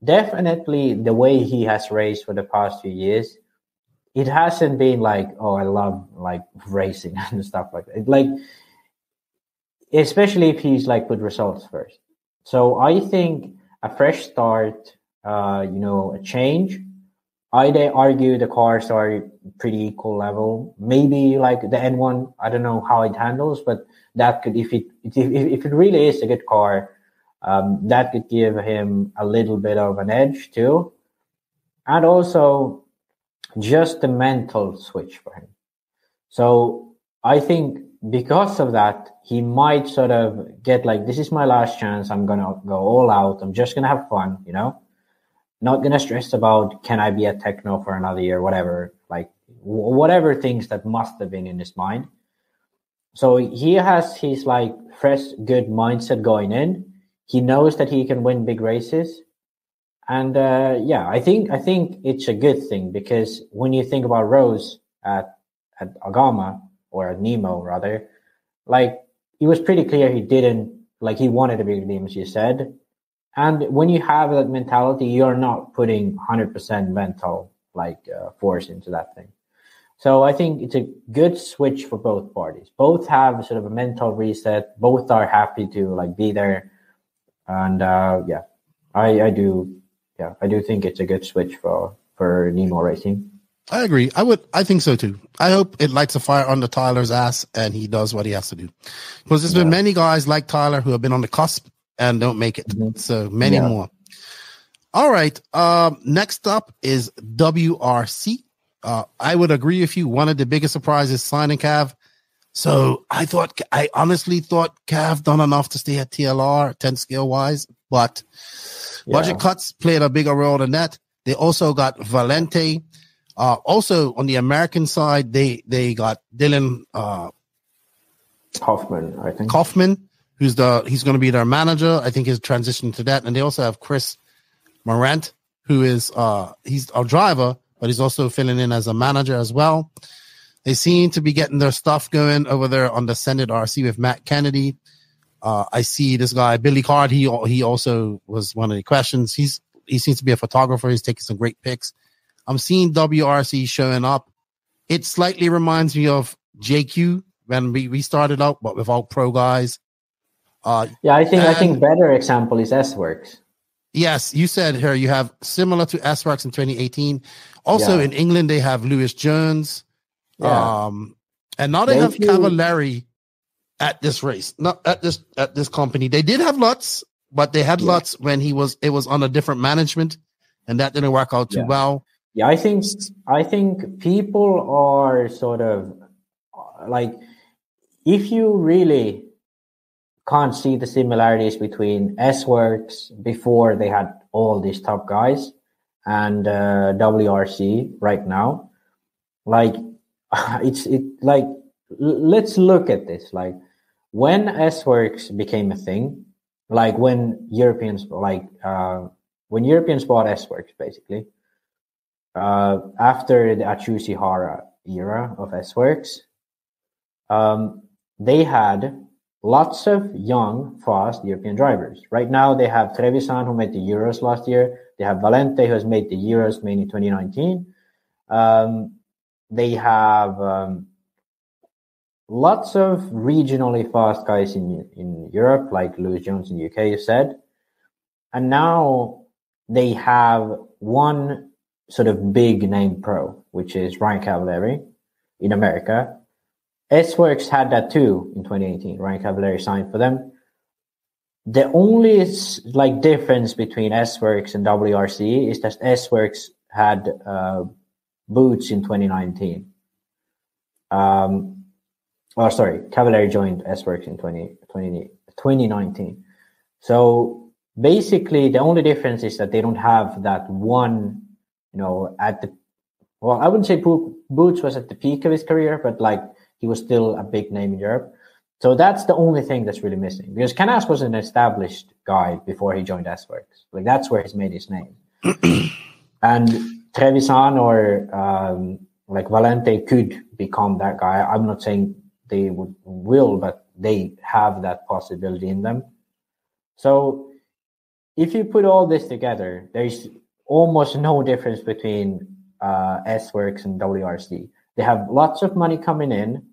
definitely the way he has raced for the past few years, it hasn't been like, oh, I love like racing and stuff like that. Like, especially if he's like put results first. So I think a fresh start, a change. I'd argue the cars are pretty equal level. Maybe like the N1, I don't know how it handles, but that could, if it really is a good car, that could give him a little bit of an edge too. And also just the mental switch for him. So I think because of that, he might sort of get like, this is my last chance. I'm going to go all out. I'm just going to have fun, not going to stress about, can I be a techno for another year, whatever, like whatever things that must have been in his mind. So he has his like fresh, good mindset going in. He knows that he can win big races. And I think it's a good thing, because when you think about Rose at Agama, or at Nemo rather, like it was pretty clear he wanted a bigger team, as you said. And when you have that mentality, you're not putting 100% mental force into that thing. So I think it's a good switch for both parties. Both have sort of a mental reset. Both are happy to like be there. And I do think it's a good switch for Nemo Racing. I agree. I think so too. I hope it lights a fire under Tyler's ass and he does what he has to do. Because there's been many guys like Tyler who have been on the cusp and don't make it. Mm-hmm. So many more. All right. Next up is WRC. I would agree with you. One of the biggest surprises signing Cav. So I honestly thought Cav done enough to stay at TLR 10 scale wise, but budget cuts played a bigger role than that. They also got Valente. Also on the American side, they got Dylan Hoffman, I think. Kaufman, he's going to be their manager. I think he's transitioned to that. And they also have Chris Morant, who is he's a driver, but he's also filling in as a manager as well. They seem to be getting their stuff going over there on the Senate RC with Matt Kennedy. I see this guy Billy Card. He also was one of the questions. He seems to be a photographer. He's taking some great pics. I'm seeing WRC showing up. It slightly reminds me of JQ when we started out, but without pro guys. I think better example is S-Works. Yes, you said here you have similar to S-Works in 2018. Also in England they have Lewis Jones. And now they have Cavallari at this race, not at this company. They did have Lutz, but they had Lutz when it was on a different management, and that didn't work out too well. Yeah, I think people are sort of like, if you really can't see the similarities between S-Works before they had all these top guys and WRC right now, like let's look at this. Like when S-Works became a thing, like when Europeans bought S-Works basically. After the Achusi Hara era of S-Works, they had lots of young, fast European drivers. Right now, they have Trevisan, who made the Euros last year. They have Valente, who has made the Euros mainly 2019. They have lots of regionally fast guys in Europe, like Lewis Jones in the UK, you said. And now they have one sort of big name pro, which is Ryan Cavallari in America. S-Works had that too in 2018. Ryan Cavallari signed for them. The only difference between S-Works and WRC is that S-Works had Boots in 2019. Cavallari joined S-Works in 2019. So basically, the only difference is that they don't have that one. I wouldn't say Boots was at the peak of his career, but he was still a big name in Europe. So that's the only thing that's really missing, because Canas was an established guy before he joined S-Works. That's where he's made his name. And Trevisan or Valente could become that guy. I'm not saying they will, but they have that possibility in them. So if you put all this together, there's almost no difference between S-Works and WRC. They have lots of money coming in.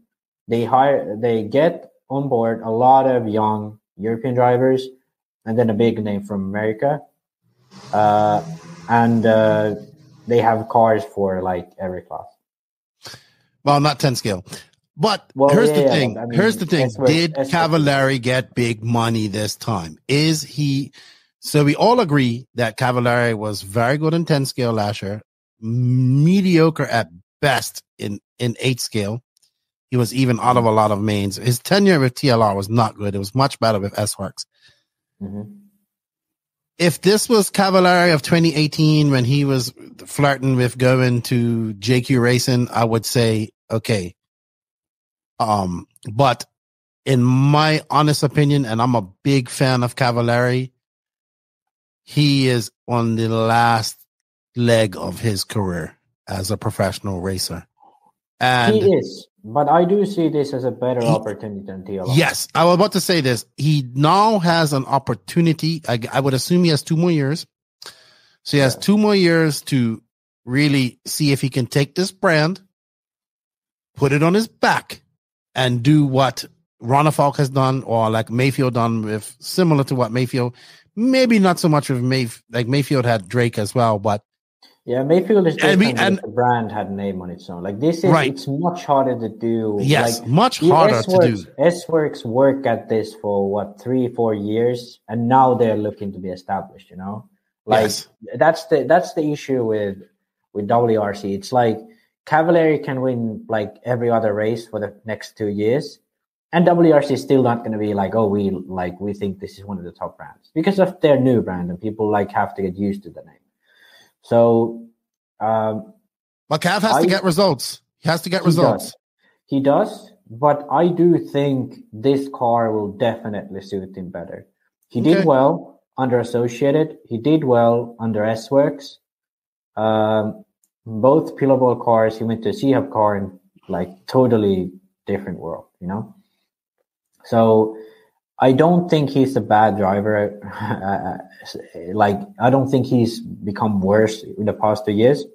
They get on board a lot of young European drivers, and then a big name from America. And they have cars for like every class. Well, not 10 scale. But here's the thing. I mean, here's the thing. Did Cavallari get big money this time? Is he? So we all agree that Cavallari was very good in 10 scale last year, mediocre at best in 8 scale. He was even out of a lot of mains. His tenure with TLR was not good. It was much better with S-Works. Mm-hmm. If this was Cavallari of 2018 when he was flirting with going to JQ Racing, I would say, okay. But in my honest opinion, and I'm a big fan of Cavallari, he is on the last leg of his career as a professional racer. And he is, but I do see this as a better opportunity than TLR. Yes, I was about to say this. He now has an opportunity. I would assume he has 2 more years. So he has 2 more years to really see if he can take this brand, put it on his back, and do what Ronafalk has done, or like Mayfield done with, similar to what Mayfield, maybe not so much with Mayfield had Drake as well, but yeah, Mayfield is different, and the brand had a name on its own. Like this is, right. It's much harder to do. Yes, like, much harder to do. S-Works work at this for 3-4 years, and now they're looking to be established. You know, like yes. that's the issue with WRC. It's like Cavallari can win like every other race for the next 2 years, and WRC is still not going to be like, oh, we think this is one of the top brands because of their new brand, and people like have to get used to the name. So, but Cav has to get results. He has to get results. He does, but I do think this car will definitely suit him better. He did well under Associated. He did well under S-Works. Both pillowball cars. He went to a C-Hub car in like totally different world, you know. So I don't think he's a bad driver. I don't think he's become worse in the past 2 years.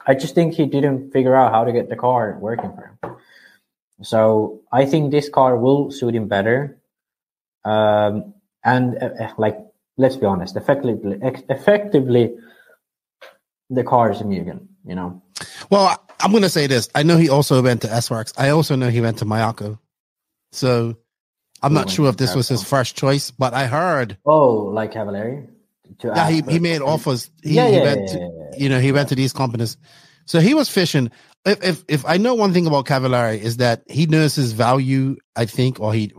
I just think he didn't figure out how to get the car working for him. So I think this car will suit him better. Let's be honest, effectively, the car is a Mugen, you know. Well, I'm going to say this. I know he also went to S-Works. I also know he went to Mayako. So I'm not sure if this was his first choice, but I heard. Oh, like Cavallari? Yeah, he made offers. He went to these companies. So he was fishing. If I know one thing about Cavallari is that he knows his value, I think, or he's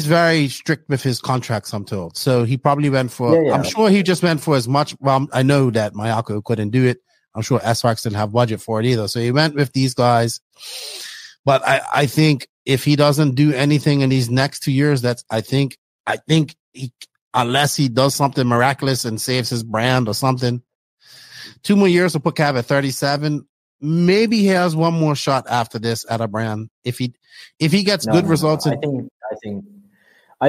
very strict with his contracts, I'm told. So he probably went for, I'm sure he just went for as much. Well, I know that Mayako couldn't do it. I'm sure S-Works didn't have budget for it either. So he went with these guys. But I think if he doesn't do anything in these next 2 years, I think he, unless he does something miraculous and saves his brand or something, 2 more years to put Cav at 37. Maybe he has one more shot after this at a brand. If he gets good results. I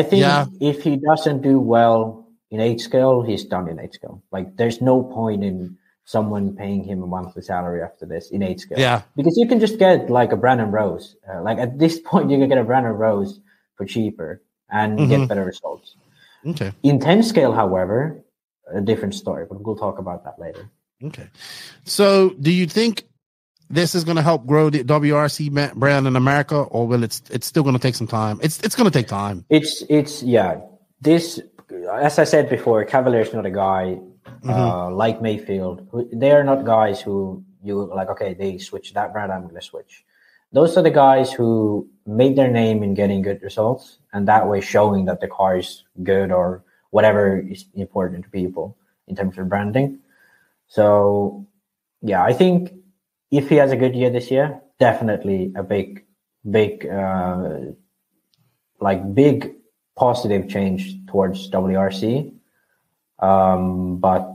think if he doesn't do well in 8 scale, he's done in 8 scale. Like there's no point in someone paying him a monthly salary after this in 8 scale. Yeah. Because you can just get like a Brandon Rose. Like at this point, you can get a Brandon Rose for cheaper and get better results. Okay. In 10 scale, however, a different story, but we'll talk about that later. Okay. So do you think this is going to help grow the WRC brand in America, or will it's still going to take some time? It's going to take time. This, as I said before, Cavalier is not a guy like Mayfield. They are not guys who you like, okay, they switch that brand, I'm going to switch. Those are the guys who made their name in getting good results, and that way showing that the car is good or whatever is important to people in terms of branding. So, yeah, I think if he has a good year this year, definitely a big positive change towards WRC. But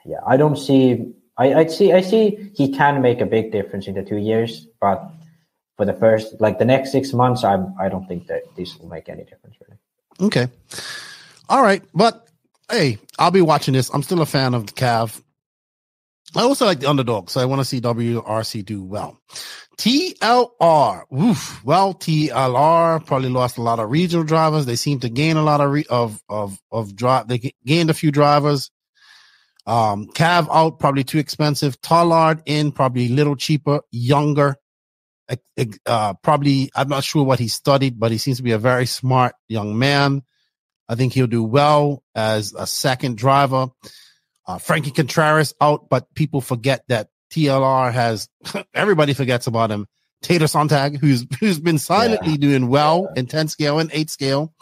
yeah, I don't see. I see he can make a big difference in the 2 years, but for the next 6 months, I don't think that this will make any difference really. Okay. All right. But hey, I'll be watching this. I'm still a fan of the Cav. I also like the underdog, so I want to see WRC do well. TLR. Oof. Well, TLR probably lost a lot of regional drivers. They seem to gain a lot of drive. They gained a few drivers. Cav out, probably too expensive. Tollard in, probably a little cheaper, younger. Probably, I'm not sure what he studied, but he seems to be a very smart young man. I think he'll do well as a second driver. Frankie Contreras out, but people forget that TLR has, everybody forgets about him. Tater Sontag, who's been silently doing well in 10 scale and 8 scale.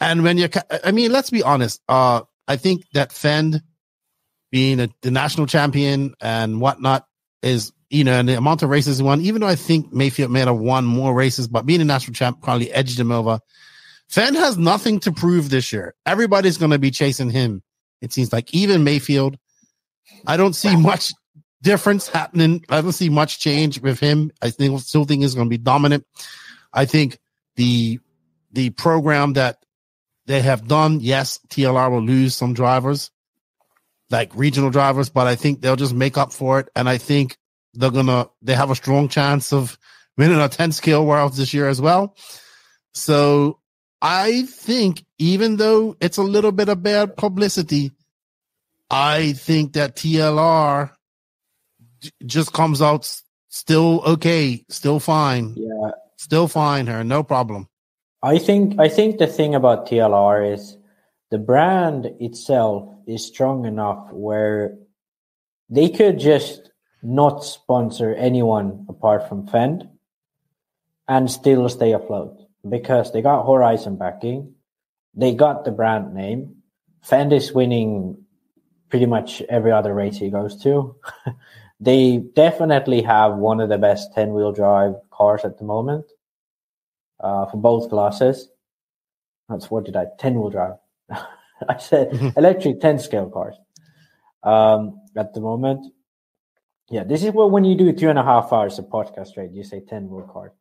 And when let's be honest. I think that Fend being the national champion and whatnot is, and the amount of races he won, even though I think Mayfield may have won more races, but being a national champ probably edged him over. Fend has nothing to prove this year. Everybody's going to be chasing him. It seems like even Mayfield, I don't see much difference happening. I don't see much change with him. I still think he's going to be dominant. I think the program that they have done, yes, TLR will lose some drivers, like regional drivers, but I think they'll just make up for it. And I think they have a strong chance of winning a 10 scale worlds this year as well. So I think even though it's a little bit of bad publicity, I think that TLR just comes out still okay, still fine. Yeah. Still fine here, no problem. I think the thing about TLR is the brand itself is strong enough where they could just not sponsor anyone apart from Fend and still stay afloat because they got Horizon backing. They got the brand name. Fend is winning pretty much every other race he goes to. They definitely have one of the best 10-wheel drive cars at the moment for both classes. That's 10-wheel drive. I said electric 10-scale cars at the moment. Yeah, this is what when you do 2.5 hours of podcast straight, you say 10-wheel cars.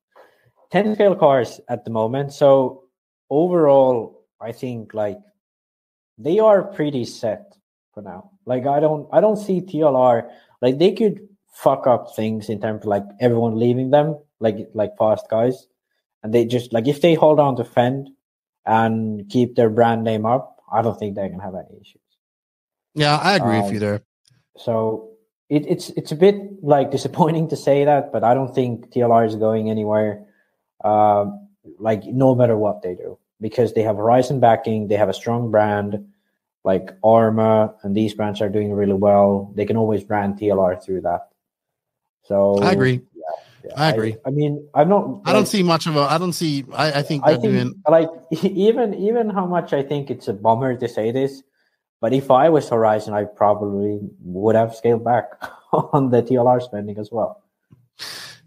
10-scale cars at the moment. So overall, I think like they are pretty set for now. Like I don't see TLR, like they could fuck up things in terms of like everyone leaving them, like fast guys. And they just like if they hold on to Fend and keep their brand name up, I don't think they're gonna have any issues. Yeah, I agree with you there. So it's a bit like disappointing to say that, but I don't think TLR is going anywhere. Like no matter what they do, because they have Horizon backing, they have a strong brand like Arma, and these brands are doing really well. They can always brand TLR through that. So I agree. Yeah, I agree. I mean, I'm not. I don't see much of a. I don't see. I think like even how much I think it's a bummer to say this, but if I was Horizon, I probably would have scaled back on the TLR spending as well.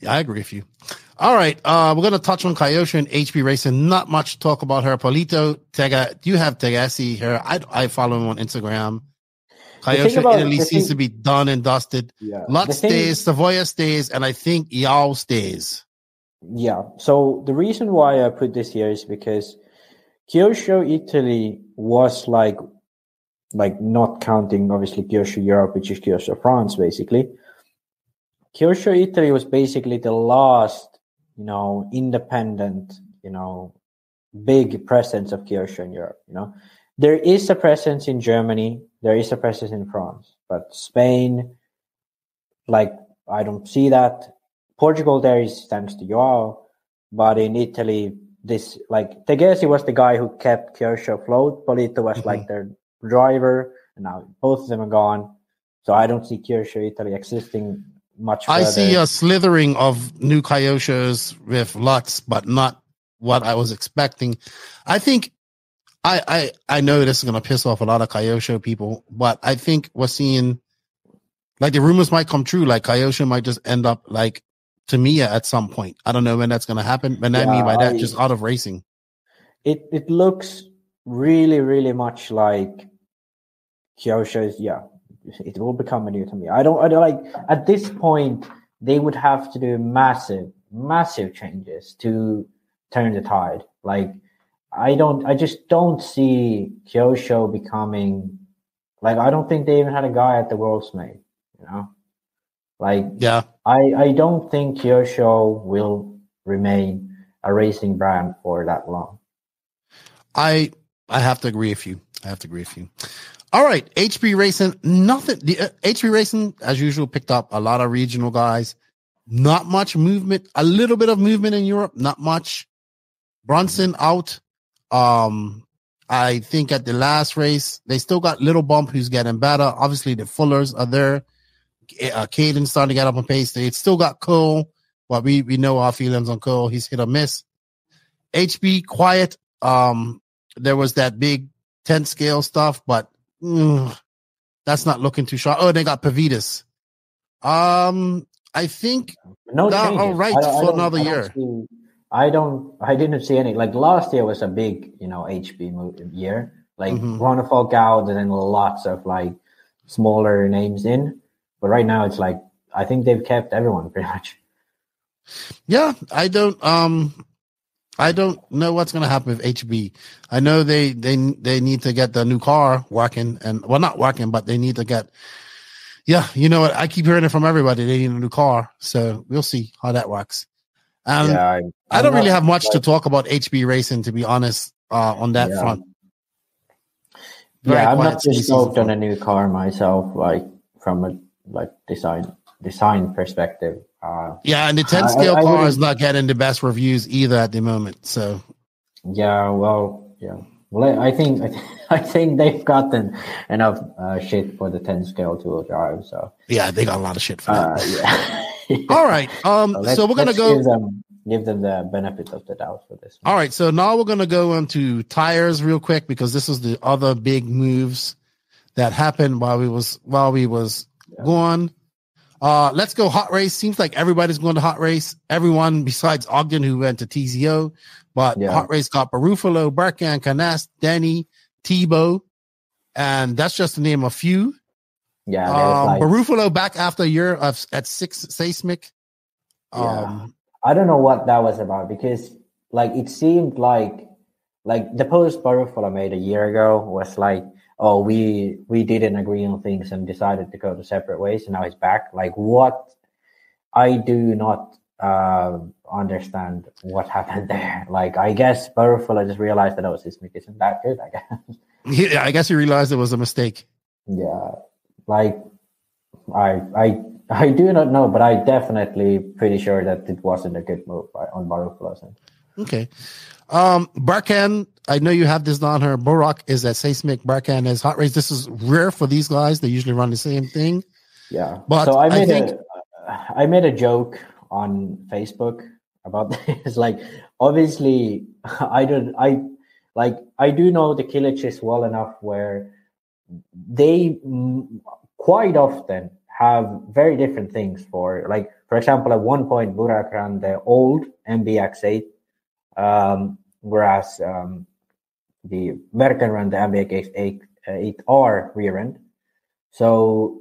Yeah, I agree with you. All right, we're going to touch on Kyosho and HB Racing. Not much to talk about her. Polito, you have Tegasi here. I follow him on Instagram. Kyosho Italy seems to be done and dusted. Yeah. Lutz stays, Savoia stays, and I think Yao stays. Yeah. So the reason why I put this here is because Kyosho Italy was like not counting obviously Kyosho Europe, which is Kyosho France, basically. Kyosho Italy was basically the last, independent, big presence of Kyosho in Europe. There is a presence in Germany, there is a presence in France, but Spain, I don't see that. Portugal, there is thanks to Joao, but in Italy, Tegesi was the guy who kept Kyosho afloat. Polito was their driver, and now both of them are gone. So I don't see Kyosho Italy existing much further. I see a slithering of new Kyoshos with Lutz, but not what I was expecting. I think I know this is going to piss off a lot of Kyosho people, but I think we're seeing the rumors might come true. Like Kyosho might just end up like Tamiya at some point. I don't know when that's going to happen, but I mean by that just out of racing. It looks really, really much like Kyosho's. Yeah, it will become a new Tamiya. I don't like at this point they would have to do massive changes to turn the tide. Like I just don't see Kyosho becoming like, I don't think they even had a guy at the World's Made, you know? Like, Yeah. I don't think Kyosho will remain a racing brand for that long. I have to agree with you. All right, HB Racing, nothing. The HB Racing, as usual, picked up a lot of regional guys. Not much movement. A little bit of movement in Europe. Not much. Brunson out. I think at the last race, they still got Little Bump, who's getting better. Obviously, the Fullers are there. Caden's starting to get up on pace. They still got Cole, but we know our feelings on Cole. He's hit or miss. HB quiet. There was that big 10 scale stuff, but that's not looking too sharp. Oh, they got Pavitas. I think no they're changes. all right for another year. I didn't see any. Like last year was a big, HB year. Like Ron Falcao, and then lots of like smaller names in. But right now it's like, I think they've kept everyone pretty much. Yeah, I don't know what's going to happen with HB. I know they need to get the new car working, and well, not working, but they need to get. Yeah, you know what? I keep hearing it from everybody. They need a new car, so we'll see how that works. I don't really have much to talk about HB Racing, to be honest, on that front. I'm not just stoked on a new car myself, like from a design perspective. And the 10 scale car is not getting the best reviews either at the moment. So well, I think they've gotten enough shit for the 10 scale two-wheel drive. So yeah, they got a lot of shit for that. All right. So we're gonna go give them the benefit of the doubt for this one. All right. So now we're gonna go into tires real quick, because this is the other big moves that happened while we was going. Let's go hot race. Seems like everybody's going to hot race. Everyone besides Ogden, who went to TZO, but hot race got Barufalo, Berkan, Canas, Denny, Tebow, and that's just to name a few. Yeah, Barufalo back after a year at 6 seismic. I don't know what that was about, because like it seemed like the post Barufalo made a year ago was like, oh, we didn't agree on things and decided to go to separate ways, and now he's back. Like, what? I do not understand what happened there. Like, I guess Barufalo just realized that seismic isn't that good, I guess. Yeah, I guess he realized it was a mistake. Yeah. Like, I do not know, but I definitely pretty sure that it wasn't a good move on Barufalo's end. Okay. Berkan, I know you have this on her. Borak is at seismic. Berkan is hot race. This is rare for these guys. They usually run the same thing. Yeah. But so I made a joke on Facebook about this. Like, obviously, I do know the Kiliches well enough where they quite often have very different things for, like, for example, at one point, Burak ran the old MBX8, whereas the Berkan ran the MBX8R rear end. So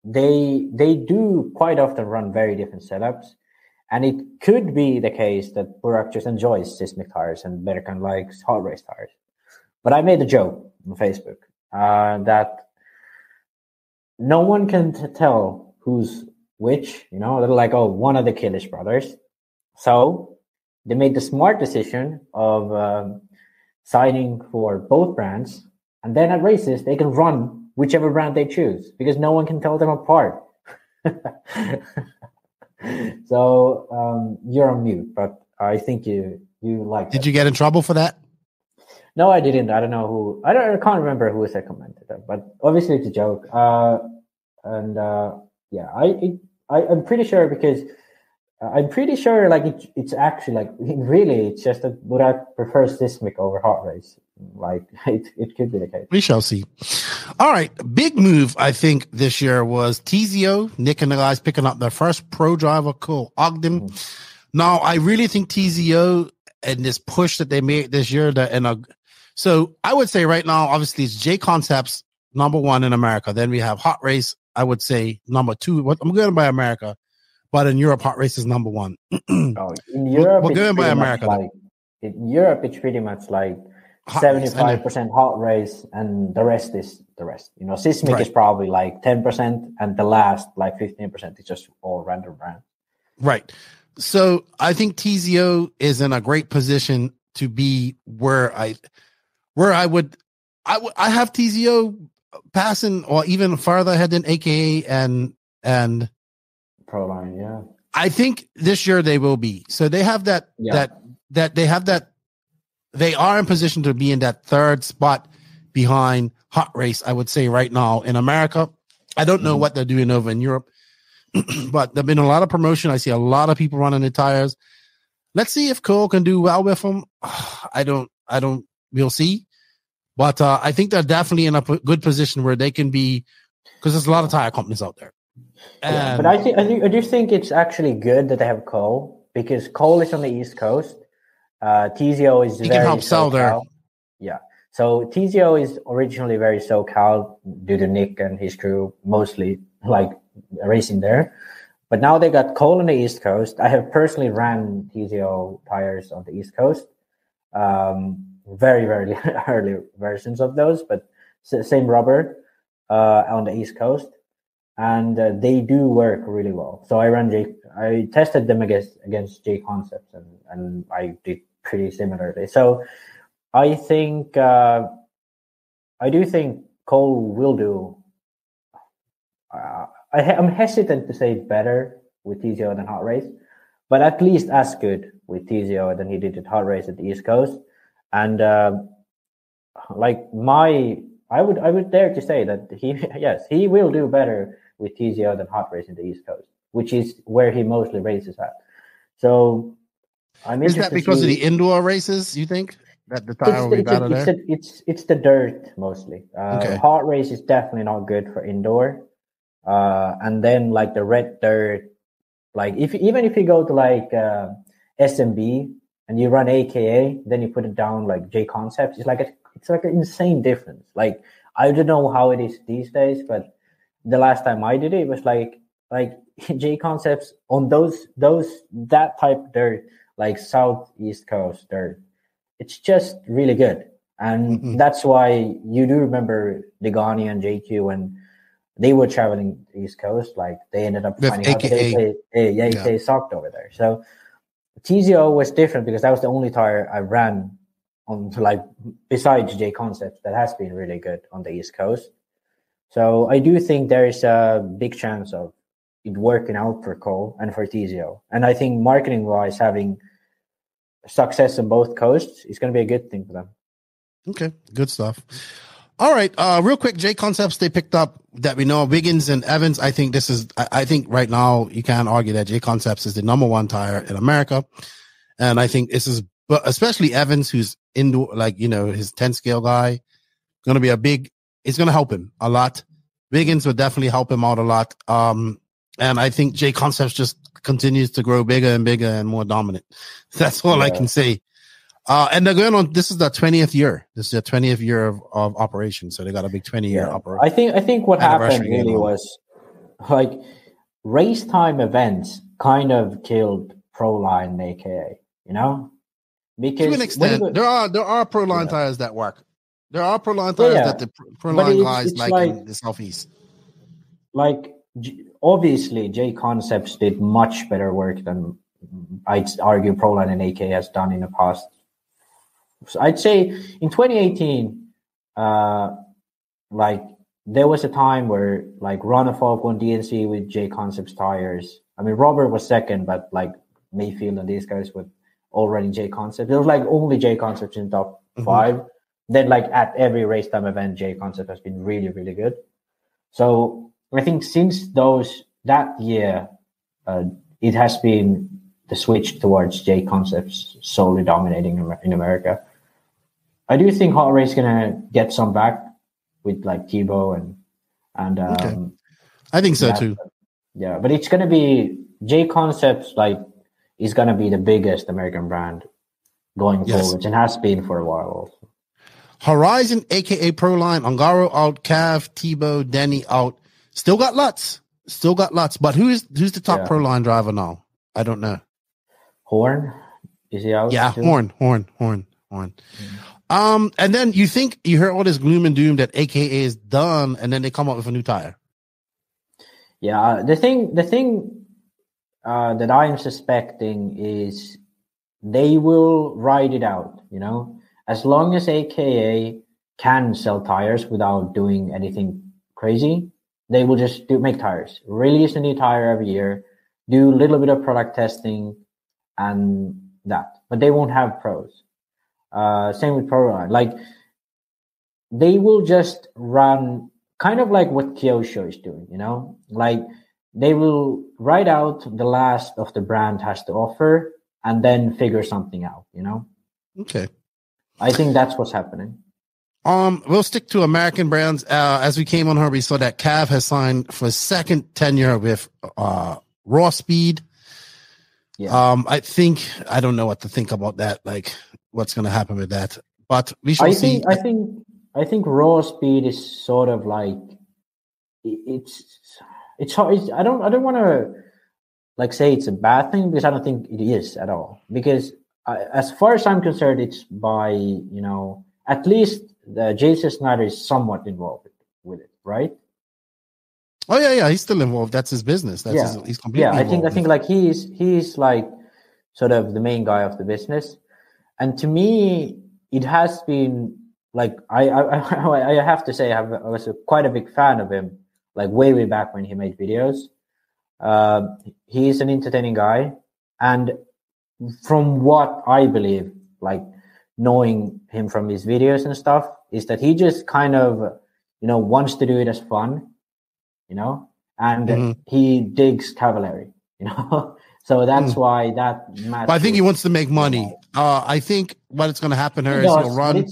they do quite often run very different setups, and it could be the case that Burak just enjoys seismic tires and Berkan likes hot race tires. But I made a joke on Facebook that no one can tell who's which. You know, they're like, oh, one of the Kilish brothers. So they made the smart decision of signing for both brands, and then at races they can run whichever brand they choose, because no one can tell them apart. So you're on mute, but I think you like. Did you get in trouble for that? No, I didn't. I don't know who. I can't remember who said commented that, but obviously it's a joke. I'm pretty sure, because I'm pretty sure like it's actually like really it's just that Burak prefers seismic over hot race. Like it could be the case. We shall see. All right, big move I think this year was TZO. Nick and the guys picking up their first pro driver, Cole Ogden. Now I really think TZO and this push that they made this year, so I would say right now, obviously it's J Concepts number 1 in America. Then we have Hot Race, I would say number 2. I'm going by America, but in Europe, Hot Race is number 1. In Europe, we're going by America. in Europe, it's pretty much like 75% hot race, and the rest is the rest. You know, Seismic is probably like 10%, and the last like 15% is just all random brands. Right. So I think TZO is in a great position to be where I have TZO passing or even farther ahead than AKA and Proline. Yeah. I think this year they will be. So they have that they are in position to be in that third spot behind Hot Race, I would say right now in America. I don't know what they're doing over in Europe, but there've been a lot of promotion. I see a lot of people running the tires. Let's see if Cole can do well with them. We'll see. But I think they're definitely in a good position where they can be, because there's a lot of tire companies out there. But I do think it's actually good that they have Cole, because Cole is on the East Coast. TZO is very help sell there. Yeah. So TZO is originally very SoCal due to Nick and his crew, mostly like racing there. But now they got Cole on the East Coast. I have personally ran TZO tires on the East Coast. Very, very early versions of those, but same rubber on the East Coast. And they do work really well. So I tested them against J Concepts, and I did pretty similarly. So I think I do think Cole will do. I'm hesitant to say better with TZO than Hot Race, but at least as good with TZO than he did at Hot Race at the East Coast. And I would dare to say that he will do better with TZO than Hot Race in the East Coast, which is where he mostly races at. So is that because of the indoor races, you think? That the tire will be better there? It's the dirt mostly. Hot Race is definitely not good for indoor. And then like the red dirt, like even if you go to like SMB and you run AKA, then you put it down like J Concepts, it's like an insane difference. Like I don't know how it is these days, but the last time I did it was like J Concepts on that type of dirt, like Southeast Coast dirt. It's just really good. And that's why you do remember Degani and JQ when they were traveling the East Coast, like they ended up finding out that AKA sucked over there. So TZO was different because that was the only tire I ran on, like besides J Concepts, that has been really good on the East Coast. So I do think there is a big chance of it working out for Cole and for TZO. And I think marketing wise, having success on both coasts is going to be a good thing for them. Okay, good stuff. All right, real quick, J Concepts, they picked up that we know Wiggins and Evans. I think right now you can't argue that J Concepts is the number one tire in America. And I think this is, but especially Evans, who's indoor, like, you know, his 10 scale guy, going to be it's going to help him a lot. Wiggins would definitely help him out a lot. And I think J Concepts just continues to grow bigger and bigger and more dominant. That's all I can say. And they're going on, this is their 20th year. This is their 20th year of operation. So they got a big 20-year operation. I think what happened really was like race time events kind of killed Proline and AKA, you know? Because to an extent, there are Proline tires that work. There are Proline tires that the Proline guys like in the Southeast. Like, obviously, J Concepts did much better work than I'd argue Proline and AK has done in the past. So I'd say in 2018, like there was a time where like Ronafalk won DNC with J Concepts tires. I mean, Robert was second, but like Mayfield and these guys were all running J Concepts. It was like only J Concepts in top five. Then like at every race time event, J Concept has been really, really good. So I think since that year, it has been the switch towards J Concepts solely dominating in America. I do think Hot Race is gonna get some back with like Tebow and I think so too. Yeah, but it's gonna be J Concepts is gonna be the biggest American brand going forward, and has been for a while also. Horizon, aka Proline, Ongaro out, Cav, Tebow, Denny out. Still got lots. But who's the top Proline driver now? I don't know. Horn. Is he out? Yeah, too? Horn. And then you hear all this gloom and doom that AKA is done, and then they come up with a new tire. Yeah, the thing that I'm suspecting is they will ride it out, as long as AKA can sell tires without doing anything crazy, they will just make tires, release a new tire every year, do a little bit of product testing and that, but they won't have pros. Same with Pro. Like they will just run kind of like what Kyosho is doing, like they will ride out the last of the brand has to offer and then figure something out, Okay. I think that's what's happening. We'll stick to American brands. As we came on her, we saw that Cav has signed for a second tenure with Raw Speed. Yeah. I don't know what to think about that. Like, what's going to happen with that? But we shall see. I think Raw Speed is sort of like it's hard. I don't want to like say it's a bad thing because I don't think it is at all. Because as far as I'm concerned, it's by at least Jason Snyder is somewhat involved with it, right? Oh yeah, he's still involved. That's his business. He's completely involved. I think like he's like sort of the main guy of the business, and to me, it has been like I have to say I was quite a big fan of him, like way back when he made videos. He's an entertaining guy, and from what I believe, like knowing him from his videos and stuff, is that he just kind of wants to do it as fun. And he digs cavalry, so that's why that match. But I think he wants to make money. I think what's going to happen here is he'll run.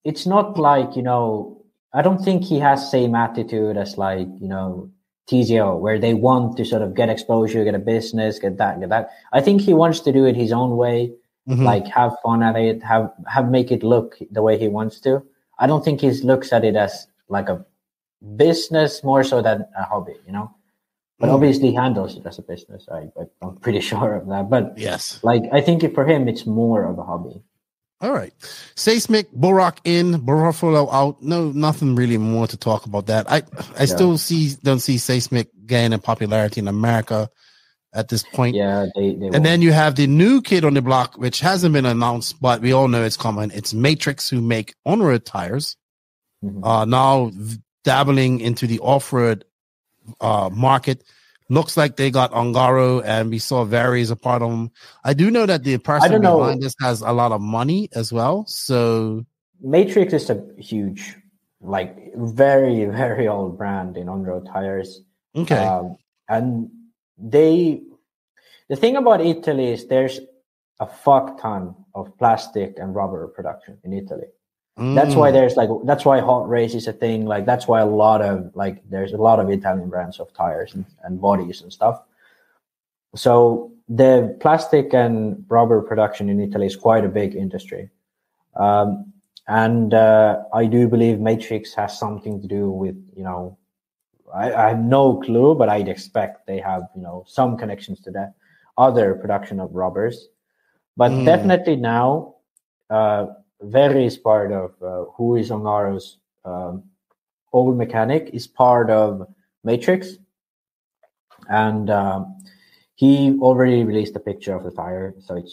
It's not like, I don't think he has same attitude as like, TZO, where they want to sort of get exposure, get a business, get that. I think he wants to do it his own way, like have fun at it, have make it look the way he wants to. I don't think he looks at it as like a business more so than a hobby, but obviously he handles it as a business. I'm pretty sure of that, but yes, like I think for him it's more of a hobby. All right, Seismic, Borak in, Borafolo out. No, nothing really more to talk about that. I still don't see Seismic gaining popularity in America at this point. Yeah, they and then you have the new kid on the block, which hasn't been announced, but we all know it's coming. It's Matrix, who make on-road tires. Now dabbling into the off-road market. Looks like they got Ongaro, and we saw Vari as a part of them. I do know that the person behind this has a lot of money as well. So Matrix is a huge, like very, very old brand in on-road tires. Okay. And the thing about Italy is there's a fuck ton of plastic and rubber production in Italy. That's why hot race is a thing. Like that's why there's a lot of Italian brands of tires and bodies and stuff. So the plastic and rubber production in Italy is quite a big industry. And I do believe Matrix has something to do with, I have no clue, but I'd expect they have, some connections to that other production of rubbers. But definitely now, Vari is part of who is Ongaro's old mechanic, is part of Matrix, and he already released a picture of the tire, so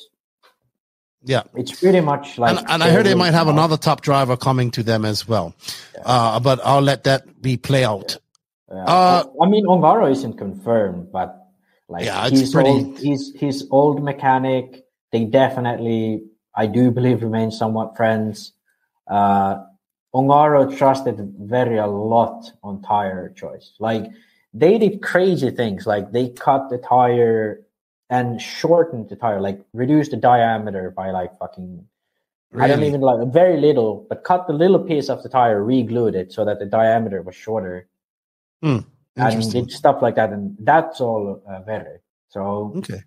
it's pretty much like. And I heard they might have another top driver coming to them as well, but I'll let that be play out. I mean, Ongaro isn't confirmed, but he's old mechanic. They definitely, I do believe, remain somewhat friends. Ongaro trusted Vari a lot on tire choice. Like they did crazy things. Like they cut the tire and shortened the tire, like reduced the diameter by like fucking, really? I don't even like very little, but cut the little piece of the tire, re-glued it so that the diameter was shorter. And did stuff like that. And that's all Vari. So okay.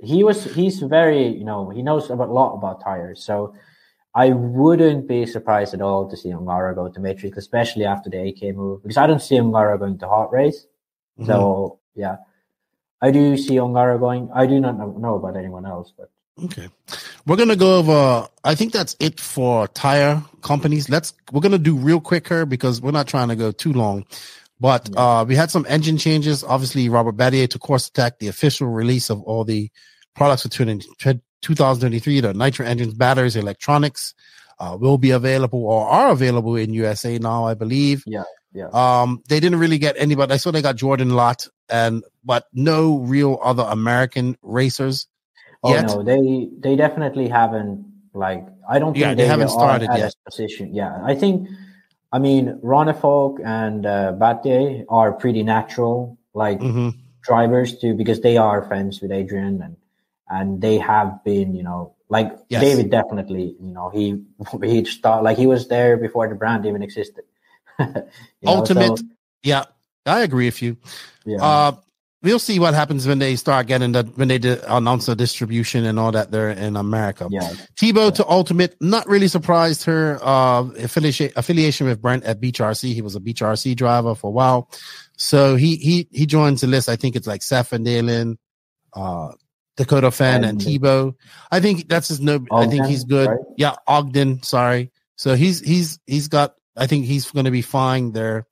He's very, he knows a lot about tires. So I wouldn't be surprised at all to see Ongaro go to Matrix, especially after the AK move, because I don't see Ongaro going to Hot Race. So yeah, I do see Ongaro going. I do not know about anyone else, but okay. we're going to go over, I think that's it for tire companies. We're going to do real quick here because we're not trying to go too long. But we had some engine changes. Obviously, Robert Battier to Corsetech, the official release of all the products for 2023, the nitro engines, batteries, electronics will be available or are available in USA now, I believe. Yeah. They didn't really get anybody. I saw they got Jordan Lott, but no real other American racers yet. Oh no, they definitely haven't. Like, I don't think they haven't started at yet. a position. Yeah, I mean, Ronnefolk and Battier are pretty natural, like drivers too, because they are friends with Adrian and they have been, you know, like David definitely, you know, he started, like he was there before the brand even existed. Ultimate, yeah, I agree with you. Yeah. We'll see what happens when they start getting when they announce the distribution and all that there in America. Yeah. Tebow to Ultimate, not really surprised her affiliation with Brent at Beach RC. He was a Beach RC driver for a while. So he joins the list. I think it's like Seth and Dalen, Dakota Fan and Tebow. I think that's his Ogden, I think he's good. Right? Yeah, Ogden, sorry. So he's got, I think he's going to be fine there.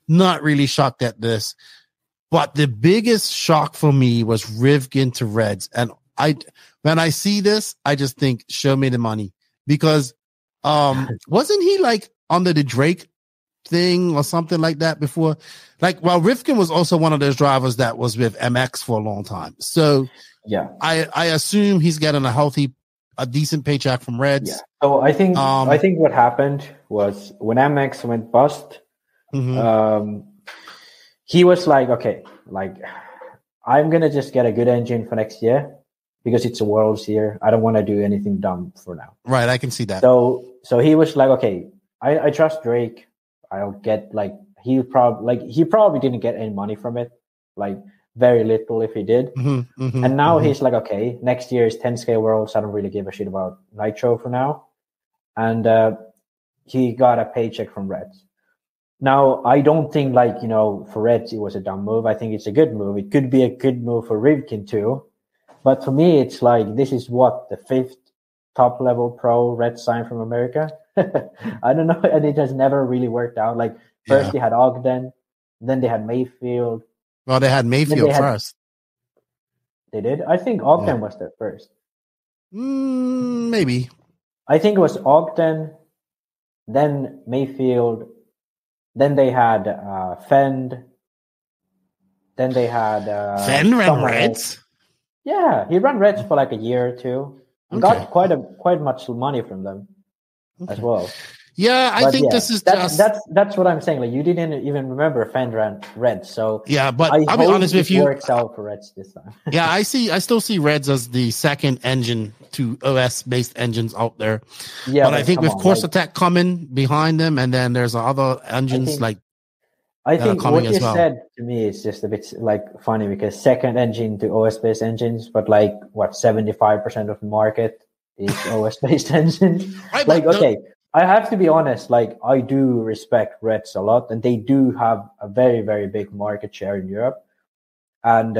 Not really shocked at this. But the biggest shock for me was Rivkin to Reds. And when I see this, I just think, show me the money. Because wasn't he like under the Drake thing or something like that before? Like, well, Rivkin was also one of those drivers that was with MX for a long time. So yeah, I assume he's getting a decent paycheck from Reds. Yeah. So I think what happened was when MX went bust, he was like, okay, like I'm going to just get a good engine for next year because it's a World's year. I don't want to do anything dumb for now. Right. I can see that. So he was like, okay, I trust Drake. I'll get like, he probably didn't get any money from it. Like very little if he did. And now he's like, okay, next year is 10K Worlds. I don't really give a shit about Nitro for now. And he got a paycheck from Reds. Now, I don't think, like, you know, for Reds, it was a dumb move. I think it's a good move. It could be a good move for Rivkin, too. But for me, it's like, this is what, the 5th top-level pro Red sign from America? I don't know. And it has never really worked out. Like, first they had Ogden, then they had Mayfield. Well, they had Mayfield first. They did? I think Ogden was their first. Maybe. I think it was Ogden, then Mayfield. Then they had Fend. Then they had Fend ran Reds. Yeah, he ran Reds for like a year or two. And got quite much money from them as well. Yeah, I think this is that's what I'm saying. Like, you didn't even remember Fend ran Reds, so yeah. But I'll be honest with you, works out for Reds this time. Yeah, I still see Reds as the second engine to OS based engines out there. Yeah, but I think with Corsetech coming behind them, and then there's other engines I think what you said to me is just a bit like funny because second engine to OS based engines, but like what 75% of the market is OS based engines. Right, like okay. I have to be honest, like I do respect Reds a lot, and they do have a very, very big market share in Europe. And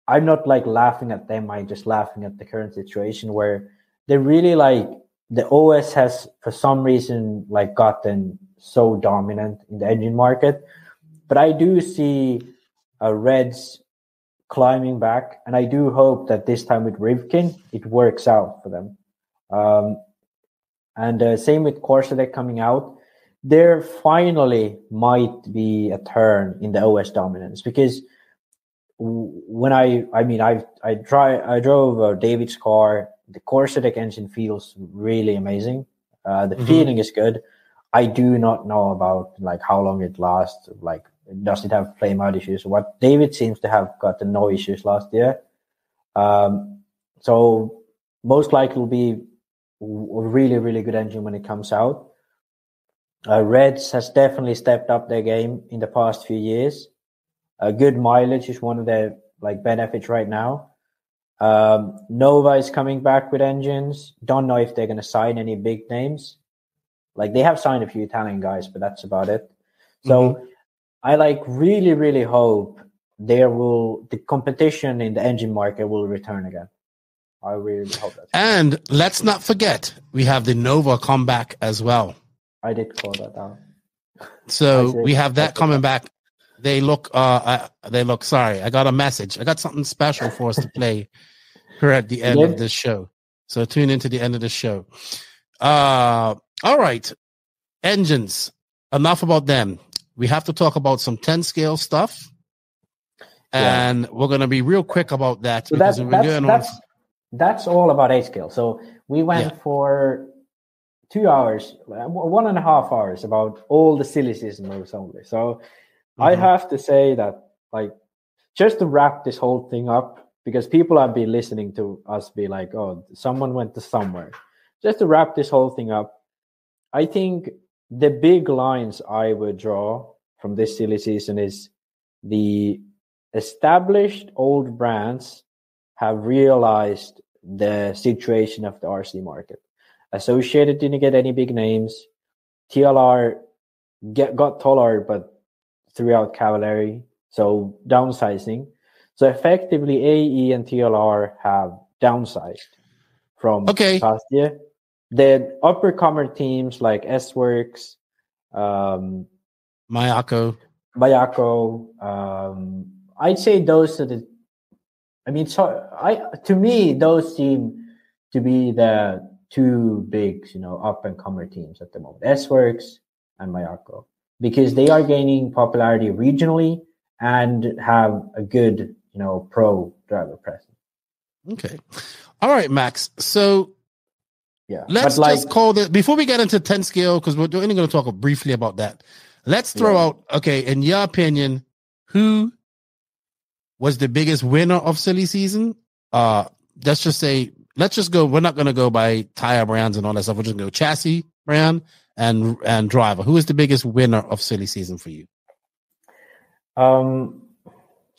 I'm not like laughing at them. I'm just laughing at the current situation where they really like the OS has for some reason like gotten so dominant in the engine market. But I do see Reds climbing back, and I do hope that this time with Rivkin, it works out for them. And same with Corsetech coming out, there finally might be a turn in the OS dominance because when I drove David's car, the Corsetech engine feels really amazing. The feeling is good. I do not know about like how long it lasts. Like, does it have flame out issues? What David seems to have gotten no issues last year. So most likely will be a really, really good engine when it comes out. Reds has definitely stepped up their game in the past few years. Good mileage is one of their like benefits right now. Nova is coming back with engines. Don't know if they're going to sign any big names. Like they have signed a few Italian guys, but that's about it. So I like really, really hope the competition in the engine market will return again. I really hope that's And let's not forget, we have the Nova comeback as well. I did call that out. So we have that coming back. They look, sorry, I got a message. I got something special for us to play here at the end of this show. So tune into the end of the show. All right. Engines. Enough about them. We have to talk about some 10 scale stuff. And we're going to be real quick about that. So that's all about 8 scale. So we went for 2 hours, 1.5 hours about all the SillySeason moves only. So I have to say that, like, just to wrap this whole thing up, because people have been listening to us be like, oh, someone went to somewhere. Just to wrap this whole thing up, I think the big lines I would draw from this SillySeason is the established old brands have realized the situation of the RC market. Associated didn't get any big names. TLR got taller, but threw out Cavalieri, so downsizing. So effectively, AE and TLR have downsized from past year. The upper-comer teams like S-Works, Mayako. I'd say those are the. I mean, to me, those seem to be the two big, up-and-comer teams at the moment. S-Works and Mayako, because they are gaining popularity regionally and have a good, pro driver presence. Okay. All right, Max. So let's just call this, before we get into 10 scale, because we're only going to talk briefly about that. Let's throw out, in your opinion, who was the biggest winner of SillySeason? Let's just go. We're not going to go by tire brands and all that stuff. We're just going to go chassis brand and driver. Who is the biggest winner of SillySeason for you?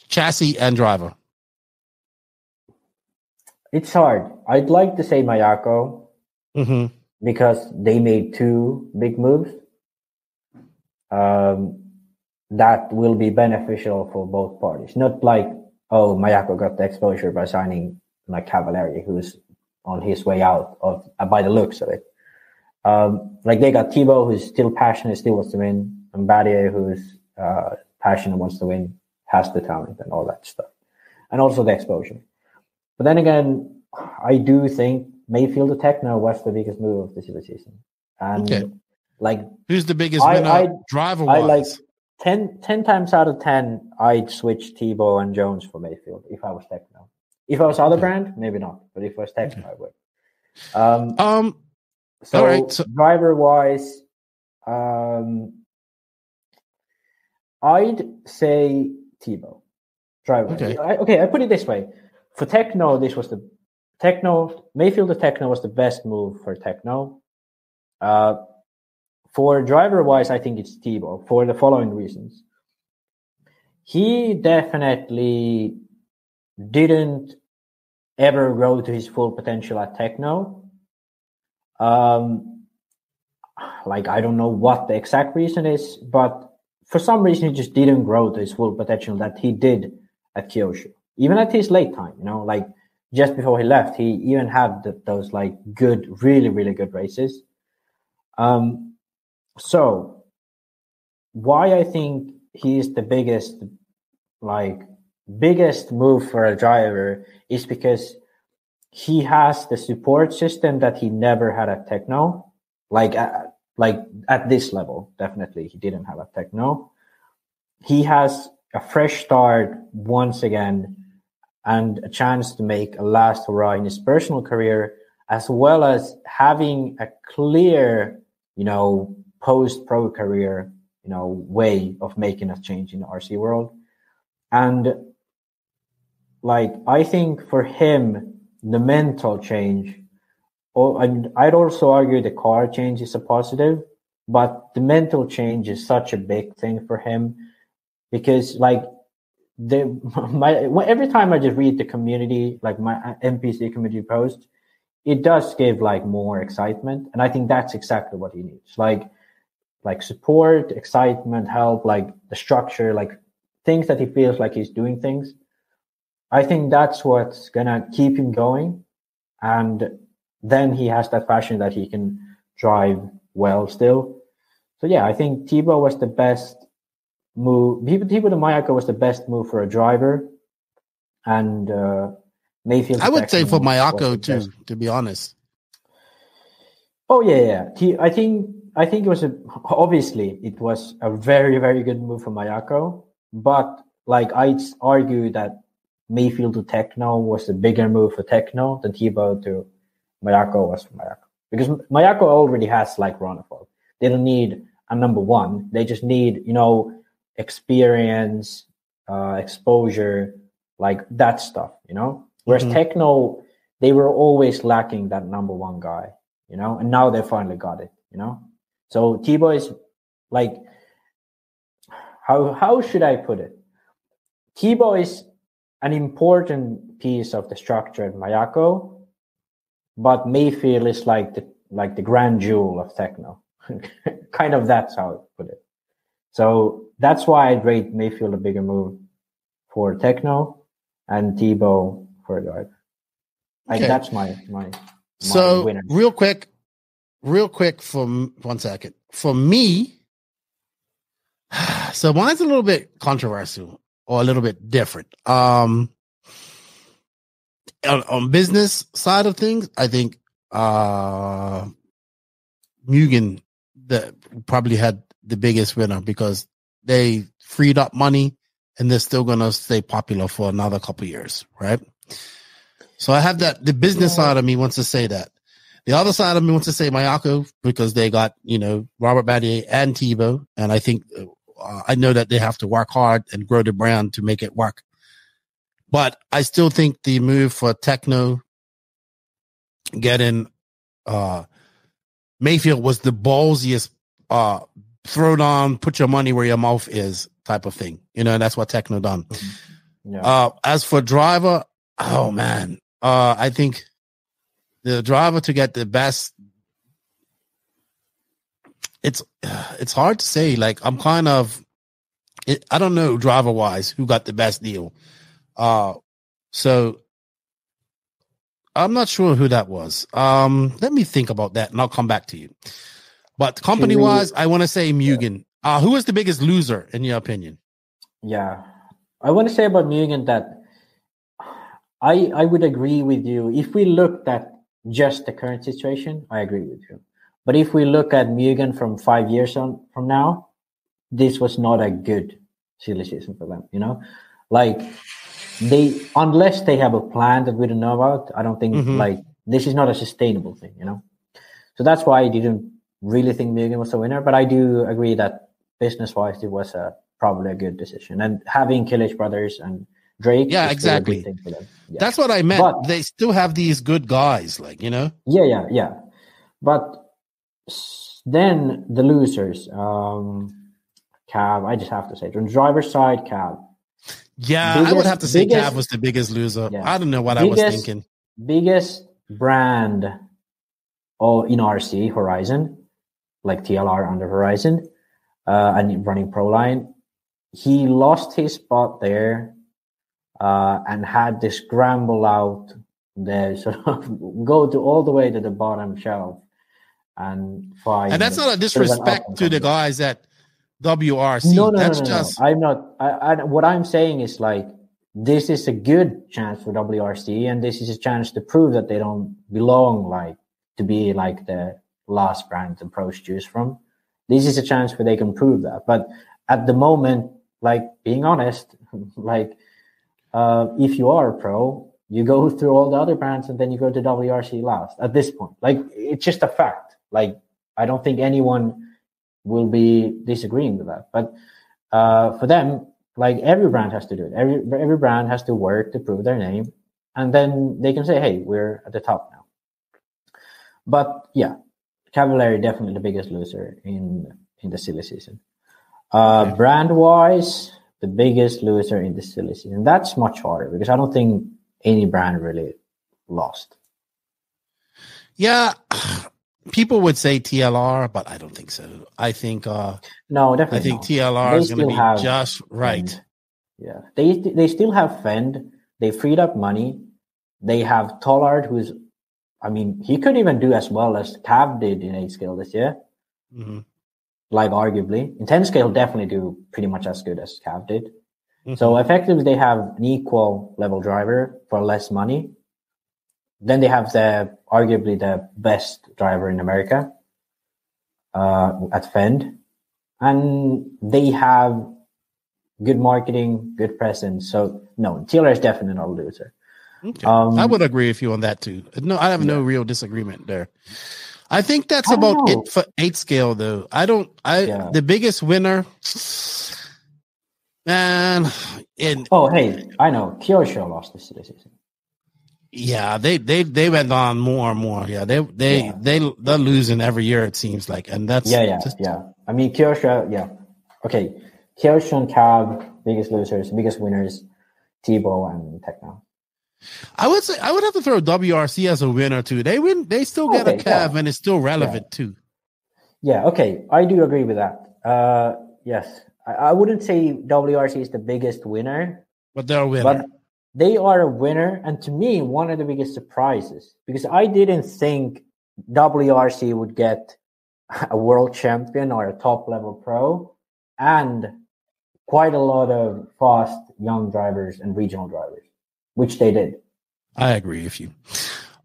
Chassis and driver. It's hard. I'd like to say Mayako because they made 2 big moves. That will be beneficial for both parties. Not like, Mayako got the exposure by signing like Cavalieri, who's on his way out by the looks of it. Like they got Thibaut, who's still passionate, still wants to win, and Barrier, who's passionate, wants to win, has the talent and all that stuff, and also the exposure. But then again, I do think Mayfield to Techno was the biggest move of the SillySeason. And who's the biggest winner driver-wise? I like 10 times out of 10, I'd switch Thibaut and Jones for Mayfield if I was Techno. If I was other brand, maybe not. But if I was Techno, I would. So, all right, driver-wise, I'd say Thibaut. Driver. Okay, I put it this way. For Techno, Mayfield to Techno was the best move for Techno. For driver-wise, I think it's Thibaut for the following reasons. He definitely didn't ever grow to his full potential at Techno. I don't know what the exact reason is, but for some reason, he just didn't grow to his full potential that he did at Kyushu. Even at his late time, just before he left, he even had those good, really, really good races. So why I think he is the biggest move for a driver is because he has the support system that he never had at Techno. At this level, definitely he didn't have at Techno. He has a fresh start once again and a chance to make a last hurrah in his personal career, as well as having a clear, post-pro career, way of making a change in the RC world. And I think for him, the mental change, I'd also argue the car change is a positive, but the mental change is such a big thing for him because every time I just read the community, my NPC community post, it does give more excitement. And I think that's exactly what he needs. Support, excitement, help, the structure, things that he feels like he's doing things. I think that's what's going to keep him going. and then he has that passion that he can drive well still. So yeah, I think Tebow was the best move. Tebow to Mayako was the best move for a driver, and Mayfield. I would say for Mayako too, to be honest. Oh yeah. I think it was obviously it was a very, very good move for Mayako, but like I'd argue that Mayfield to Tekno was a bigger move for Tekno than Tebow to Mayako was for Mayako, because Mayako already has like Ronefog. They don't need a number one. They just need, experience, exposure, like that stuff, Whereas Tekno, they were always lacking that number one guy, and now they finally got it, So Tebow is like, how should I put it? Tebow is an important piece of the structure at Mayako, but Mayfield is like the grand jewel of Tekno. Kind of that's how I put it. So that's why I'd rate Mayfield a bigger move for Tekno and Tebow for a driver. Like that's my so winner. real quick for 1 second. For me, so mine's a little bit controversial or a little bit different. On business side of things, I think Mugen that probably had the biggest winner because they freed up money and they're still going to stay popular for another couple of years, right? So I have that. The business side of me wants to say that. The other side of me wants to say Mayako because they got, Robert Battier and Tebow. And I think, I know that they have to work hard and grow the brand to make it work. But I still think the move for Tekno getting Mayfield was the ballsiest throw down, put your money where your mouth is type of thing. That's what Tekno done. Yeah. As for driver, oh man, I think the driver to get the best, it's hard to say. Like I'm kind of, I don't know driver wise who got the best deal. So I'm not sure who that was. Let me think about that and I'll come back to you. But company wise, I want to say Mugen. Yeah. Who is the biggest loser in your opinion? Yeah, I want to say about Mugen that I would agree with you. If we looked at just the current situation, I agree with you. But if we look at Mugen from 5 years from now, this was not a good silly season for them. Like unless they have a plan that we don't know about, I don't think like this is not a sustainable thing. So that's why I didn't really think Mugen was a winner. But I do agree that business-wise, it was probably a good decision. And having Killich brothers and Drake, yeah, exactly. Thing for them. Yeah. That's what I meant. But they still have these good guys, like Yeah. But then the losers, Cav. I just have to say, on the driver's side, Cav. Yeah, I would have to say Cav was the biggest loser. Yeah. I don't know what I was thinking. Biggest brand in RC, Horizon, like TLR under Horizon, and running Proline. He lost his spot there and had to scramble out there, sort of go all the way to the bottom shelf and find. And that's not a disrespect to the guys at WRC. No. I'm not. What I'm saying is like this is a good chance for WRC, and this is a chance to prove that they don't belong like to be like the last brand the pros choose from. This is a chance where they can prove that. But at the moment, like being honest, like if you are a pro, you go through all the other brands and then you go to WRC last. At this point, like it's just a fact. Like I don't think anyone will be disagreeing with that. But for them, like every brand has to do it. Every brand has to work to prove their name, and then they can say, "Hey, we're at the top now." But yeah, Cavalieri definitely the biggest loser in the silly season. Brand wise, the biggest loser in the silly season. That's much harder because I don't think any brand really lost. Yeah. People would say TLR, but I don't think so. I think no, definitely. I think TLR is going to be just right. Fend. Yeah, they still have Fend. They freed up money. They have Tollard, who's I mean, he could even do as well as Cav did in 8 scale this year. Mm-hmm. Like, arguably. In 10 scale, definitely do pretty much as good as Cav did. Mm-hmm. So, effectively, they have an equal level driver for less money. Then they have arguably the best driver in America at Fend. And they have good marketing, good presence. So, no, TLR is definitely not a loser. Okay. I would agree with you on that too. No, I have no real disagreement there. I think that's about it for 8 scale though. The biggest winner, man. Hey, I know. Kyosho lost this season. Yeah, they went on more and more. Yeah, they're losing every year it seems like, and that's I mean, Kyosho, okay. Kyosho and Cav, biggest losers, biggest winners, Tebow and Techno. I would say I would have to throw WRC as a winner too. They win. They still get a Cav, and it's still relevant too. Yeah. Okay, I do agree with that. Yes, I wouldn't say WRC is the biggest winner, but they're a winner. But they are a winner, and to me, one of the biggest surprises, because I didn't think WRC would get a world champion or a top level pro, and quite a lot of fast young drivers and regional drivers, which they did. I agree with you.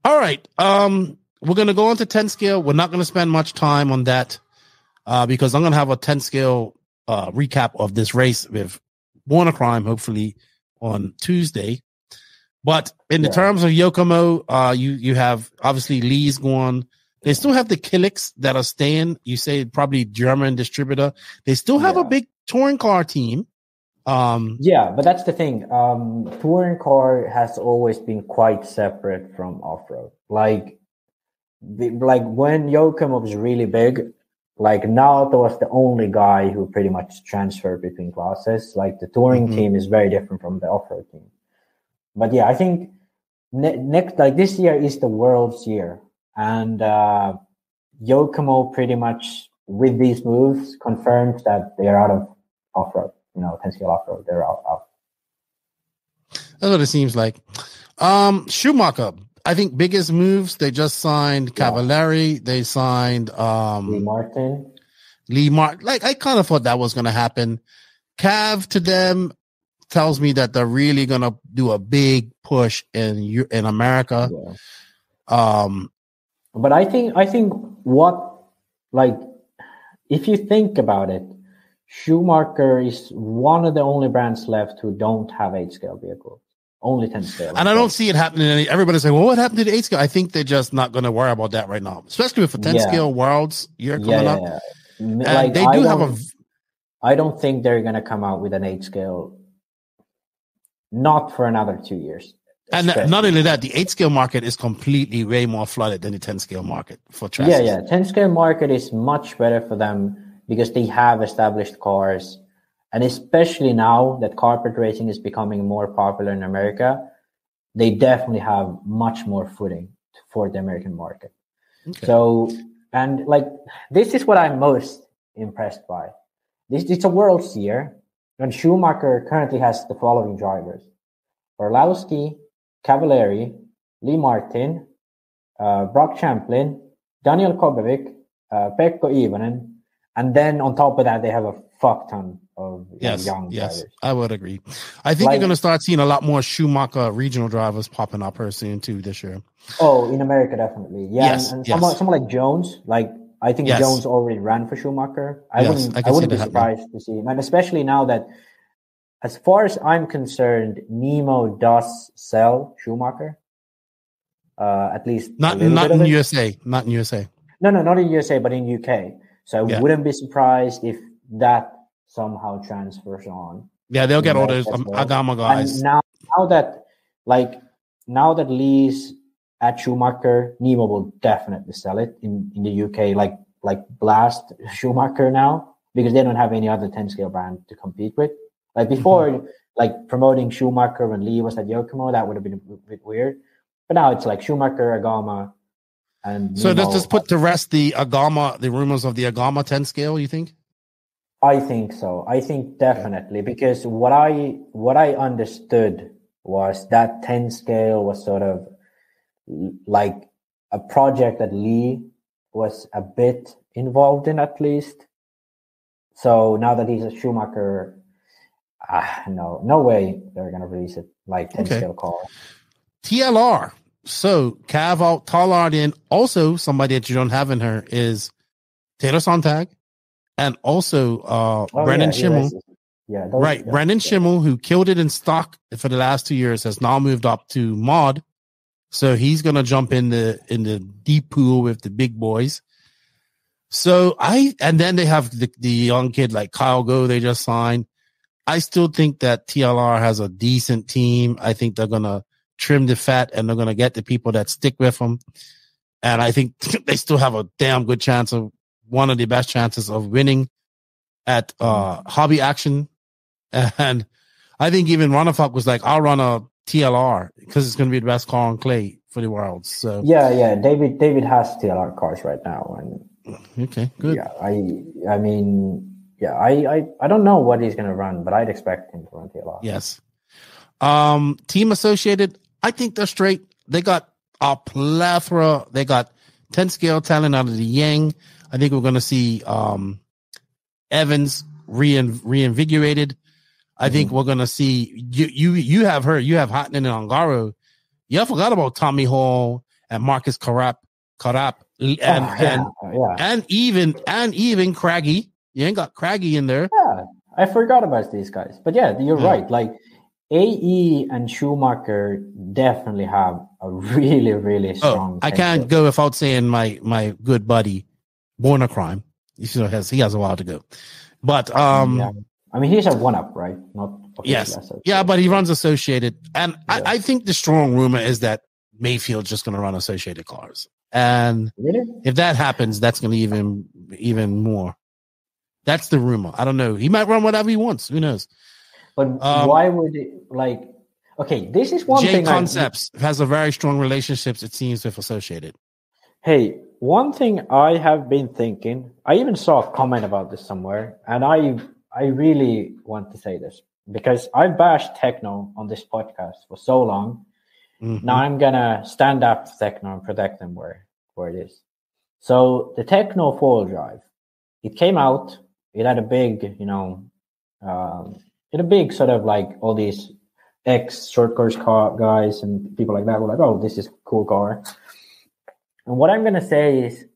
All right. We're going to go on to 10 scale. We're not going to spend much time on that because I'm going to have a 10 scale recap of this race with Warner Crime, hopefully on Tuesday. But in the terms of Yokomo, you have obviously Lee's gone. They still have the Killix that are staying. You say probably German distributor. They still have a big touring car team. But that's the thing. Touring car has always been quite separate from off-road. Like when Yokomo was really big, like Naoto was the only guy who pretty much transferred between classes. Like the touring team is very different from the off-road team. But yeah, I think next, like this year is the world's year. And Yokomo pretty much with these moves confirms that they are out of off-road. 10 scale off-road, they're out. That's what it seems like. Schumacher, I think biggest moves, they just signed Cavallari. They signed Lee Martin. Like, I kind of thought that was going to happen. Cav to them tells me that they're really going to do a big push in America. Yeah. But I think what, like, if you think about it, Schumacher is one of the only brands left who don't have 8 scale vehicles, only 10 scale. And I don't see it happening. Everybody's saying, well, what happened to the 8 scale? I think they're just not going to worry about that right now, especially with the 10 scale Worlds year coming up. And like, they do have I don't think they're going to come out with an 8 scale, not for another 2 years. And not only that, the 8 scale market is completely way more flooded than the 10 scale market for chassis. Yeah. 10 scale market is much better for them because they have established cars. And especially now that carpet racing is becoming more popular in America, they definitely have much more footing for the American market. Okay. So, and like, this is what I'm most impressed by. It's a world's year, and Schumacher currently has the following drivers: Orlowski, Cavallari, Lee Martin, Brock Champlin, Daniel Kobevic, Pekko Ivonen, and then on top of that, they have a fuck ton of young drivers. I would agree. I think you're going to start seeing a lot more Schumacher regional drivers popping up here soon too this year. Oh, in America, definitely. Yeah, and someone like Jones, like I think Jones already ran for Schumacher. I wouldn't be surprised to see him, and especially now that, as far as I'm concerned, Nemo does sell Schumacher. At least not in USA. Not in USA. No, not in USA, but in UK. So I wouldn't be surprised if that somehow transfers on. Yeah, they'll get all those Agama guys. And now that Lee's at Schumacher, Nemo will definitely sell it in the UK. Like blast Schumacher now, because they don't have any other 10 scale brand to compete with. Like before, like promoting Schumacher when Lee was at Yokomo, that would have been a bit weird. But now it's like Schumacher, Agama, and so does this put to rest the rumors of the Agama 10 scale, you think? I think so. I think definitely, because what I understood was that 10 scale was sort of like a project that Lee was a bit involved in, at least. So now that he's a Schumacher, no way they're gonna release it like 10 scale car. TLR. So Cav Tallard in. Also, somebody that you don't have in her is Taylor Sontag, and also Brendan Schimmel. Brendan Schimmel, who killed it in stock for the last 2 years, has now moved up to mod. So he's gonna jump in the deep pool with the big boys. So and then they have the young kid like Kyle Go they just signed. I still think that TLR has a decent team. I think they're gonna trim the fat and they're gonna get the people that stick with them. And I think they still have a damn good chance of one of the best chances of winning at Hobby Action. And I think even Runafuck was like, I'll run a TLR because it's gonna be the best car on clay for the world. So yeah. David has TLR cars right now, and okay, good. Yeah, I mean, yeah, I don't know what he's gonna run, but I'd expect him to run TLR. Yes. Team Associated, I think they're straight. They got a plethora. They got 10 scale talent out of the Yang. I think we're gonna see Evans reinvigorated. I think we're gonna see you have her. You have Hotman and Ongaro. You forgot about Tommy Hall and Marcus Carap. And even Craggy. You ain't got Craggy in there. Yeah, I forgot about these guys. But yeah, you're right. Like AE and Schumacher definitely have a really, really strong. I can't go without saying my good buddy, Born a Crime. He has a while to go. But I mean, he's a one-up, right? Not yes, yeah, but he runs Associated, and I think the strong rumor is that Mayfield's just going to run Associated cars. And if that happens, that's going to even more. That's the rumor. I don't know. He might run whatever he wants. Who knows? But why would it, like, okay, this is one thing. Concepts has a very strong relationships, it seems, with Associated. Hey, one thing I have been thinking, I even saw a comment about this somewhere, and I really want to say this because I've bashed Techno on this podcast for so long. Mm-hmm. Now I'm gonna stand up to Techno and protect them where it is. So the Techno 4-wheel drive, it came out. It had a big, sort of like all these short course car guys and people like that were like, "Oh, this is a cool car." And what I'm gonna say is,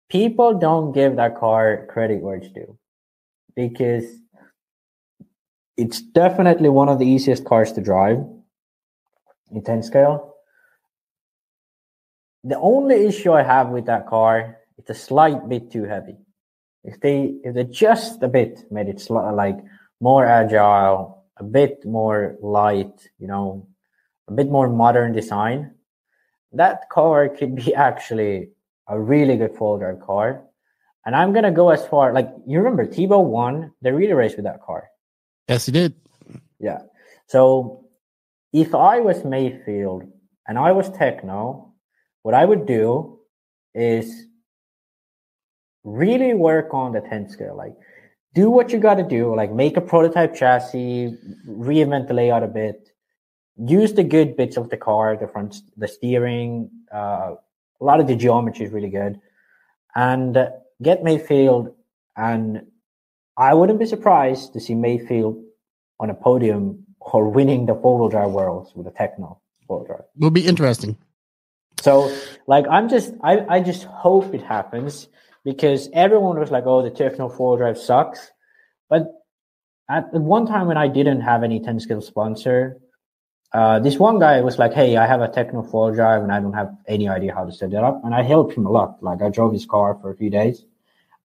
people don't give that car credit where it's due, because it's definitely one of the easiest cars to drive in 10 scale. The only issue I have with that car, it's a slight bit too heavy. If they just a bit made it like more agile, a bit more light, a bit more modern design, that car could be actually a really good four-wheel drive car. And I'm gonna go as far, like, you remember Tebow won the relay race with that car. Yes, he did. Yeah. So if I was Mayfield and I was Techno, what I would do is really work on the 10 scale. Like, do what you got to do. Like, make a prototype chassis, reinvent the layout a bit, use the good bits of the car, the front, the steering. A lot of the geometry is really good, and get Mayfield. And I wouldn't be surprised to see Mayfield on a podium or winning the four-wheel drive worlds with a Techno four-wheel drive. Will be interesting. So, like, I just hope it happens, because everyone was like, "Oh, the Techno four-wheel drive sucks." But at one time when I didn't have any 10 scale sponsor, this one guy was like, "Hey, I have a Techno four-wheel drive and I don't have any idea how to set it up." And I helped him a lot. Like, I drove his car for a few days,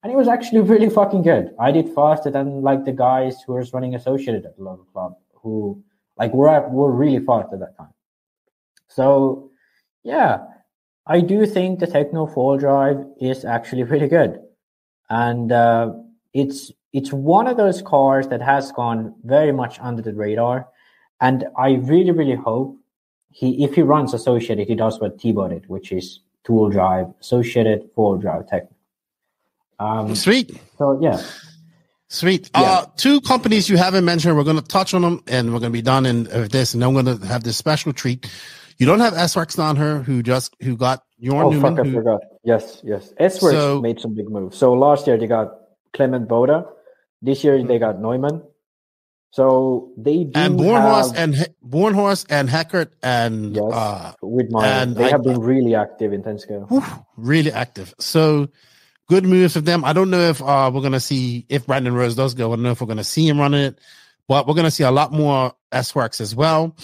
and it was actually really fucking good. I did faster than like the guys who was running Associated at the local club, who like were really fast at that time. So yeah, I do think the Techno 4-wheel drive is actually really good. And it's one of those cars that has gone very much under the radar. And I really, really hope if he runs Associated, he does what T-Bot did, which is two-wheel drive, Associated 4-wheel drive Techno. Sweet. So yeah. Sweet. Yeah. Two companies you haven't mentioned, we're going to touch on them, and we're going to be done with this, and then we're going to have this special treat. You don't have SRX on her, who got Newman. I forgot. Yes. S-Works made some big moves. So last year they got Clement Boda. This year they got Neumann. So they do and Bornhorst and Heckert and Widmeyer. They have been really active in 10 scale. Really active. So good moves of them. I don't know if we're gonna see if Brandon Rose does go. I don't know if we're gonna see him running it, but we're gonna see a lot more S-Works as well.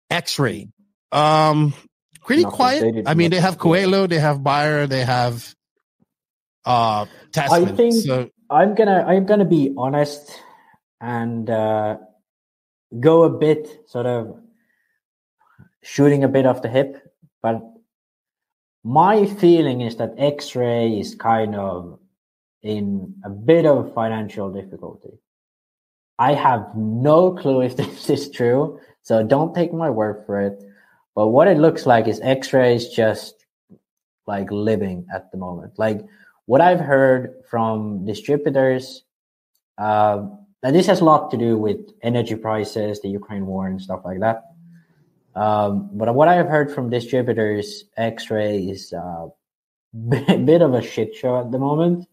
X-Ray. Pretty quiet. I mean, they have Coelho, they have Bayer, they have Tasman. I think I'm gonna be honest and go a bit sort of shooting a bit off the hip, but my feeling is that X-Ray is kind of in a bit of financial difficulty. I have no clue if this is true, so don't take my word for it. But what it looks like is X-Ray is just like living at the moment. Like what I've heard from distributors, and this has a lot to do with energy prices, the Ukraine war and stuff like that. But what I have heard from distributors, X-Ray is a bit of a shit show at the moment.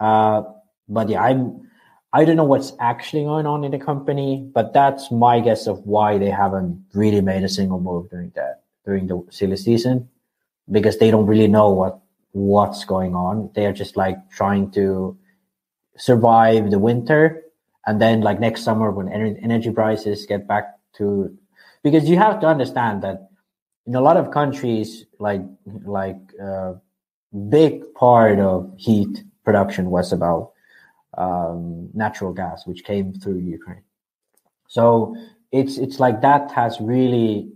But yeah, I don't know what's actually going on in the company, but that's my guess of why they haven't really made a single move during the silly season, because they don't really know what's going on. They are just like trying to survive the winter, and then like next summer when energy prices get back to, because you have to understand that in a lot of countries, like big part of heat production was about natural gas, which came through Ukraine. So it's like that has really,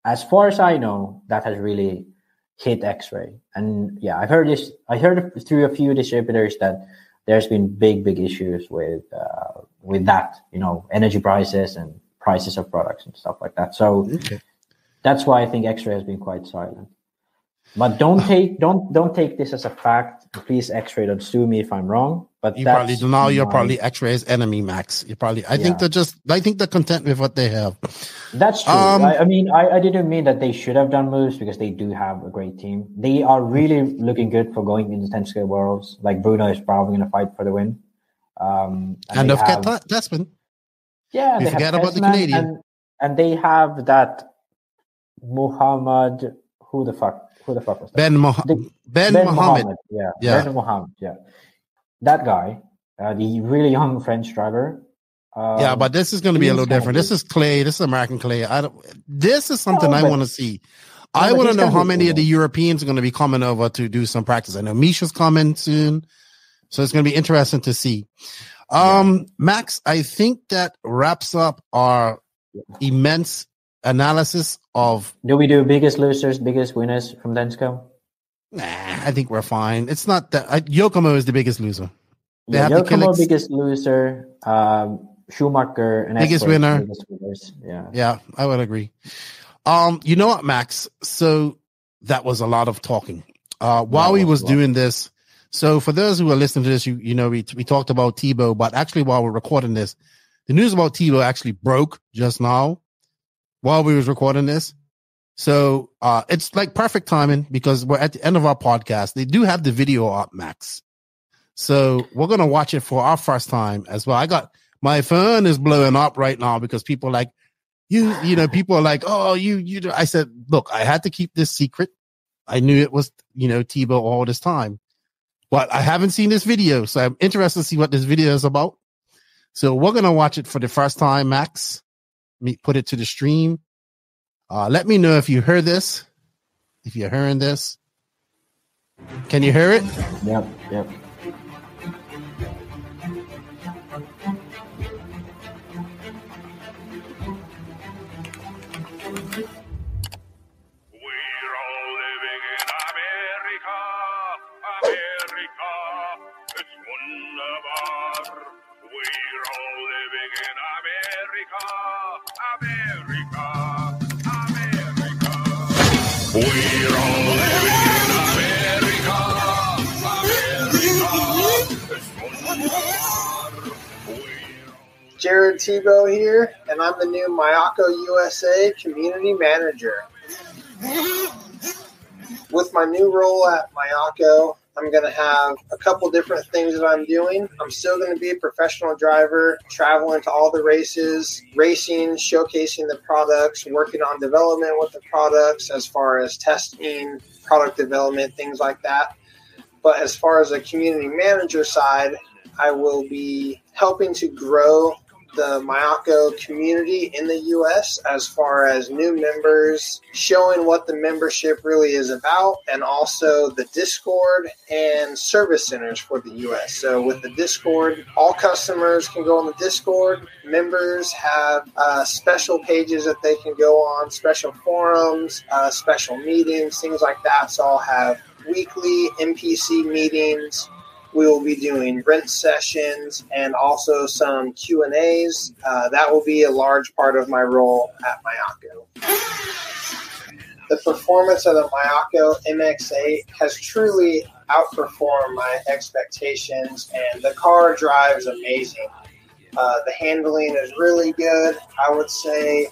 as far as I know, that has really hit X-Ray. And yeah, I heard through a few distributors that there's been big issues with that, energy prices and prices of products and stuff like that. So that's why I think X-Ray has been quite silent. But don't take this as a fact. Please, X-Ray, don't sue me if I'm wrong. But you're probably X-Ray's enemy, Max. I think they're content with what they have. That's true. I didn't mean that they should have done moves, because they do have a great team. They are really looking good for going into 10 scale worlds. Like Bruno is probably going to fight for the win. And they've got Tasman. Yeah, you forget about the Canadian. And they have that Muhammad. Who the fuck was that? Ben Mohammed. Yeah. Ben Mohammed. Yeah. That guy, the really young French driver. But this is going to be a little different. This is Clay. This is American Clay. This is something I want to see. I want to know how many of the Europeans are going to be coming over to do some practice. I know Misha's coming soon, so it's going to be interesting to see. Max, I think that wraps up our immense analysis of. Do we do biggest losers, biggest winners from Densko? Nah, I think we're fine. It's not that Yokomo is the biggest loser. Yokomo biggest loser, Schumacher and biggest winner. Biggest winners. Yeah, I would agree. You know what, Max? So that was a lot of talking. While we was doing this, so for those who are listening to this, we talked about Tebow, but actually while we're recording this, the news about Tebow actually broke just now while we was recording this. So it's like perfect timing, because we're at the end of our podcast. They do have the video up, Max. So we're going to watch it for our first time as well. My phone is blowing up right now because people are like, people are like, oh, I said, look, I had to keep this secret. I knew it was, Tebow all this time, but I haven't seen this video. So I'm interested to see what this video is about. So we're going to watch it for the first time, Max. Let me put it to the stream. Let me know if you heard this. If you're hearing this. Can you hear it? Yep. Jared Tebow here, and I'm the new Mayako USA Community Manager. With my new role at Mayako, I'm going to have a couple different things that I'm doing. I'm still going to be a professional driver, traveling to all the races, racing, showcasing the products, working on development with the products as far as testing, product development, things like that. But as far as the community manager side, I will be helping to grow the Mayako community in the U.S. as far as new members, showing what the membership really is about, and also the Discord and service centers for the U.S. So with the Discord, all customers can go on the Discord. Members have special pages that they can go on, special forums, special meetings, things like that. So I'll have weekly NPC meetings. We will be doing rent sessions and also some Q&As. That will be a large part of my role at Mayako. The performance of the Mayako MX-8 has truly outperformed my expectations, and the car drives amazing. The handling is really good. I would say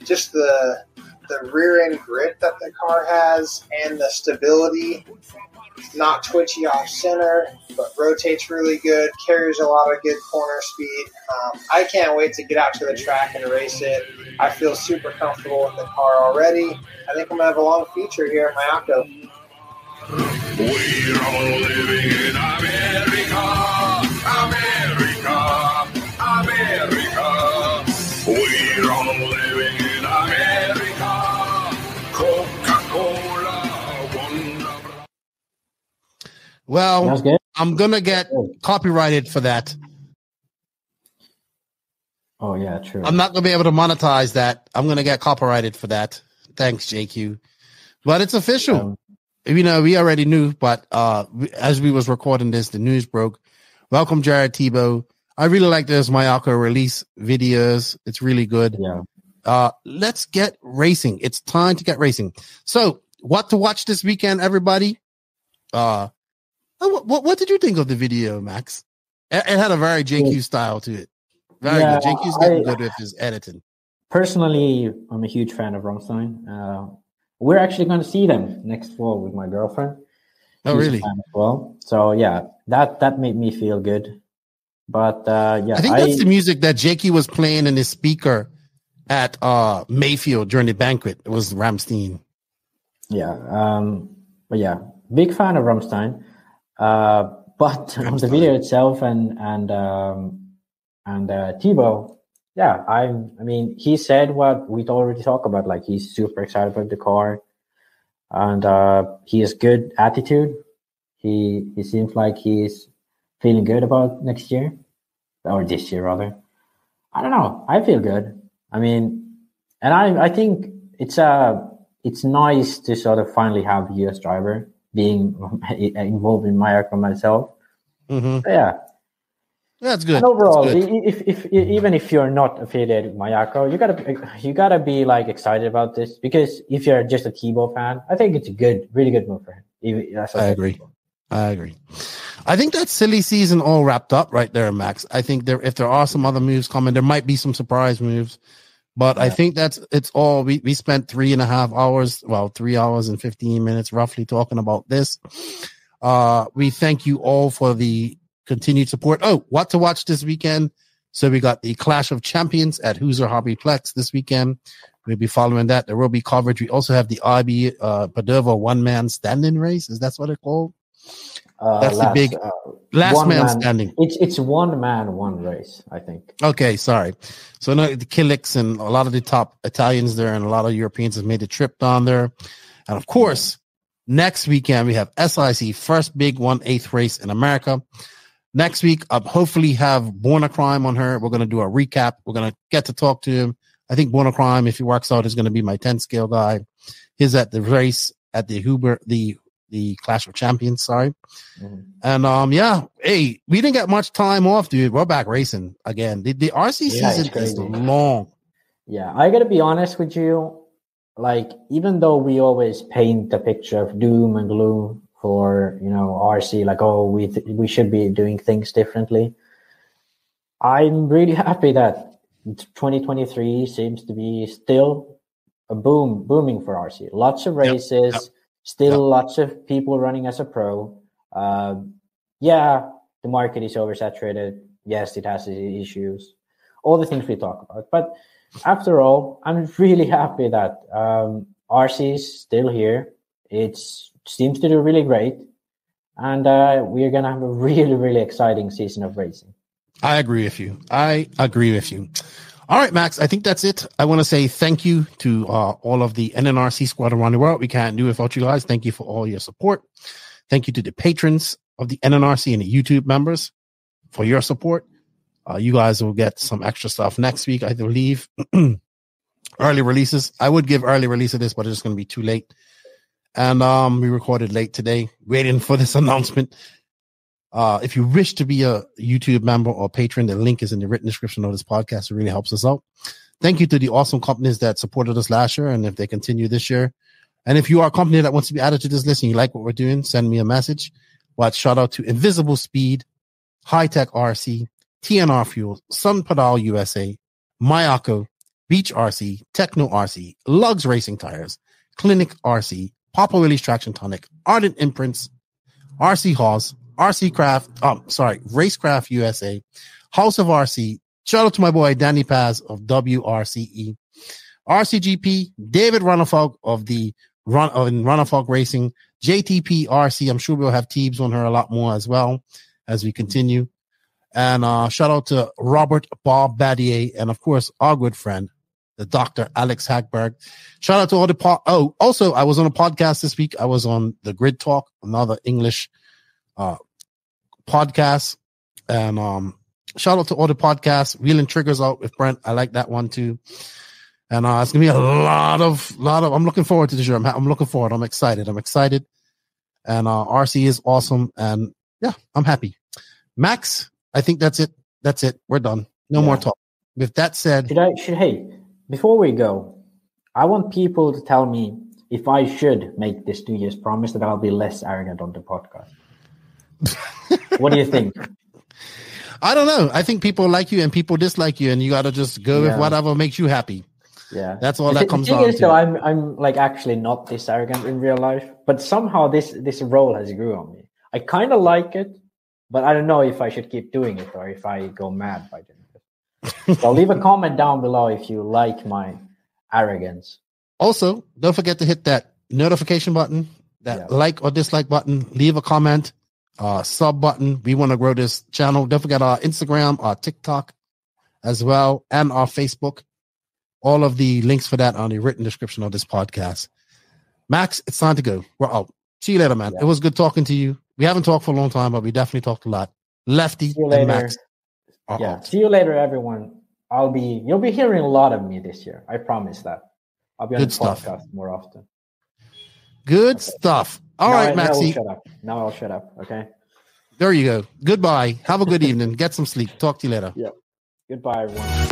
just the rear end grip that the car has and the stability. Not twitchy off center, but rotates really good, carries a lot of good corner speed. I can't wait to get out to the track and race it. I feel super comfortable with the car already. I think I'm going to have a long feature here at Mayako. We're all living in America, America, America. We're all living in America. Coca-Cola. Well, I'm going to get copyrighted for that. Oh, yeah, true. I'm not going to be able to monetize that. I'm going to get copyrighted for that. Thanks, JQ. But it's official. We already knew, but as we was recording this, the news broke. Welcome, Jared Tebow. I really like this Mayako release videos. It's really good. Yeah. Let's get racing. It's time to get racing. So, what to watch this weekend, everybody? What did you think of the video, Max? It had a very JQ style to it. Very good. JQ's getting good with his editing. Personally, I'm a huge fan of Rammstein. We're actually going to see them next fall with my girlfriend. Oh, really? She's a fan as well. So, yeah, that made me feel good. But, yeah. I think that's the music that JQ was playing in his speaker at Mayfield during the banquet. It was Rammstein. Yeah. But, yeah, big fan of Rammstein. But on the video itself and Tebow, yeah, I mean, he said what we'd already talked about. Like, he's super excited about the car, and he has good attitude. He seems like he's feeling good about next year, or this year rather. I don't know. I feel good. I mean, and I think it's nice to sort of finally have a US driver being involved in Mayako myself. Mm-hmm. Yeah. That's good. And overall, that's good. if even if you're not affiliated with Mayako, you gotta be like excited about this, because if you're just a Tebow fan, I think it's a really good move for him. I agree. I think that's silly season all wrapped up right there, Max. I think if there are some other moves coming, there might be some surprise moves, but I think it's all. We spent 3.5 hours, 3 hours and 15 minutes roughly talking about this. We thank you all for the continued support. Oh, what to watch this weekend? So we got the Clash of Champions at Hoosier Hobbyplex this weekend. We'll be following that. There will be coverage. We also have the IB Padova one-man standing race. Is that what it's called? That's the big last man standing. It's one man, one race, I think. Okay, sorry. So no, the Killix and a lot of the top Italians there and a lot of Europeans have made the trip down there. And of course, next weekend we have SIC, first big 1/8 race in America. Next week, I'll hopefully have Born a Crime on her. We're going to do a recap. We're going to get to talk to him. I think Born a Crime, if he works out, is going to be my 10 scale guy. He's at the race at the the Clash of Champions, sorry. Mm-hmm. And hey, we didn't get much time off, dude. We're back racing again. The RC season is long. Yeah, I gotta be honest with you. Like, even though we always paint the picture of doom and gloom for, RC, like, oh, we should be doing things differently, I'm really happy that 2023 seems to be still booming for RC. Lots of races. Yep. Still lots of people running as a pro. Yeah, the market is oversaturated. Yes, it has its issues. All the things we talk about. But after all, I'm really happy that RC is still here. It seems to do really great. And we're going to have a really, really exciting season of racing. I agree with you. All right, Max, I think that's it. I want to say thank you to all of the NNRC squad around the world. We can't do it without you guys. Thank you for all your support. Thank you to the patrons of the NNRC and the YouTube members for your support. You guys will get some extra stuff next week, I believe. Early releases. I would give early release of this, but it's just going to be too late. And we recorded late today, waiting for this announcement. If you wish to be a YouTube member or patron, the link is in the written description of this podcast. It really helps us out. Thank you to the awesome companies that supported us last year, and if they continue this year. And if you are a company that wants to be added to this list and you like what we're doing, send me a message. But shout out to Invisible Speed, Hitec RC, TNR Fuel, Sunpadow USA, Mayako, Beach RC, Techno RC, Lugs Racing Tires, Clinic RC, Papa Willie's Traction Tonic, Ardent Imprints, RC Haws, RC Craft, Racecraft USA, House of RC. Shout out to my boy Danny Paz of WRCE, RCGP, David Runafog of the Runafog Racing, JTP RC. I'm sure we'll have Teebs on her a lot more as well as we continue. And shout out to Robert Bob Badier, and of course our good friend, the Dr. Alex Hagberg. Shout out to all the also I was on a podcast this week. I was on the Grid Talk, another English podcast, and shout out to all the podcasts. Wheeling Triggers out with Brent. I like that one too. And it's gonna be a lot of. I'm looking forward to this year. I'm looking forward. I'm excited. And RC is awesome. And yeah, I'm happy. Max, I think that's it. We're done. No more talk. With that said, hey, before we go, I want people to tell me if I should make this 2 years promise that I'll be less arrogant on the podcast. What do you think? I don't know. I think people like you and people dislike you, and you got to just go with whatever makes you happy. Yeah, that's all that comes down to. Though, I'm like actually not this arrogant in real life, but somehow this role has grew on me. I kind of like it, but I don't know if I should keep doing it or if I go mad by doing it. So leave a comment down below if you like my arrogance. Also, don't forget to hit that notification button, that like or dislike button. Leave a comment, sub button. We want to grow this channel. Don't forget our Instagram, our TikTok as well, and our Facebook. All of the links for that on the written description of this podcast. Max, it's time to go. We're out. See you later, man. It was good talking to you. We haven't talked for a long time, but we definitely talked a lot. Lefty and Max. See you later, everyone. You'll be hearing a lot of me this year. I promise that. I'll be on the podcast more often. Good stuff. All right, Maxie. Now I'll shut up. Okay. There you go. Goodbye. Have a good evening. Get some sleep. Talk to you later. Goodbye, everyone.